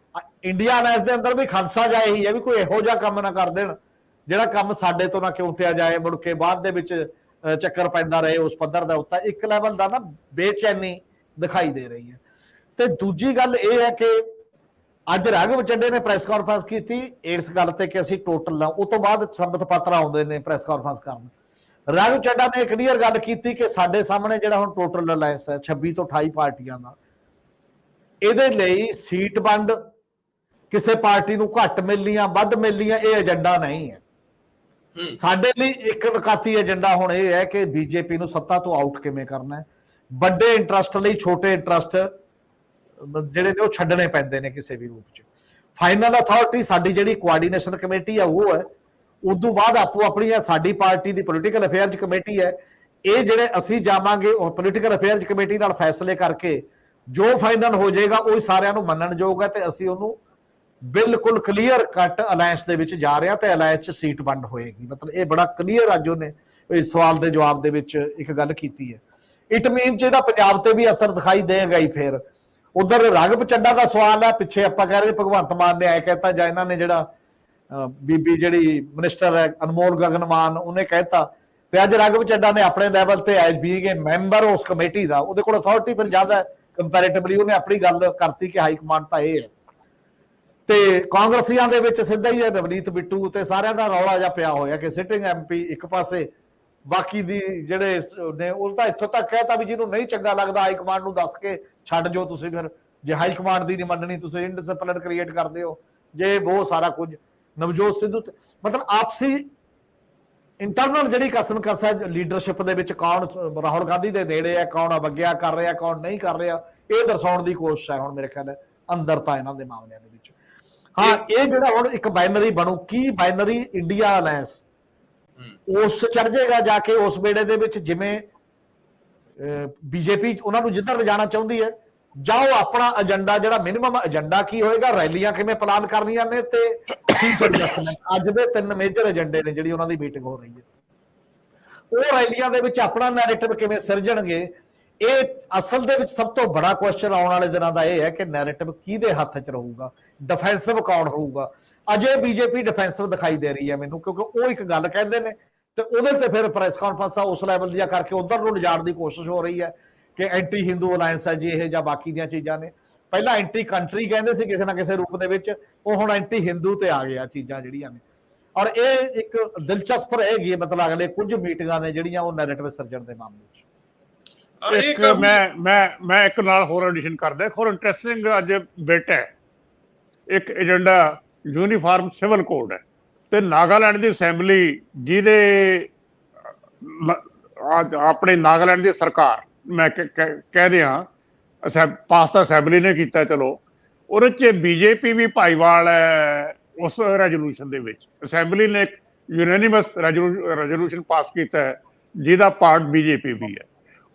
ਇੰਡੀਆ ਅਲਾਈਅੰਸ ਦੇ ਅੰਦਰ ਵੀ ਖਾਲਸਾ ਜਾ ਇਹੀ ਹੈ ਵੀ ਕੋਈ ਇਹੋ ਜਿਹਾ ਕੰਮ ਨਾ ਕਰ ਦੇਣ ਜਿਹੜਾ ਕੰਮ ਸਾਡੇ ਤੋਂ ਨਾ ਕਿਉਂਟਿਆ ਜਾਏ, ਮੁੜ ਕੇ ਬਾਅਦ ਦੇ ਵਿੱਚ ਚੱਕਰ ਪੈਂਦਾ ਰਹੇ ਉਸ ਪੱਧਰ ਦਾ ਉੱਤਾ। ਇੱਕ ਲੈਵਲ ਦਾ ਨਾ ਬੇਚੈਨੀ ਦਿਖਾਈ ਦੇ ਰਹੀ ਹੈ। ਤੇ ਦੂਜੀ ਗੱਲ ਇਹ ਹੈ ਕਿ ਅੱਜ ਰਾਘਵ ਚੱਡੇ ਨੇ ਪ੍ਰੈਸ ਕਾਨਫਰੰਸ ਕੀਤੀ ਇਸ ਗੱਲ ਤੇ ਕਿ ਅਸੀਂ ਟੋਟਲ, ਉਹ ਤੋਂ ਬਾਅਦ ਸੰਬਤ ਪਾਤਰਾ ਆਉਂਦੇ ਨੇ ਪ੍ਰੈਸ ਕਾਨਫਰੰਸ ਕਰਨ। ਰਾਘਵ ਚੱਡਾ ਨੇ ਕਲੀਅਰ ਗੱਲ ਕੀਤੀ ਕਿ ਸਾਡੇ ਸਾਹਮਣੇ ਜਿਹੜਾ ਹੁਣ ਟੋਟਲ ਅਲਾਈਅੰਸ ਹੈ 26 ਤੋਂ 28 ਪਾਰਟੀਆਂ ਦਾ, ਇਹਦੇ ਲਈ ਸੀਟ ਵੰਡ ਕਿਸੇ ਪਾਰਟੀ ਨੂੰ ਘੱਟ ਮਿਲਣੀਆਂ ਵੱਧ ਮਿਲਣੀਆਂ ਇਹ ਏਜੰਡਾ ਨਹੀਂ ਹੈ। ਸਾਡੇ ਲਈ ਇੱਕ ਨਕਾਤੀ ਏਜੰਡਾ ਹੁਣ ਇਹ ਹੈ ਕਿ ਬੀਜੇਪੀ ਨੂੰ ਸੱਤਾ ਤੋਂ ਆਊਟ ਕਿਵੇਂ ਕਰਨਾ ਹੈ। ਵੱਡੇ ਇੰਟਰਸਟ ਲਈ ਛੋਟੇ ਇੰਟਰਸਟ ਜਿਹੜੇ ਨੇ ਉਹ ਛੱਡਣੇ ਪੈਂਦੇ ਨੇ ਕਿਸੇ ਵੀ ਰੂਪ 'ਚ। ਫਾਈਨਲ ਅਥਾਰਟੀ ਸਾਡੀ ਜਿਹੜੀ ਕੋਆਰਡੀਨੇਸ਼ਨ ਕਮੇਟੀ ਹੈ ਉਹ ਹੈ, ਉਦੋਂ ਬਾਅਦ ਆਪੋ ਆਪਣੀ ਸਾਡੀ ਪਾਰਟੀ ਦੀ ਪੋਲੀਟੀਕਲ ਅਫੇਅਰਜ਼ ਕਮੇਟੀ ਹੈ। ਇਹ ਜਿਹੜੇ ਅਸੀਂ ਜਾਵਾਂਗੇ ਉਹ ਪੋਲੀਟੀਕਲ ਅਫੇਅਰਜ਼ ਕਮੇਟੀ ਨਾਲ ਫੈਸਲੇ ਕਰਕੇ ਜੋ ਫਾਈਨਲ ਹੋ ਜਾਏਗਾ ਉਹ ਸਾਰਿਆਂ ਨੂੰ ਮੰਨਣਯੋਗ ਹੈ ਤੇ ਅਸੀਂ ਉਹਨੂੰ ਬਿਲਕੁਲ ਕਲੀਅਰ ਕੱਟ ਅਲਾਈਅੰਸ ਦੇ ਵਿੱਚ ਜਾ ਰਿਹਾ ਤੇ ਅਲਾਈਅੰਸ 'ਚ ਸੀਟ ਵੰਡ ਹੋਏਗੀ। ਮਤਲਬ ਇਹ ਬੜਾ ਕਲੀਅਰ ਅੱਜ ਉਹਨੇ ਇਸ ਸਵਾਲ ਦੇ ਜਵਾਬ ਦੇ ਵਿੱਚ ਇੱਕ ਗੱਲ ਕੀਤੀ ਹੈ। ਇਟ ਮੀਨ ਚ ਇਹਦਾ ਪੰਜਾਬ ਤੇ ਵੀ ਅਸਰ ਦਿਖਾਈ ਦੇਗਾ ਹੀ। ਫਿਰ ਉਧਰ ਰਾਘਵ ਚੱਡਾ ਦਾ ਸਵਾਲ ਹੈ, ਪਿੱਛੇ ਆਪਾਂ ਕਹਿ ਰਹੇ ਭਗਵੰਤ ਮਾਨ ਨੇ ਆਇਆ ਕਹਿਤਾ, ਜਾਂ ਇਹਨਾਂ ਨੇ ਜਿਹੜਾ ਬੀਬੀ ਜਿਹੜੀ ਮਿਨਿਸਟਰ ਹੈ ਅਨਮੋਲ ਗਗਨ ਮਾਨ ਉਹਨੇ ਕਹਿਤਾ, ਤੇ ਅੱਜ ਰਾਘਵ ਚੱਡਾ ਨੇ ਆਪਣੇ ਲੈਵਲ ਤੇ ਐਜ਼ ਬੀਇੰਗ ਏ ਮੈਂਬਰ ਉਸ ਕਮੇਟੀ ਦਾ, ਉਹਦੇ ਕੋਲ ਅਥਾਰਟੀ ਫਿਰ ਜ਼ਿਆਦਾ ਹੈ ਕੰਪੈਰੇਟਿਵਲੀ, ਉਹਨੇ ਆਪਣੀ ਗੱਲ ਕਰਤੀ ਕਿ ਹਾਈ ਕਮਾਂਡ ਤਾਂ ਇਹ ਹੈ। ਤੇ ਕਾਂਗਰਸੀਆਂ ਦੇ ਵਿੱਚ ਸਿੱਧਾ ਹੀ ਰਵਨੀਤ ਬਿੱਟੂ ਤੇ ਸਾਰਿਆਂ ਦਾ ਰੌਲਾ ਜਿਹਾ ਪਿਆ ਹੋਇਆ ਕਿ ਸਿਟਿੰਗ ਐਮਪੀ ਇੱਕ ਪਾਸੇ, ਬਾਕੀ ਦੀ ਜਿਹੜੇ ਨੇ ਉਹ ਤਾਂ ਇੱਥੋਂ ਤੱਕ ਕਹਿਤਾ ਵੀ ਜਿਹਨੂੰ ਨਹੀਂ ਚੰਗਾ ਲੱਗਦਾ ਹਾਈ ਕਮਾਂਡ ਨੂੰ ਦੱਸ ਕੇ ਛੱਡ ਜਾਓ ਤੁਸੀਂ, ਫਿਰ ਜੇ ਹਾਈ ਕਮਾਂਡ ਦੀ ਨਹੀਂ ਮੰਨਣੀ ਤੁਸੀਂ ਇਨਡਿਸਪਲਿਨ ਕ੍ਰੀਏਟ ਕਰਦੇ ਹੋ, ਜੇ ਬਹੁਤ ਸਾਰਾ ਕੁਝ। ਨਵਜੋਤ ਸਿੱਧੂ ਮਤਲਬ ਆਪਸੀ ਇੰਟਰਨਲ ਜਿਹੜੀ ਕਸਮ-ਕਸ ਹੈ ਲੀਡਰਸ਼ਿਪ ਦੇ ਵਿੱਚ, ਕੌਣ ਰਾਹੁਲ ਗਾਂਧੀ ਦੇ ਨੇੜੇ ਹੈ, ਕੌਣ ਅਵੱਗਿਆ ਕਰ ਰਿਹਾ, ਕੌਣ ਨਹੀਂ ਕਰ ਰਿਹਾ, ਇਹ ਦਰਸਾਉਣ ਦੀ ਕੋਸ਼ਿਸ਼ ਹੈ ਹੁਣ ਮੇਰੇ ਖਿਆਲ ਹੈ ਅੰਦਰ ਤਾਂ ਇਹਨਾਂ ਦੇ ਮਾਮਲਿਆਂ ਦੇ ਵਿੱਚ। ਹਾਂ, ਇਹ ਜਿਹੜਾ ਹੁਣ ਇੱਕ ਬਾਈਨਰੀ ਬਣੂ, ਕੀ ਬਾਈਨਰੀ ਇੰਡੀਆ ਅਲਾਈਅੰਸ ਉਸ 'ਚ ਚੜ ਜਾਏਗਾ ਜਾ ਕੇ ਉਸ ਵੇਲੇ ਦੇ ਵਿੱਚ, ਜਿਵੇਂ ਬੀਜੇਪੀ ਉਹਨਾਂ ਨੂੰ ਜਿੱਧਰ ਲਿਜਾਣਾ ਚਾਹੁੰਦੀ ਹੈ, ਜਾਂ ਉਹ ਆਪਣਾ ਏਜੰਡਾ ਜਿਹੜਾ ਮਿਨੀਮਮ ਏਜੰਡਾ ਕੀ ਹੋਏਗਾ, ਰੈਲੀਆਂ ਕਿਵੇਂ ਪਲਾਨ ਕਰਨੀਆਂ ਨੇ, ਤੇ ਸੀਟ ਐਡਜਸਟਮੈਂਟ, ਅੱਜ ਦੇ 3 ਮੇਜਰ ਏਜੰਡੇ ਨੇ ਜਿਹੜੀ ਉਹਨਾਂ ਦੀ ਮੀਟਿੰਗ ਹੋ ਰਹੀ ਹੈ। ਉਹ ਰੈਲੀਆਂ ਦੇ ਵਿੱਚ ਆਪਣਾ ਨੈਰੇਟਿਵ ਕਿਵੇਂ ਸਿਰਜਣਗੇ, ਇਹ ਅਸਲ ਦੇ ਵਿੱਚ ਸਭ ਤੋਂ ਬੜਾ ਕੁਐਸਚਨ ਆਉਣ ਵਾਲੇ ਦਿਨਾਂ ਦਾ ਇਹ ਹੈ ਕਿ ਨੈਰੇਟਿਵ ਕਿਹਦੇ ਹੱਥ 'ਚ ਰਹੂਗਾ, ਡਿਫੈਂਸਿਵ ਕੌਣ ਹੋਊਗਾ। ਅਜੇ ਬੀਜੇਪੀ ਡਿਫੈਂਸਿਵ ਦਿਖਾਈ ਦੇ ਰਹੀ ਹੈ ਮੈਨੂੰ, ਕਿਉਂਕਿ ਉਹ ਇੱਕ ਗੱਲ ਕਹਿੰਦੇ ਨੇ ਤੇ ਉਹਦੇ ਤੇ ਫਿਰ ਪ੍ਰੈਸ ਕਾਨਫਰੰਸਾਂ ਉਸ ਲੈਵਲ ਦੀਆਂ ਕਰਕੇ ਉਧਰ ਨੂੰ ਲਿਜਾਣ ਦੀ ਕੋਸ਼ਿਸ਼ ਹੋ ਰਹੀ ਹੈ ਕਿ ਐਂਟੀ ਹਿੰਦੂ ਅਲਾਇੰਸ ਹੈ ਜੀ ਇਹ, ਜਾਂ ਬਾਕੀ ਦੀਆਂ ਚੀਜ਼ਾਂ ਨੇ। ਪਹਿਲਾਂ ਐਂਟੀ ਕੰਟਰੀ ਕਹਿੰਦੇ ਸੀ ਕਿਸੇ ਨਾ ਕਿਸੇ ਰੂਪ ਦੇ ਵਿੱਚ, ਉਹ ਹੁਣ ਐਂਟੀ ਹਿੰਦੂ ਤੇ ਆ ਗਿਆ ਚੀਜ਼ਾਂ ਜਿਹੜੀਆਂ ਨੇ। ਔਰ ਇਹ ਇੱਕ ਦਿਲਚਸਪ ਰਹੇਗੀ ਮਤਲਬ ਅਗਲੇ ਕੁਝ ਮੀਟਿੰਗਾਂ ਨੇ ਜਿਹੜੀਆਂ ਉਹ ਨੈਰੇਟਿਵ ਸਿਰਜਣ ਦੇ ਮਾਮਲੇ 'ਚ। ਇੱਕ ਮੈਂ ਇੱਕ ਨਾਲ ਹੋਰ ਐਡੀਸ਼ਨ ਕਰਦਾ, ਹੋਰ ਇੰਟਰਸਟਿੰਗ ਅੱਜ ਬਿਟ ਹੈ, ਇੱਕ ਏਜੰਡਾ ਯੂਨੀਫਾਰਮ ਸਿਵਲ ਕੋਡ ਹੈ, ਤੇ ਨਾਗਾਲੈਂਡ ਦੀ ਅਸੈਂਬਲੀ ਜਿਹਦੇ ਆਪਣੇ ਨਾਗਾਲੈਂਡ ਦੀ ਸਰਕਾਰ ਮੈਂ ਕਹਿ ਰਿਹਾ ਪਾਸ ਤਾਂ ਅਸੈਂਬਲੀ ਨੇ ਕੀਤਾ, ਚਲੋ ਉਹਦੇ 'ਚ ਬੀਜੇਪੀ ਵੀ ਭਾਈਵਾਲ ਹੈ ਉਸ ਰੈਜ਼ੋਲੂਸ਼ਨ ਦੇ ਵਿੱਚ। ਅਸੈਂਬਲੀ ਨੇ ਇੱਕ ਯੂਨੈਨਿਮਸ ਰੈਜ਼ੋਲੂਸ਼ਨ ਪਾਸ ਕੀਤਾ ਹੈ ਜਿਹਦਾ ਪਾਰਟ ਬੀਜੇਪੀ ਵੀ ਹੈ।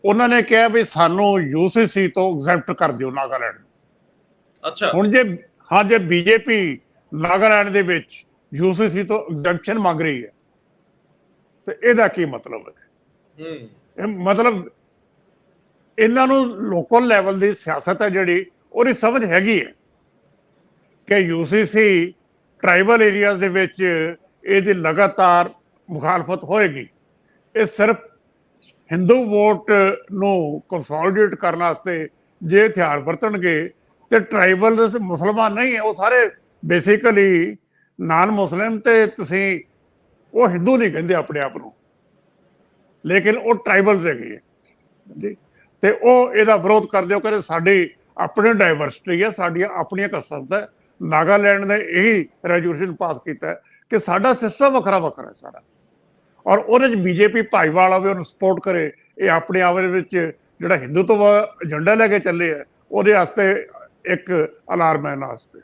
ਉਹਨਾਂ ਨੇ ਕਿਹਾ ਵੀ ਸਾਨੂੰ UCC ਤੋਂ ਐਗਜ਼ੈਂਪਟ ਕਰ ਦਿਓ ਨਾਗਾਲੈਂਡ। ਅੱਛਾ, ਹੁਣ ਜੇ ਬੀਜੇਪੀ ਨਾਗਾਲੈਂਡ ਦੇ ਵਿੱਚ UCC ਤੋਂ ਐਗਜ਼ੈਂਪਸ਼ਨ ਮੰਗ ਰਹੀ ਹੈ ਤੇ ਇਹਦਾ ਕੀ ਮਤਲਬ ਹੈ? ਇਹ ਮਤਲਬ ਇਹਨਾਂ ਨੂੰ ਲੋਕਲ ਲੈਵਲ ਦੀ ਸਿਆਸਤ ਹੈ ਜਿਹੜੀ ਉਹਦੀ ਸਮਝ ਹੈਗੀ ਹੈ ਕਿ UCC ਟਰਾਈਬਲ ਏਰੀਆਜ਼ ਦੇ ਵਿੱਚ ਇਹਦੀ ਲਗਾਤਾਰ ਮੁਖਾਲਫਤ ਹੋਏਗੀ। ਇਹ ਸਿਰਫ ਹਿੰਦੂ ਵੋਟ ਨੂੰ ਕੰਸੋਲੀਡੇਟ ਕਰਨ ਵਾਸਤੇ ਜੇ ਹਥਿਆਰ ਵਰਤਣਗੇ, ਤੇ ਟਰਾਈਬਲ ਮੁਸਲਮਾਨ ਨਹੀਂ ਹੈ, ਉਹ ਸਾਰੇ ਬੇਸਿਕਲੀ ਨਾਨ ਮੁਸਲਿਮ, ਤੇ ਤੁਸੀਂ ਉਹ ਹਿੰਦੂ ਨਹੀਂ ਕਹਿੰਦੇ ਆਪਣੇ ਆਪ ਨੂੰ, ਲੇਕਿਨ ਉਹ ਟਰਾਈਬਲ ਹੈਗੇ ਹੈ ਜੀ, ਤੇ ਉਹ ਇਹਦਾ ਵਿਰੋਧ ਕਰਦੇ ਹੋ। ਕਹਿੰਦੇ ਸਾਡੀ ਆਪਣੀ ਡਾਇਵਰਸਿਟੀ ਹੈ, ਸਾਡੀਆਂ ਆਪਣੀਆਂ ਕਸਰਤ ਹੈ। ਨਾਗਾਲੈਂਡ ਨੇ ਇਹੀ ਰੈਜ਼ੋਲੂਸ਼ਨ ਪਾਸ ਕੀਤਾ ਹੈ ਕਿ ਸਾਡਾ ਸਿਸਟਮ ਵੱਖਰਾ ਵੱਖਰਾ ਹੈ ਸਾਰਾ, ਔਰ ਉਹਦੇ 'ਚ ਬੀਜੇਪੀ ਭਾਈਵਾਲ ਆਵੇ, ਉਹਨੂੰ ਸਪੋਰਟ ਕਰੇ। ਇਹ ਆਪਣੇ ਆਪ ਦੇ ਵਿੱਚ ਜਿਹੜਾ ਹਿੰਦੂਤਵ ਏਜੰਡਾ ਲੈ ਕੇ ਚੱਲੇ ਹੈ ਉਹਦੇ ਵਾਸਤੇ ਇੱਕ ਅਲਾਰਮ ਹੈ ਇਹਨਾਂ ਵਾਸਤੇ।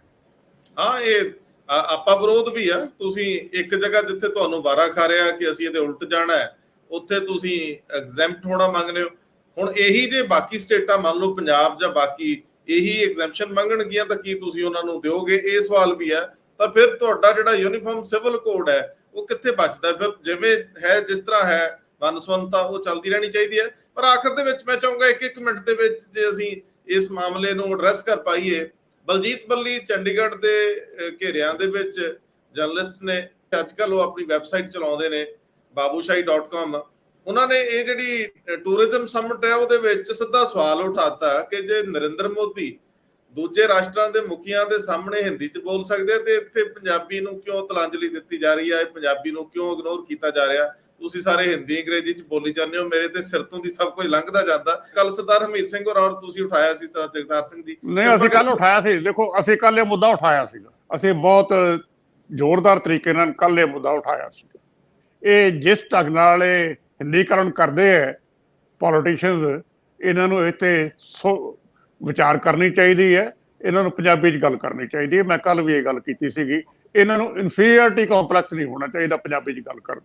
ਹਾਂ, ਇਹ ਆਪਾ ਵਿਰੋਧ ਵੀ ਆ। ਤੁਸੀਂ ਇੱਕ ਜਗ੍ਹਾ ਜਿੱਥੇ ਤੁਹਾਨੂੰ ਵਾਰਾ ਖਾ ਰਿਹਾ ਕਿ ਅਸੀਂ ਇਹਦੇ ਉਲਟ ਜਾਣਾ ਹੈ, ਉੱਥੇ ਤੁਸੀਂ ਐਗਜ਼ੈਂਪਟ ਹੋਣਾ ਮੰਗਦੇ ਹੋ। ਹੁਣ ਇਹੀ ਜੇ ਬਾਕੀ ਸਟੇਟਾਂ ਮੰਨ ਲਓ ਪੰਜਾਬ ਜਾਂ ਬਾਕੀ ਇਹੀ ਐਗਜ਼ੈਂਪਸ਼ਨ ਮੰਗਣਗੀਆਂ ਤਾਂ ਕੀ ਤੁਸੀਂ ਉਹਨਾਂ ਨੂੰ ਦਿਓਗੇ? ਇਹ ਸਵਾਲ ਵੀ ਹੈ। ਤਾਂ ਫਿਰ ਤੁਹਾਡਾ ਜਿਹੜਾ ਯੂਨੀਫਾਰਮ ਸਿਵਲ ਕੋਡ ਹੈ ਉਹ ਕਿੱਥੇ ਬਚਦਾ? ਫਿਰ ਜਿਵੇਂ ਹੈ ਜਿਸ ਤਰ੍ਹਾਂ ਹੈ ਵਨਸਵੰਤਾ ਉਹ ਚੱਲਦੀ ਰਹਿਣੀ ਚਾਹੀਦੀ ਹੈ। ਪਰ ਆਖਰ ਦੇ ਵਿੱਚ ਮੈਂ ਚਾਹੂੰਗਾ ਇੱਕ ਮਿੰਟ ਦੇ ਵਿੱਚ ਜੇ ਅਸੀਂ ਇਸ ਮਾਮਲੇ ਨੂੰ ਐਡਰੈਸ ਕਰ ਪਾਈਏ। ਬਲਜੀਤ ਬੱਲੀ ਚੰਡੀਗੜ੍ਹ ਦੇ ਘੇਰਿਆਂ ਦੇ ਵਿੱਚ ਜਰਨਲਿਸਟ ਨੇ, ਅੱਜ ਕੱਲ੍ਹ ਉਹ ਆਪਣੀ ਵੈਬਸਾਈਟ ਚਲਾਉਂਦੇ ਨੇ babushahi.com। ਉਹਨਾਂ ਨੇ ਇਹ ਜਿਹੜੀ ਟੂਰਿਜ਼ਮ ਸਮਿਟ ਹੈ ਉਹਦੇ ਵਿੱਚ ਸਿੱਧਾ ਸਵਾਲ ਉਠਾਤਾ ਕਿ ਜੇ ਨਰਿੰਦਰ ਮੋਦੀ ਦੂਜੇ ਰਾਸ਼ਟਰਾਂ ਦੇ ਮੁਖੀਆਂ ਦੇ ਸਾਹਮਣੇ ਹਿੰਦੀ 'ਚ ਬੋਲ ਸਕਦੇ ਤੇ ਇੱਥੇ ਪੰਜਾਬੀ ਨੂੰ ਕਿਉਂ ਤਲਾਂਜਲੀ ਦਿੱਤੀ ਜਾ ਰਹੀ ਹੈ, ਪੰਜਾਬੀ ਨੂੰ ਕਿਉਂ ਇਗਨੋਰ ਕੀਤਾ ਜਾ ਰਿਹਾ? ਤੁਸੀਂ ਸਾਰੇ ਹਿੰਦੀ ਅੰਗਰੇਜ਼ੀ 'ਚ ਬੋਲੀ ਜਾਂਦੇ ਹੋ, ਮੇਰੇ ਤੇ ਸਿਰ ਤੋਂ ਦੀ ਸਭ ਕੁਝ ਲੰਘਦਾ ਜਾਂਦਾ। ਕੱਲ ਸਰਦਾਰ ਹਰਮੀਤ ਸਿੰਘ ਔਰ ਤੁਸੀਂ ਉਠਾਇਆ ਸੀ, ਜਗਤਾਰ ਸਿੰਘ ਜੀ ਨਹੀਂ, ਅਸੀਂ ਕੱਲ ਉਠਾਇਆ ਸੀ। ਦੇਖੋ, ਅਸੀਂ ਕੱਲ ਇਹ ਮੁੱਦਾ ਉਠਾਇਆ ਸੀਗਾ, ਅਸੀਂ ਬਹੁਤ ਜ਼ੋਰਦਾਰ ਤਰੀਕੇ ਨਾਲ ਕੱਲ ਇਹ ਮੁੱਦਾ ਉਠਾਇਆ ਸੀ। ਇਹ ਜਿਸ ਢੰਗ ਨਾਲ ਇਹ ਹਿੰਦੀਕਰਨ ਕਰਦੇ ਹੈ ਪੋਲੀਟੀਸ਼ੀਅਨਸ, ਇਹਨਾਂ ਨੂੰ ਇਹ ਤੇ ਵਿਚਾਰ ਕਰਨੀ ਚਾਹੀਦੀ ਹੈ, ਇਹਨਾਂ ਨੂੰ ਪੰਜਾਬੀ 'ਚ ਗੱਲ ਕਰਨੀ ਚਾਹੀਦੀ ਹੈ। ਮੈਂ ਕੱਲ ਵੀ ਇਹ ਗੱਲ ਕੀਤੀ ਸੀਗੀ, ਇਹਨਾਂ ਨੂੰ ਇਨਫੀਰੀਅਰਿਟੀ ਕੰਪਲੈਕਸ ਨਹੀਂ ਹੋਣਾ ਚਾਹੀਦਾ ਪੰਜਾਬੀ 'ਚ ਗੱਲ ਕਰਨ।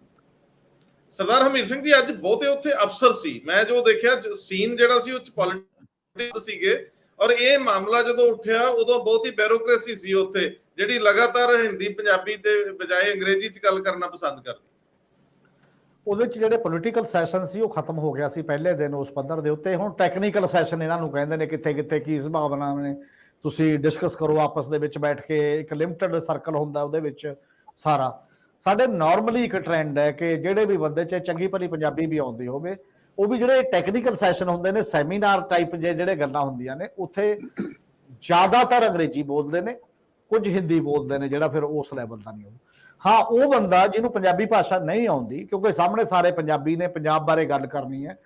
ਸਰਦਾਰ ਹਰਮੀਤ ਸਿੰਘ ਜੀ, ਅੱਜ ਬਹੁਤੇ ਉੱਥੇ ਅਫਸਰ ਸੀ, ਮੈਂ ਜੋ ਦੇਖਿਆ ਸੀਨ ਜਿਹੜਾ ਸੀ ਉਹ 'ਚ ਪੋਲੀਟਿਕਸ ਸੀਗੇ, ਔਰ ਇਹ ਮਾਮਲਾ ਜਦੋਂ ਉੱਠਿਆ ਉਦੋਂ ਬਹੁਤੀ ਬਿਊਰੋਕ੍ਰੇਸੀ ਸੀ ਉੱਥੇ, ਜਿਹੜੀ ਲਗਾਤਾਰ ਹਿੰਦੀ ਪੰਜਾਬੀ ਦੇ ਬਜਾਏ ਅੰਗਰੇਜ਼ੀ 'ਚ ਗੱਲ ਕਰਨਾ ਪਸੰਦ ਕਰਦੀ। ਉਹਦੇ 'ਚ ਜਿਹੜੇ ਪੋਲੀਟੀਕਲ ਸੈਸ਼ਨ ਸੀ ਉਹ ਖਤਮ ਹੋ ਗਿਆ ਸੀ ਪਹਿਲੇ ਦਿਨ ਉਸ ਪੱਧਰ ਦੇ ਉੱਤੇ। ਹੁਣ ਟੈਕਨੀਕਲ ਸੈਸ਼ਨ ਇਹਨਾਂ ਨੂੰ ਕਹਿੰਦੇ ਨੇ, ਕਿੱਥੇ ਕਿੱਥੇ ਕੀ ਸੰਭਾਵਨਾ ਨੇ, ਤੁਸੀਂ ਡਿਸਕਸ ਕਰੋ ਆਪਸ ਦੇ ਵਿੱਚ ਬੈਠ ਕੇ। ਇੱਕ ਲਿਮਟਿਡ ਸਰਕਲ ਹੁੰਦਾ ਉਹਦੇ ਵਿੱਚ ਸਾਰਾ। ਸਾਡੇ ਨਾਰਮਲੀ ਇੱਕ ਟ੍ਰੈਂਡ ਹੈ ਕਿ ਜਿਹੜੇ ਵੀ ਬੰਦੇ 'ਚ ਚੰਗੀ ਭਲੀ ਪੰਜਾਬੀ ਵੀ ਆਉਂਦੀ ਹੋਵੇ, ਉਹ ਵੀ ਜਿਹੜੇ ਟੈਕਨੀਕਲ ਸੈਸ਼ਨ ਹੁੰਦੇ ਨੇ, ਸੈਮੀਨਾਰ ਟਾਈਪ ਜਿਹੜੇ ਗੱਲਾਂ ਹੁੰਦੀਆਂ ਨੇ, ਉੱਥੇ ਜ਼ਿਆਦਾਤਰ ਅੰਗਰੇਜ਼ੀ ਬੋਲਦੇ ਨੇ, ਕੁਝ ਹਿੰਦੀ ਬੋਲਦੇ ਨੇ, ਜਿਹੜਾ ਫਿਰ ਉਸ ਲੈਵਲ ਦਾ ਨਹੀਂ ਹੋਊ। ਹਾਂ, ਉਹ ਬੰਦਾ ਜਿਹਨੂੰ ਪੰਜਾਬੀ ਭਾਸ਼ਾ ਨਹੀਂ ਆਉਂਦੀ, ਕਿਉਂਕਿ ਸਾਹਮਣੇ ਸਾਰੇ ਪੰਜਾਬੀ ਨੇ, ਪੰਜਾਬ ਬਾਰੇ ਗੱਲ ਕਰਨੀ ਹੈ,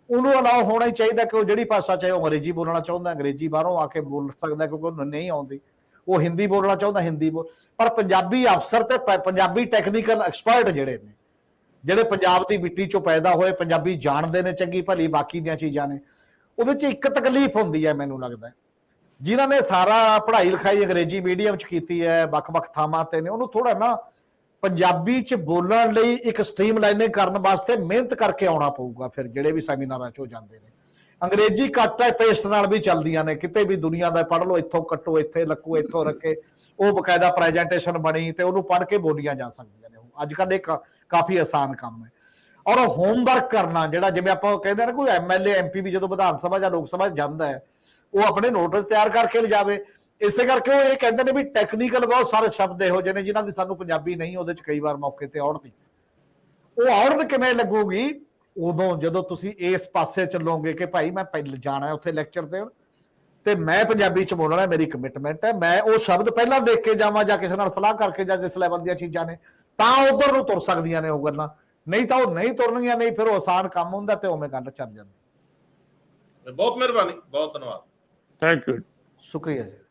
ਉਹਨੂੰ ਅਲਾਓ ਹੋਣਾ ਹੀ ਚਾਹੀਦਾ ਕਿ ਉਹ ਜਿਹੜੀ ਭਾਸ਼ਾ ਚਾਹੇ ਉਹ ਅੰਗਰੇਜ਼ੀ ਬੋਲਣਾ ਚਾਹੁੰਦਾ ਅੰਗਰੇਜ਼ੀ ਬਾਹਰੋਂ ਆ ਕੇ ਬੋਲ ਸਕਦਾ, ਕਿਉਂਕਿ ਉਹਨੂੰ ਨਹੀਂ ਆਉਂਦੀ। ਉਹ ਹਿੰਦੀ ਬੋਲਣਾ ਚਾਹੁੰਦਾ ਹਿੰਦੀ ਬੋਲ। ਪਰ ਪੰਜਾਬੀ ਅਫਸਰ ਤੇ ਪੰਜਾਬੀ ਟੈਕਨੀਕਲ ਐਕਸਪਰਟ ਜਿਹੜੇ ਨੇ, ਜਿਹੜੇ ਪੰਜਾਬ ਦੀ ਮਿੱਟੀ ਚੋਂ ਪੈਦਾ ਹੋਏ, ਪੰਜਾਬੀ ਜਾਣਦੇ ਨੇ ਚੰਗੀ ਭਲੀ, ਬਾਕੀ ਦੀਆਂ ਚੀਜ਼ਾਂ ਨੇ, ਉਹਦੇ 'ਚ ਇੱਕ ਤਕਲੀਫ ਹੁੰਦੀ ਹੈ ਮੈਨੂੰ ਲੱਗਦਾ, ਜਿਨ੍ਹਾਂ ਨੇ ਸਾਰਾ ਪੜ੍ਹਾਈ ਲਿਖਾਈ ਅੰਗਰੇਜ਼ੀ ਮੀਡੀਅਮ 'ਚ ਕੀਤੀ ਹੈ, ਵੱਖ-ਵੱਖ ਥਾਵਾਂ ਤੇ ਨੇ, ਉਹਨੂੰ ਥੋੜਾ ਨਾ ਪੰਜਾਬੀ ਚ ਬੋਲਣ ਲਈ ਇੱਕ ਸਟ੍ਰੀਮਲਾਈਨਿੰਗ ਕਰਨ ਵਾਸਤੇ ਮਿਹਨਤ ਕਰਕੇ ਆਉਣਾ ਪਊਗਾ। ਫਿਰ ਜਿਹੜੇ ਵੀ ਸੈਮੀਨਾਰਾਂ ਚੋਂ ਜਾਂਦੇ ਨੇ, ਅੰਗਰੇਜ਼ੀ ਕੱਟ ਪੇਸਟ ਨਾਲ ਵੀ ਚੱਲਦੀਆਂ ਨੇ, ਕਿਤੇ ਵੀ ਦੁਨੀਆ ਦਾ ਪੜ੍ਹ ਲਓ, ਇੱਥੋਂ ਕੱਟੋ ਇੱਥੇ ਲੱਕੋ ਇੱਥੋਂ ਰੱਖੇ, ਉਹ ਬਕਾਇਦਾ ਪ੍ਰੈਜੈਂਟੇਸ਼ਨ ਬਣੀ ਤੇ ਉਹਨੂੰ ਪੜ੍ਹ ਕੇ ਬੋਲੀਆਂ ਜਾ ਸਕਦੀਆਂ ਨੇ। ਅੱਜ ਕੱਲ੍ਹ ਇਹ ਕਾਫੀ ਆਸਾਨ ਕੰਮ ਹੈ। ਔਰ ਹੋਮਵਰਕ ਕਰਨਾ, ਜਿਹੜਾ ਜਿਵੇਂ ਆਪਾਂ ਕਹਿੰਦੇ ਨਾ ਕੋਈ MLA MP ਵੀ ਜਦੋਂ ਵਿਧਾਨ ਸਭਾ ਜਾਂ ਲੋਕ ਸਭਾ ਜਾਂਦਾ ਹੈ, ਉਹ ਆਪਣੇ ਨੋਟਿਸ ਤਿਆਰ ਕਰਕੇ ਲਿਜਾਵੇ। ਇਸੇ ਕਰਕੇ ਉਹ ਇਹ ਕਹਿੰਦੇ ਨੇ ਵੀ ਟੈਕਨੀਕਲ ਬਹੁਤ ਸਾਰੇ ਸ਼ਬਦ ਇਹੋ ਜਿਹੇ ਨੇ ਜਿਨ੍ਹਾਂ ਦੀ ਸਾਨੂੰ ਪੰਜਾਬੀ ਨਹੀਂ ਉਹਦੇ ਚ ਕਈ ਵਾਰ ਮੌਕੇ ਤੇ ਔੜਦੀ। ਉਹ ਔੜਨ ਕਿਵੇਂ ਲੱਗੂਗੀ? ਉਦੋਂ ਜਦੋਂ ਤੁਸੀਂ ਇਸ ਪਾਸੇ ਚੱਲੋਗੇ ਕਿ ਭਾਈ ਮੈਂ ਪਹਿਲਾਂ ਜਾਣਾ ਉੱਥੇ ਲੈਕਚਰ ਦੇਣ ਤੇ ਮੈਂ ਪੰਜਾਬੀ ਚ ਬੋਲਣਾ, ਮੇਰੀ ਕਮਿਟਮੈਂਟ ਹੈ, ਮੈਂ ਉਹ ਸ਼ਬਦ ਪਹਿਲਾਂ ਦੇਖ ਕੇ ਜਾਵਾਂ ਜਾਂ ਕਿਸੇ ਨਾਲ ਸਲਾਹ ਕਰਕੇ ਜਾਂ ਜਿਸ ਲੈਵਲ ਦੀਆਂ ਚੀਜ਼ਾਂ ਨੇ, ਤਾਂ ਉਧਰ ਨੂੰ ਤੁਰ ਸਕਦੀਆਂ ਨੇ ਉਹ ਗੱਲਾਂ। ਨਹੀਂ ਤਾਂ ਉਹ ਨਹੀਂ ਤੁਰਨਗੀਆਂ, ਨਹੀਂ ਫਿਰ ਉਹ ਆਸਾਨ ਕੰਮ ਹੁੰਦਾ ਤੇ ਉਵੇਂ ਗੱਲ ਚੱਲ ਜਾਂਦੀ। ਬਹੁਤ ਮਿਹਰਬਾਨੀ, ਬਹੁਤ ਧੰਨਵਾਦ। Thank you. ਸ਼ੁਕਰੀਆ ਜੀ।